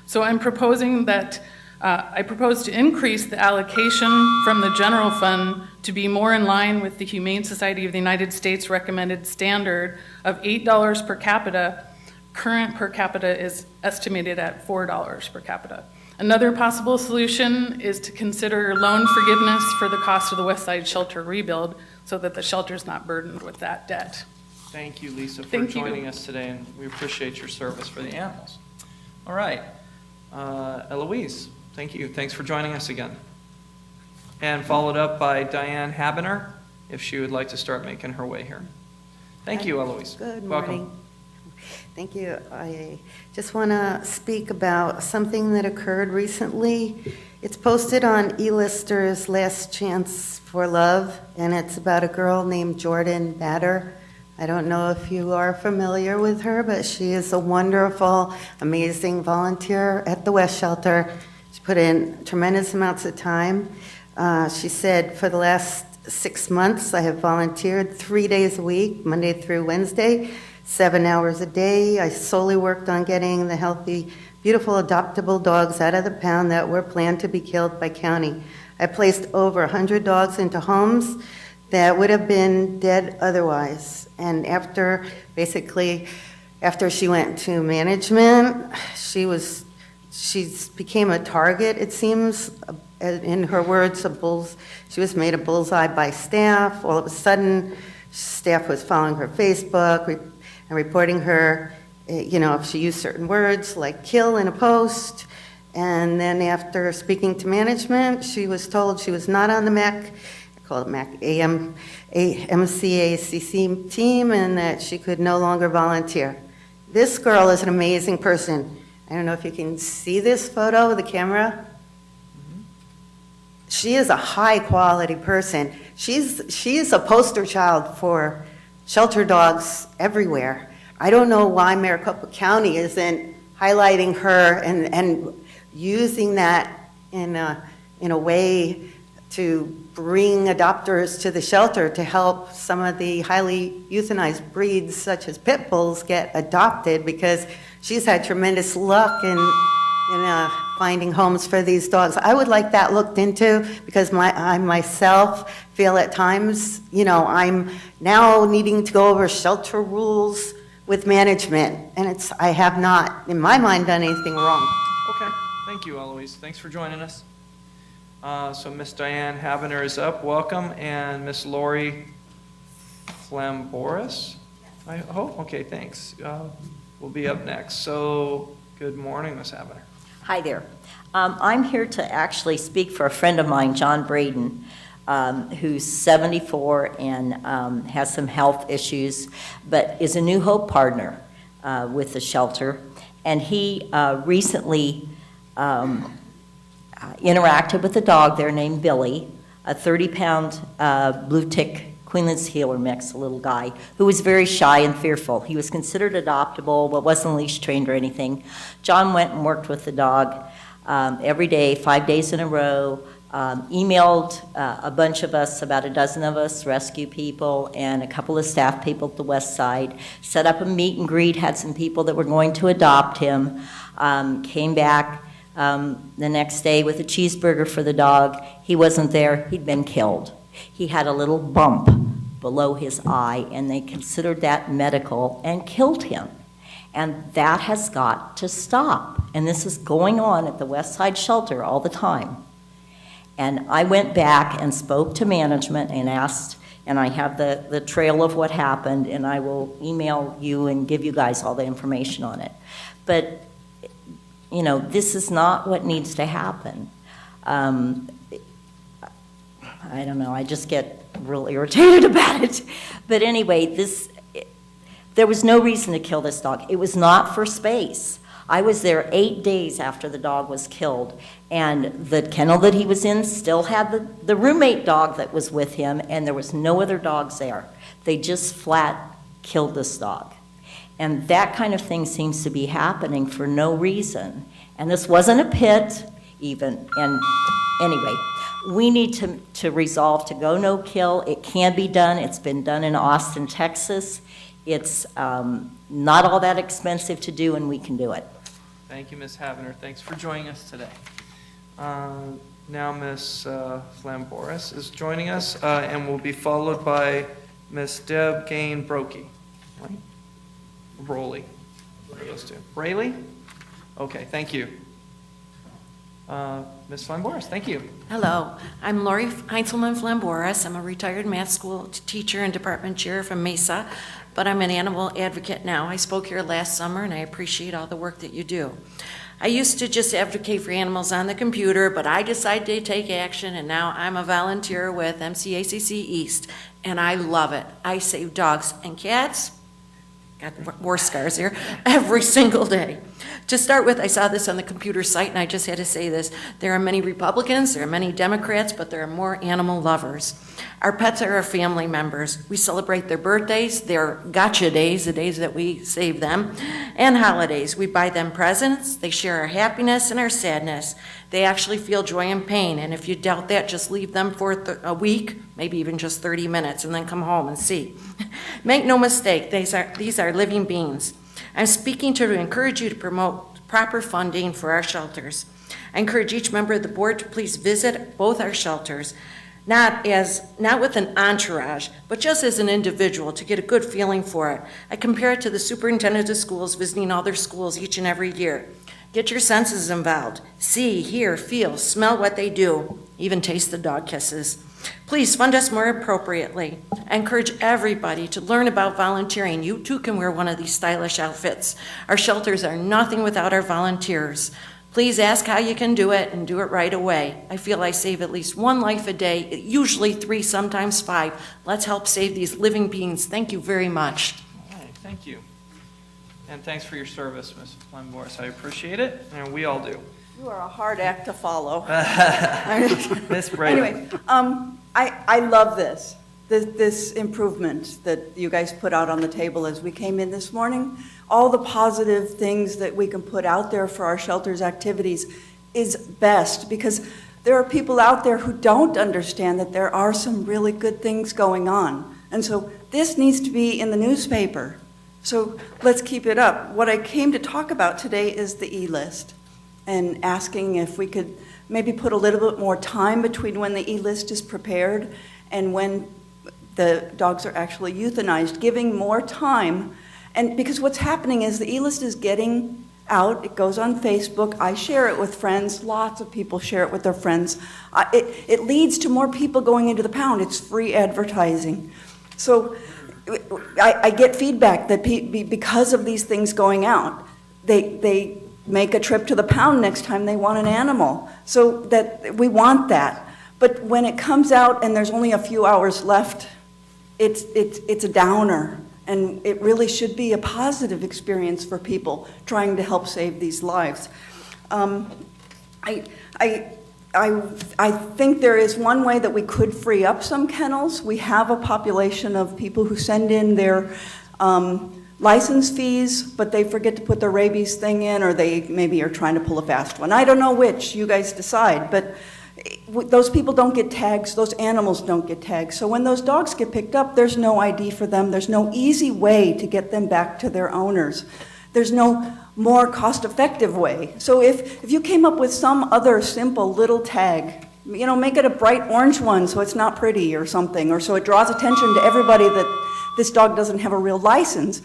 So I'm proposing that I propose to increase the allocation from the general fund to be more in line with the Humane Society of the United States recommended standard of $8 per capita. Current per capita is estimated at $4 per capita. Another possible solution is to consider loan forgiveness for the cost of the West Side Shelter rebuild so that the shelter's not burdened with that debt. Thank you, Lisa, for Thank you. joining us today, and we appreciate your service for the animals. All right, Eloise, thank you. Thanks for joining us again. And followed up by Diane Habener, if she would like to start making her way here. Thank you, Eloise. Good Welcome. morning. Thank you. I just want to speak about something that occurred recently. It's posted on E-Lister's Last Chance for Love, and it's about a girl named Jordan Batter. I don't know if you are familiar with her, but she is a wonderful, amazing volunteer at the West Shelter. She put in tremendous amounts of time. She said, for the last 6 months, I have volunteered 3 days a week, Monday through Wednesday, 7 hours a day. I solely worked on getting the healthy, beautiful, adoptable dogs out of the pound that were planned to be killed by county. I placed over 100 dogs into homes that would have been dead otherwise. And after she went to management, she became a target, it seems. In her words, she was made a bullseye by staff. All of a sudden, staff was following her Facebook and reporting her, if she used certain words like kill in a post. And then after speaking to management, she was told she was not on the MACC MCACC team, and that she could no longer volunteer. This girl is an amazing person. I don't know if you can see this photo with the camera. She is a high-quality person. She's a poster child for shelter dogs everywhere. I don't know why Maricopa County isn't highlighting her and using that in a way to bring adopters to the shelter to help some of the highly euthanized breeds such as pit bulls get adopted, because she's had tremendous luck in finding homes for these dogs. I would like that looked into, because I myself feel at times, I'm now needing to go over shelter rules with management, and I have not, in my mind, done anything wrong. Okay, thank you, Eloise. Thanks for joining us. So Miss Diane Habener is up, welcome, and Miss Lori Flamboris, I hope, okay, thanks. Will be up next. So, good morning, Miss Habener. Hi there. I'm here to actually speak for a friend of mine, John Braden, who's 74 and has some health issues, but is a New Hope partner with the shelter. And he recently interacted with a dog there named Billy, a 30-pound blue tick Queenland's Heeler mix, a little guy, who was very shy and fearful. He was considered adoptable, but wasn't leash trained or anything. John went and worked with the dog every day, 5 days in a row, emailed a bunch of us, about a dozen of us, rescue people, and a couple of staff people at the West Side, set up a meet and greet, had some people that were going to adopt him, came back the next day with a cheeseburger for the dog. He wasn't there, he'd been killed. He had a little bump below his eye, and they considered that medical and killed him. And that has got to stop. And this is going on at the West Side Shelter all the time. And I went back and spoke to management and asked, and I have the trail of what happened, and I will email you and give you guys all the information on it. But, this is not what needs to happen. I don't know, I just get real irritated about it. But anyway, there was no reason to kill this dog. It was not for space. I was there 8 days after the dog was killed, and the kennel that he was in still had the roommate dog that was with him, and there was no other dogs there. They just flat killed this dog. And that kind of thing seems to be happening for no reason. And this wasn't a pit even, and anyway, we need to resolve to go no kill. It can be done. It's been done in Austin, Texas. It's not all that expensive to do, and we can do it. Thank you, Ms. Havener. Thanks for joining us today. Now Ms. Flamboris is joining us, and will be followed by Ms. Deb Gain Brokey. Right? Rowley. What are those two? Rayleigh? Okay, thank you. Ms. Flamboris, thank you. Hello, I'm Lori Heinzelman Flamboris. I'm a retired math school teacher and department chair from Mesa, but I'm an animal advocate now. I spoke here last summer and I appreciate all the work that you do. I used to just advocate for animals on the computer, but I decided to take action, and now I'm a volunteer with MCACC East, and I love it. I save dogs and cats, got war scars here, every single day. To start with, I saw this on the computer site, and I just had to say this. There are many Republicans, there are many Democrats, but there are more animal lovers. Our pets are our family members. We celebrate their birthdays, their gotcha days, the days that we save them, and holidays. We buy them presents. They share our happiness and our sadness. They actually feel joy and pain, and if you doubt that, just leave them for a week, maybe even just 30 minutes, and then come home and see. Make no mistake, these are living beings. I'm speaking to encourage you to promote proper funding for our shelters. I encourage each member of the board to please visit both our shelters, not with an entourage, but just as an individual to get a good feeling for it. I compare it to the superintendent of schools visiting all their schools each and every year. Get your senses involved. See, hear, feel, smell what they do, even taste the dog kisses. Please fund us more appropriately. I encourage everybody to learn about volunteering. You too can wear one of these stylish outfits. Our shelters are nothing without our volunteers. Please ask how you can do it and do it right away. I feel I save at least one life a day, usually 3, sometimes 5. Let's help save these living beings. Thank you very much. All right, thank you. And thanks for your service, Ms. Flamboris. I appreciate it, and we all do. You are a hard act to follow. Ms. Brady. Anyway, I love this improvement that you guys put out on the table as we came in this morning. All the positive things that we can put out there for our shelters activities is best, because there are people out there who don't understand that there are some really good things going on. And so this needs to be in the newspaper. So let's keep it up. What I came to talk about today is the E-list, and asking if we could maybe put a little bit more time between when the E-list is prepared and when the dogs are actually euthanized, giving more time. And because what's happening is the E-list is getting out, it goes on Facebook, I share it with friends, lots of people share it with their friends. It leads to more people going into the pound, it's free advertising. So I get feedback that because of these things going out, they make a trip to the pound next time they want an animal. So that we want that. But when it comes out and there's only a few hours left, it's a downer. And it really should be a positive experience for people trying to help save these lives. I think there is one way that we could free up some kennels. We have a population of people who send in their license fees, but they forget to put the rabies thing in, or they maybe are trying to pull a fast one. I don't know which, you guys decide, but those people don't get tags, those animals don't get tags. So when those dogs get picked up, there's no ID for them, there's no easy way to get them back to their owners. There's no more cost-effective way. So if you came up with some other simple little tag, you know, make it a bright orange one so it's not pretty or something, or so it draws attention to everybody that this dog doesn't have a real license,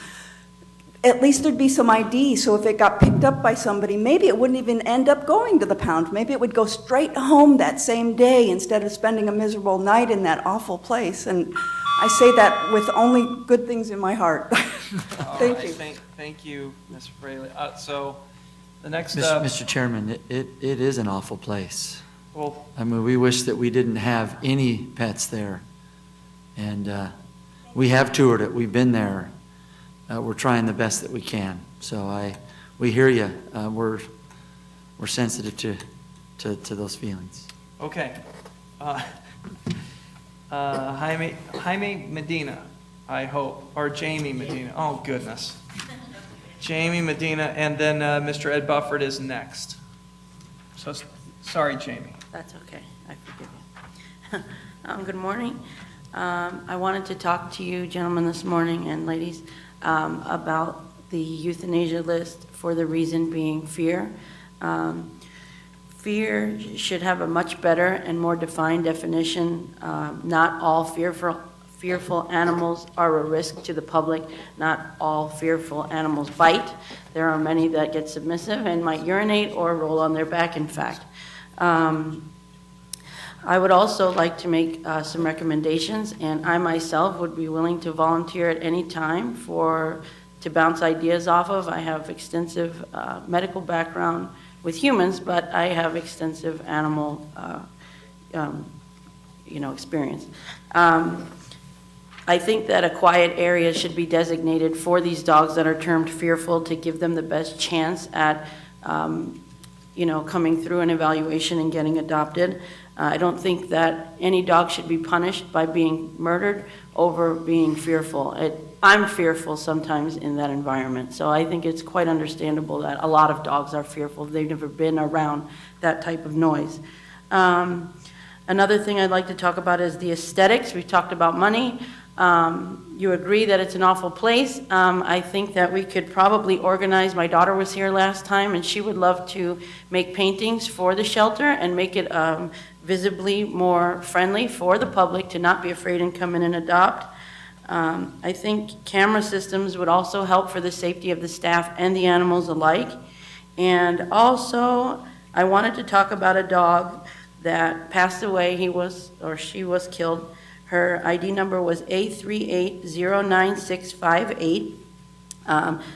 at least there'd be some ID, so if it got picked up by somebody, maybe it wouldn't even end up going to the pound. Maybe it would go straight home that same day instead of spending a miserable night in that awful place. And I say that with only good things in my heart. Thank you. Thank you, Ms. Fraley. So the next Mr. Chairman, it is an awful place. Well, I mean, we wish that we didn't have any pets there. And we have toured it. We've been there. We're trying the best that we can. So we hear you. We're sensitive to those feelings. Okay. Jaime Medina, I hope, or Jamie Medina. Oh, goodness. Jamie Medina, and then Mr. Ed Bufford is next. So, sorry, Jamie. That's okay. I forgive you. Good morning. I wanted to talk to you, gentlemen, this morning, and ladies, about the euthanasia list, for the reason being fear. fear should have a much better and more defined definition. Not all fearful animals are a risk to the public. Not all fearful animals bite. There are many that get submissive and might urinate or roll on their back, in fact. I would also like to make some recommendations, and I myself would be willing to volunteer at any time to bounce ideas off of. I have extensive medical background with humans, but I have extensive animal experience. I think that a quiet area should be designated for these dogs that are termed fearful to give them the best chance at coming through an evaluation and getting adopted. I don't think that any dog should be punished by being murdered over being fearful. I'm fearful sometimes in that environment, so I think it's quite understandable that a lot of dogs are fearful. They've never been around that type of noise. Another thing I'd like to talk about is the aesthetics. We talked about money. You agree that it's an awful place. I think that we could probably organize, my daughter was here last time, and she would love to make paintings for the shelter and make it visibly more friendly for the public to not be afraid and come in and adopt. I think camera systems would also help for the safety of the staff and the animals alike. And also, I wanted to talk about a dog that passed away. She was killed. Her ID number was A380968.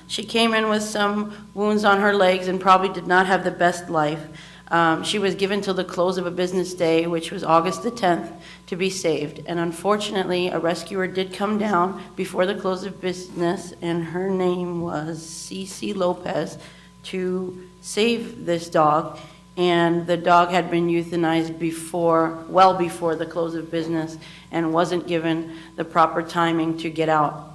She came in with some wounds on her legs and probably did not have the best life. She was given till the close of a business day, which was August the 10th, to be saved. And unfortunately, a rescuer did come down before the close of business, and her name was Cece Lopez, to save this dog. And the dog had been euthanized well before the close of business, and wasn't given the proper timing to get out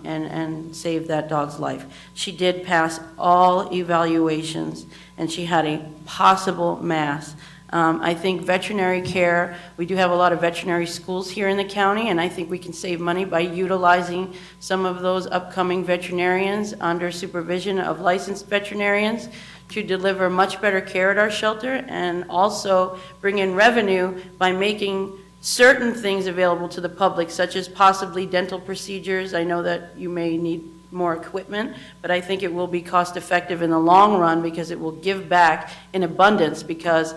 and save that dog's life. She did pass all evaluations, and she had a possible mass. I think veterinary care, we do have a lot of veterinary schools here in the county, and I think we can save money by utilizing some of those upcoming veterinarians under supervision of licensed veterinarians to deliver much better care at our shelter, and also bring in revenue by making certain things available to the public, such as possibly dental procedures. I know that you may need more equipment, but I think it will be cost effective in the long run because it will give back in abundance, because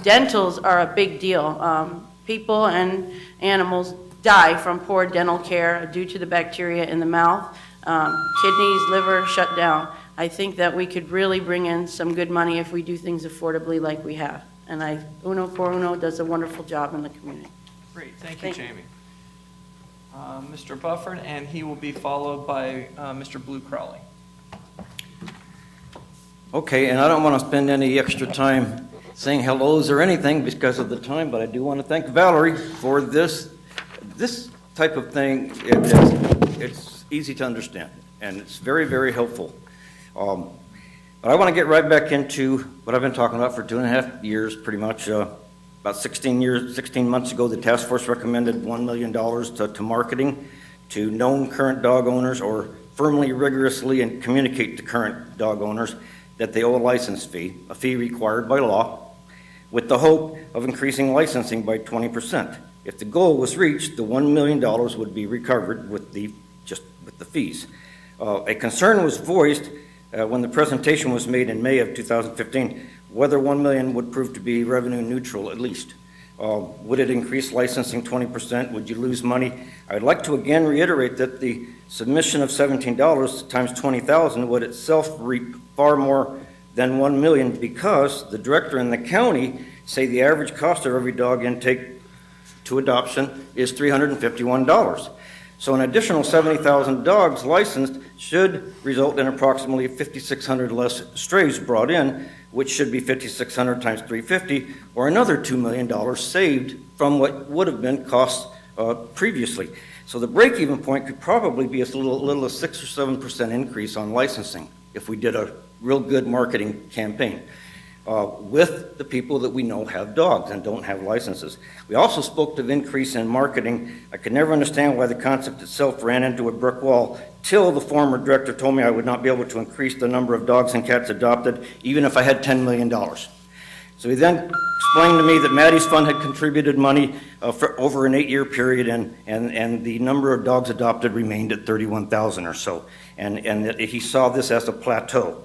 dentals are a big deal. People and animals die from poor dental care due to the bacteria in the mouth. Kidneys, liver shut down. I think that we could really bring in some good money if we do things affordably like we have. And Uno por Uno does a wonderful job in the community. Great, thank you, Jamie. Mr. Bufford, and he will be followed by Mr. Blue Crowley. Okay, and I don't want to spend any extra time saying hellos or anything because of the time, but I do want to thank Valerie for this type of thing. It's easy to understand, and it's very, very helpful. But I want to get right back into what I've been talking about for 2.5 years, pretty much. About 16 months ago, the task force recommended $1 million to marketing to known current dog owners, or firmly, rigorously, and communicate to current dog owners that they owe a license fee, a fee required by law, with the hope of increasing licensing by 20%. If the goal was reached, the $1 million would be recovered with the fees. A concern was voiced when the presentation was made in May of 2015, whether $1 million would prove to be revenue neutral at least. Would it increase licensing 20%? Would you lose money? I'd like to again reiterate that the submission of $17 times 20,000 would itself reap far more than $1 million, because the director and the county say the average cost of every dog intake to adoption is $351. So an additional 70,000 dogs licensed should result in approximately 5,600 less strays brought in, which should be 5,600 times 350, or another $2 million saved from what would have been costs previously. So the break-even point could probably be as little as 6 or 7% increase on licensing if we did a real good marketing campaign with the people that we know have dogs and don't have licenses. We also spoke of increase in marketing. I could never understand why the concept itself ran into a brick wall till the former director told me I would not be able to increase the number of dogs and cats adopted even if I had $10 million. So he then explained to me that Maddie's Fund had contributed money for over an 8-year period, and the number of dogs adopted remained at 31,000 or so, and that he saw this as a plateau.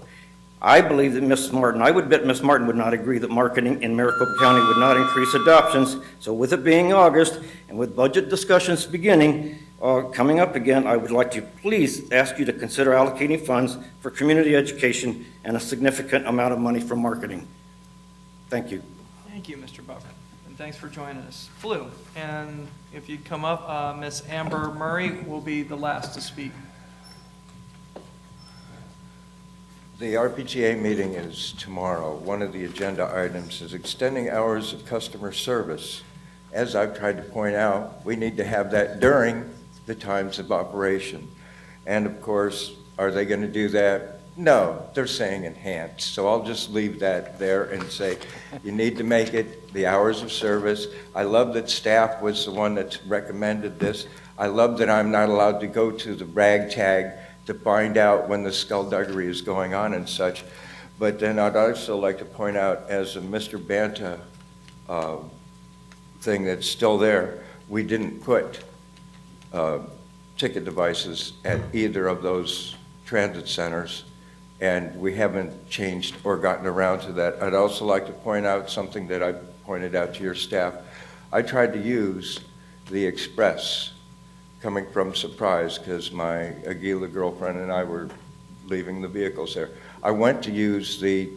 I believe that Ms. Martin, I would bet Ms. Martin would not agree that marketing in Maricopa County would not increase adoptions. So with it being August, and with budget discussions beginning, coming up again, I would like to please ask you to consider allocating funds for community education and a significant amount of money for marketing. Thank you. Thank you, Mr. Buck, and thanks for joining us. Blue, and if you'd come up, Ms. Amber Murray will be the last to speak. The RPTA meeting is tomorrow. One of the agenda items is extending hours of customer service. As I've tried to point out, we need to have that during the times of operation. And of course, are they going to do that? No, they're saying enhance. So I'll just leave that there and say, you need to make it the hours of service. I love that staff was the one that recommended this. I love that I'm not allowed to go to the ragtag to find out when the skullduggery is going on and such. But then I'd also like to point out, as a Mr. Banta thing that's still there, we didn't put ticket devices at either of those transit centers, and we haven't changed or gotten around to that. I'd also like to point out something that I pointed out to your staff. I tried to use the Express coming from Surprise because my Aguila girlfriend and I were leaving the vehicles there. I went to use the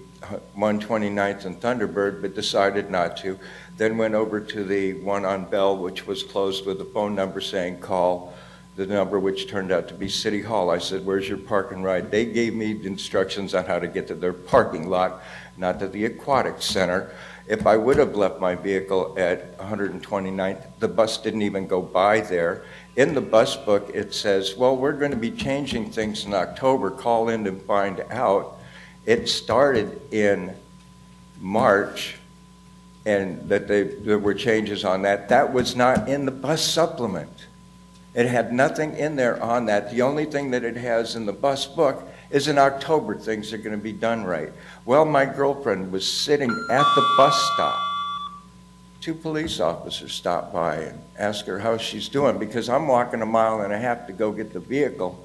129th and Thunderbird, but decided not to. Then went over to the one on Bell, which was closed with a phone number saying call the number, which turned out to be City Hall. I said, where's your park and ride? They gave me instructions on how to get to their parking lot, not to the aquatic center. If I would have left my vehicle at 129th, the bus didn't even go by there. In the bus book, it says, well, we're going to be changing things in October. Call in and find out. It started in March, and that there were changes on that. That was not in the bus supplement. It had nothing in there on that. The only thing that it has in the bus book is in October things are going to be done right. Well, my girlfriend was sitting at the bus stop. 2 police officers stopped by and asked her how she's doing, because I'm walking 1.5 miles to go get the vehicle.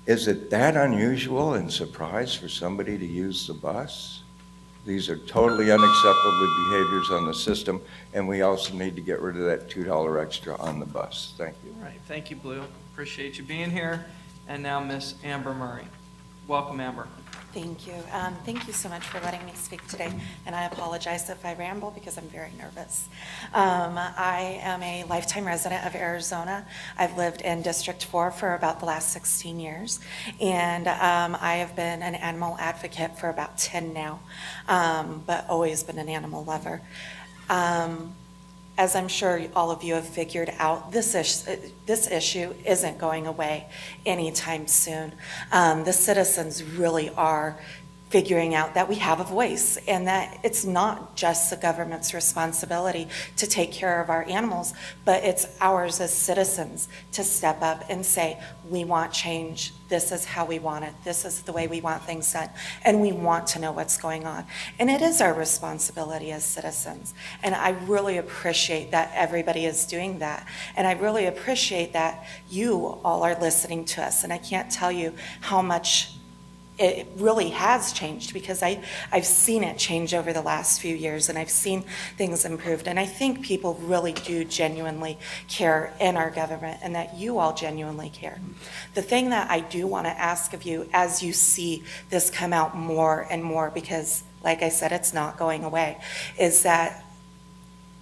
Is it that unusual and surprise for somebody to use the bus? These are totally unacceptable behaviors on the system, and we also need to get rid of that $2 extra on the bus. Thank you. All right, thank you, Blue. Appreciate you being here. And now Miss Amber Murray. Welcome, Amber. Thank you. Thank you so much for letting me speak today, and I apologize if I ramble because I'm very nervous. I am a lifetime resident of Arizona. I've lived in District 4 for about the last 16 years, and I have been an animal advocate for about 10 now, but always been an animal lover. As I'm sure all of you have figured out, this issue isn't going away anytime soon. The citizens really are figuring out that we have a voice and that it's not just the government's responsibility to take care of our animals, but it's ours as citizens to step up and say, we want change, this is how we want it, this is the way we want things done, and we want to know what's going on. And it is our responsibility as citizens. And I really appreciate that everybody is doing that. And I really appreciate that you all are listening to us. And I can't tell you how much it really has changed, because I've seen it change over the last few years, and I've seen things improved. And I think people really do genuinely care in our government, and that you all genuinely care. The thing that I do want to ask of you, as you see this come out more and more, because like I said, it's not going away, is that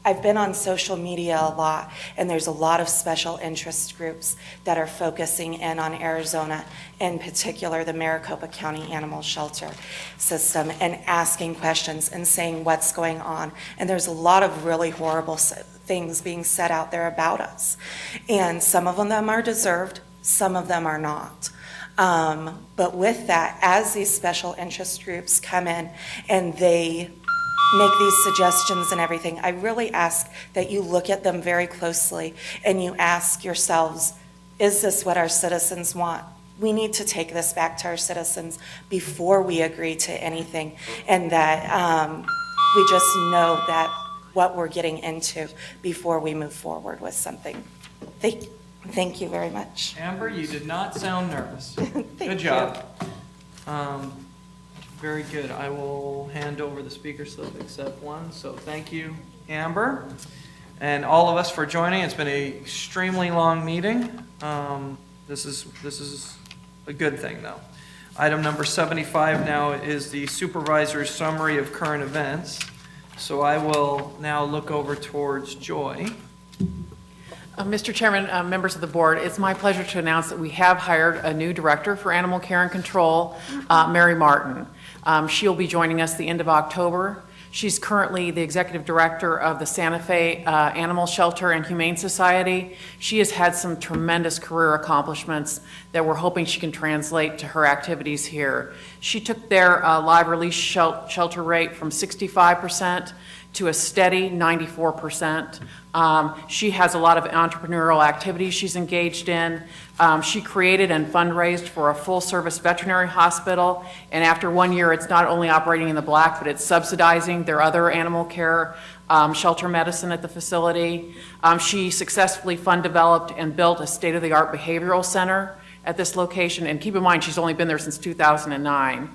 I've been on social media a lot, and there's a lot of special interest groups that are focusing in on Arizona, in particular the Maricopa County Animal Shelter System, and asking questions and saying what's going on. And there's a lot of really horrible things being said out there about us. And some of them are deserved, some of them are not. But with that, as these special interest groups come in and they make these suggestions and everything, I really ask that you look at them very closely and you ask yourselves, is this what our citizens want? We need to take this back to our citizens before we agree to anything, and that We just know that what we're getting into before we move forward with something. Thank you very much. Amber, you did not sound nervous. Good you. job. Very good. I will hand over the speaker slip except one, so thank you, Amber, and all of us for joining. It's been an extremely long meeting. This is a good thing, though. Item number 75 now is the supervisor's summary of current events. So I will now look over towards Joy. Mr. Chairman, members of the board, it's my pleasure to announce that we have hired a new director for animal care and control, Mary Martin. She'll be joining us the end of October. She's currently the executive director of the Santa Fe Animal Shelter and Humane Society. She has had some tremendous career accomplishments that we're hoping she can translate to her activities here. She took their live release shelter rate from 65% to a steady 94%. She has a lot of entrepreneurial activities she's engaged in. She created and fundraised for a full-service veterinary hospital, and after 1 year, it's not only operating in the black, but it's subsidizing their other animal care shelter medicine at the facility. She successfully fund-developed and built a state-of-the-art behavioral center at this location, and keep in mind, she's only been there since 2009.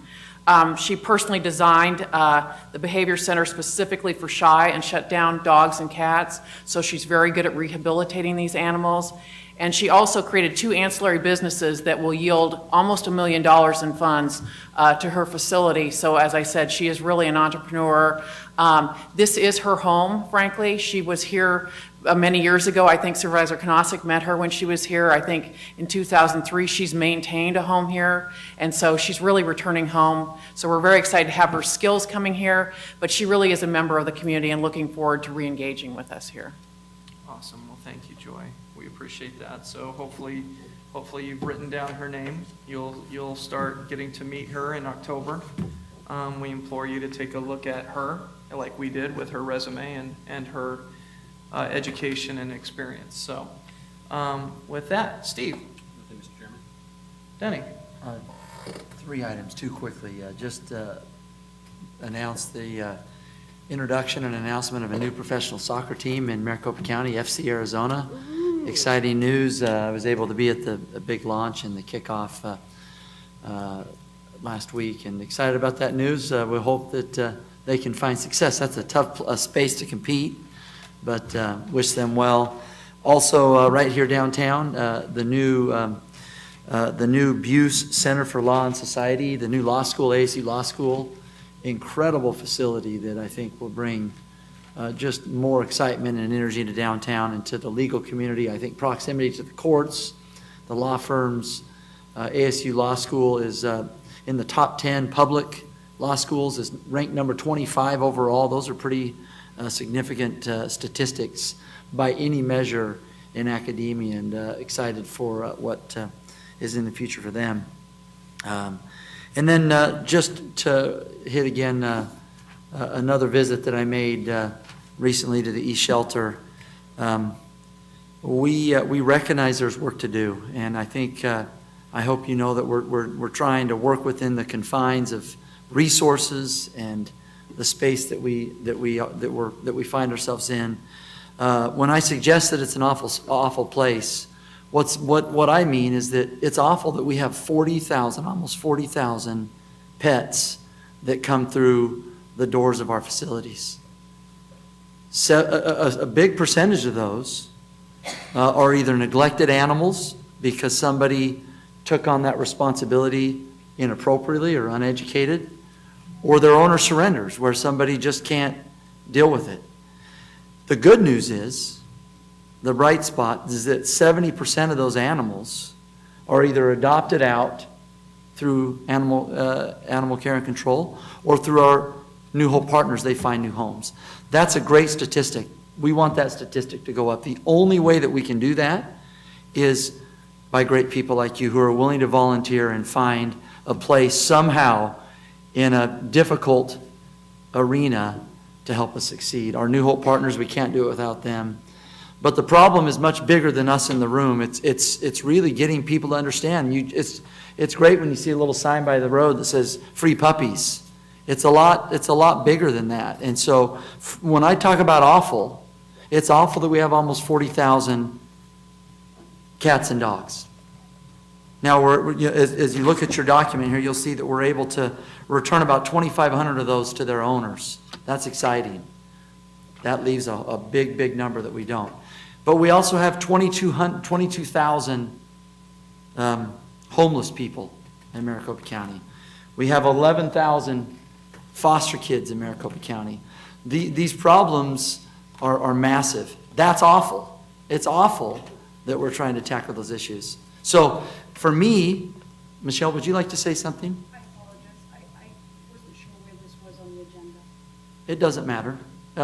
She personally designed the behavior center specifically for shy and shut down dogs and cats, so she's very good at rehabilitating these animals. And she also created 2 ancillary businesses that will yield almost $1 million in funds to her facility. So as I said, she is really an entrepreneur. This is her home, frankly. She was here many years ago. I think Supervisor Kanosic met her when she was here. I think in 2003, she's maintained a home here. And so she's really returning home. So we're very excited to have her skills coming here, but she really is a member of the community and looking forward to re-engaging with us here. Awesome. Well, thank you, Joy. We appreciate that. So hopefully you've written down her name. You'll start getting to meet her in October. We implore you to take a look at her, like we did with her resume and her education and experience. So with that, Steve. Mr. Chairman. Denny. 3 items, too quickly. Just announce the introduction and announcement of a new professional soccer team in Maricopa County, FC Arizona. Exciting news. I was able to be at the big launch and the kickoff last week, and excited about that news. We hope that they can find success. That's a tough space to compete, but wish them well. Also, right here downtown, the new Buse Center for Law and Society, the new law school, ASU Law School, incredible facility that I think will bring just more excitement and energy to downtown and to the legal community. I think proximity to the courts, the law firms, ASU Law School is in the top 10 public law schools, is ranked number 25 overall. Those are pretty significant statistics by any measure in academia, and excited for what is in the future for them. And then just to hit again another visit that I made recently to the East Shelter. We recognize there's work to do, and I think I hope you know that we're trying to work within the confines of resources and the space that we find ourselves in. When I suggest that it's an awful place, what I mean is that it's awful that we have 40,000, almost 40,000 pets that come through the doors of our facilities. A big percentage of those are either neglected animals because somebody took on that responsibility inappropriately or uneducated, or their owner surrenders where somebody just can't deal with it. The good news is, the bright spot is that 70% of those animals are either adopted out through animal care and control, or through our New Hope partners, they find new homes. That's a great statistic. We want that statistic to go up. The only way that we can do that is by great people like you who are willing to volunteer and find a place somehow in a difficult arena to help us succeed. Our New Hope partners, we can't do it without them. But the problem is much bigger than us in the room. It's really getting people to understand. It's great when you see a little sign by the road that says free puppies. It's a lot bigger than that. And so when I talk about awful, it's awful that we have almost 40,000 cats and dogs. Now, as you look at your document here, you'll see that we're able to return about 2,500 of those to their owners. That's exciting. That leaves a big, big number that we don't. But we also have 22,000 homeless people in Maricopa County. We have 11,000 foster kids in Maricopa County. These problems are massive. That's awful. It's awful that we're trying to tackle those issues. So for me, Michelle, would you like to say something? I apologize. I wasn't sure where this was on the agenda. It doesn't matter.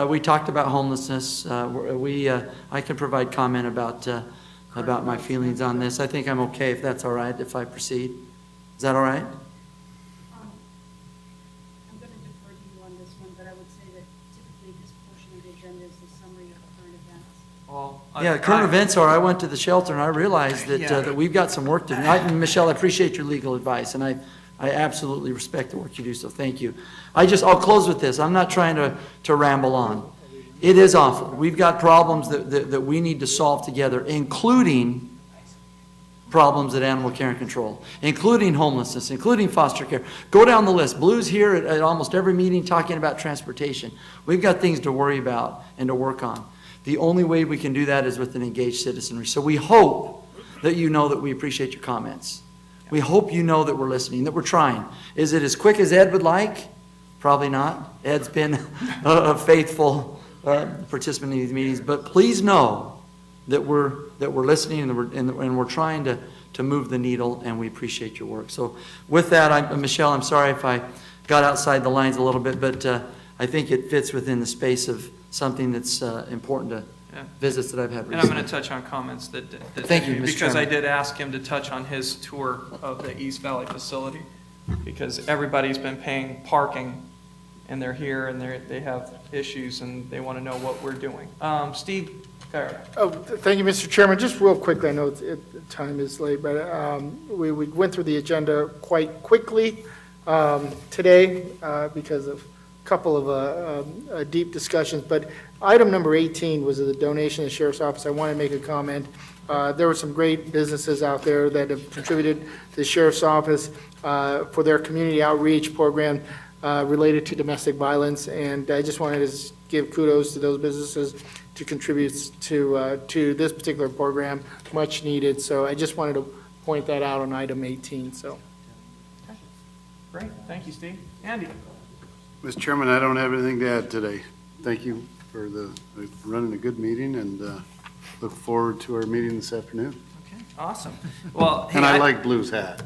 We talked about homelessness. I can provide comment about my feelings on this. I think I'm okay if that's all right, if I proceed. Is that all right? I'm going to defer to you on this one, but I would say that typically this portion of the agenda is the summary of current events. Well, Yeah, current events are, I went to the shelter and I realized that, Yeah. that we've got some work to do. Michelle, I appreciate your legal advice, and I absolutely respect the work you do, so thank you. I'll close with this. I'm not trying to ramble on. It is awful. We've got problems that we need to solve together, including problems at Animal Care and Control, including homelessness, including foster care. Go down the list. Blue's here at almost every meeting talking about transportation. We've got things to worry about and to work on. The only way we can do that is with an engaged citizenry. So we hope that you know that we appreciate your comments. We hope you know that we're listening, that we're trying. Is it as quick as Ed would like? Probably not. Ed's been a faithful participant in these meetings, but please know that we're listening and we're trying to move the needle, and we appreciate your work. So with that, Michelle, I'm sorry if I got outside the lines a little bit, but I think it fits within the space of something that's important to visits that I've had recently. And I'm going to touch on comments that Thank you, Mr. because I Chairman. did ask him to touch on his tour of the East Valley facility, because everybody's been paying parking, and they're here, and they have issues, and they want to know what we're doing. Steve Gallardo. Oh, thank you, Mr. Chairman. Just real quickly, I know the time is late, but we went through the agenda quite quickly today because of a couple of deep discussions. But item number 18 was the donation to the Sheriff's Office. I want to make a comment. There were some great businesses out there that have contributed to the Sheriff's Office for their community outreach program related to domestic violence, and I just wanted to give kudos to those businesses to contribute to this particular program, much needed. So I just wanted to point that out on item 18. So, Great, thank you, Steve. Andy. Mr. Chairman, I don't have anything to add today. Thank you for running a good meeting, and look forward to our meeting this afternoon. Okay, awesome. Well, hey, And I like Blue's hat.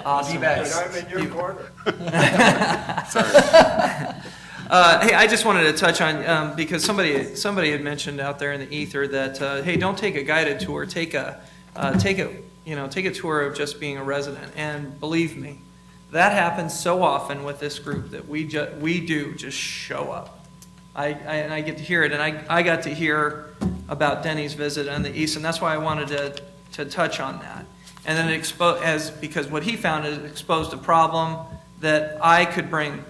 Awesome. I'm in your corner. Hey, I just wanted to touch on, because somebody had mentioned out there in the ether that, hey, don't take a guided tour, take a tour of just being a resident. And believe me, that happens so often with this group that we do just show up. And I get to hear it, and I got to hear about Denny's visit on the east, and that's why I wanted to touch on that. And then because what he found is exposed a problem that I could bring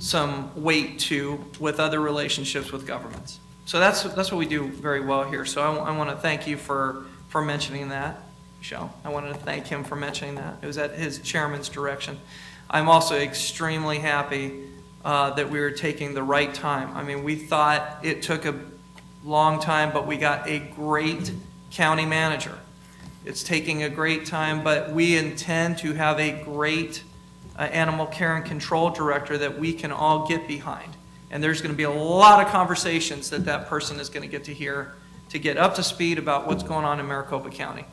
some weight to with other relationships with governments. So that's what we do very well here. So I want to thank you for mentioning that, Michelle. I wanted to thank him for mentioning that. It was at his chairman's direction. I'm also extremely happy that we were taking the right time. I mean, we thought it took a long time, but we got a great county manager. It's taking a great time, but we intend to have a great animal care and control director that we can all get behind. And there's going to be a lot of conversations that person is going to get to hear to get up to speed about what's going on in Maricopa County.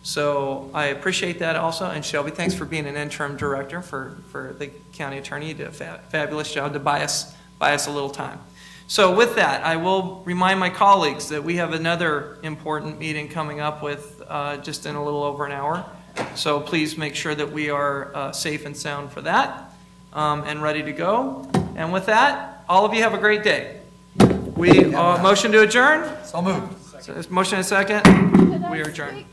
So I appreciate that also. And Shelby, thanks for being an interim director for the county attorney. You did a fabulous job to buy us a little time. So with that, I will remind my colleagues that we have another important meeting coming up with just in a little over an hour. So please make sure that we are safe and sound for that and ready to go. And with that, all of you have a great day. We motion to adjourn? So moved. So, motion and second. We are adjourned.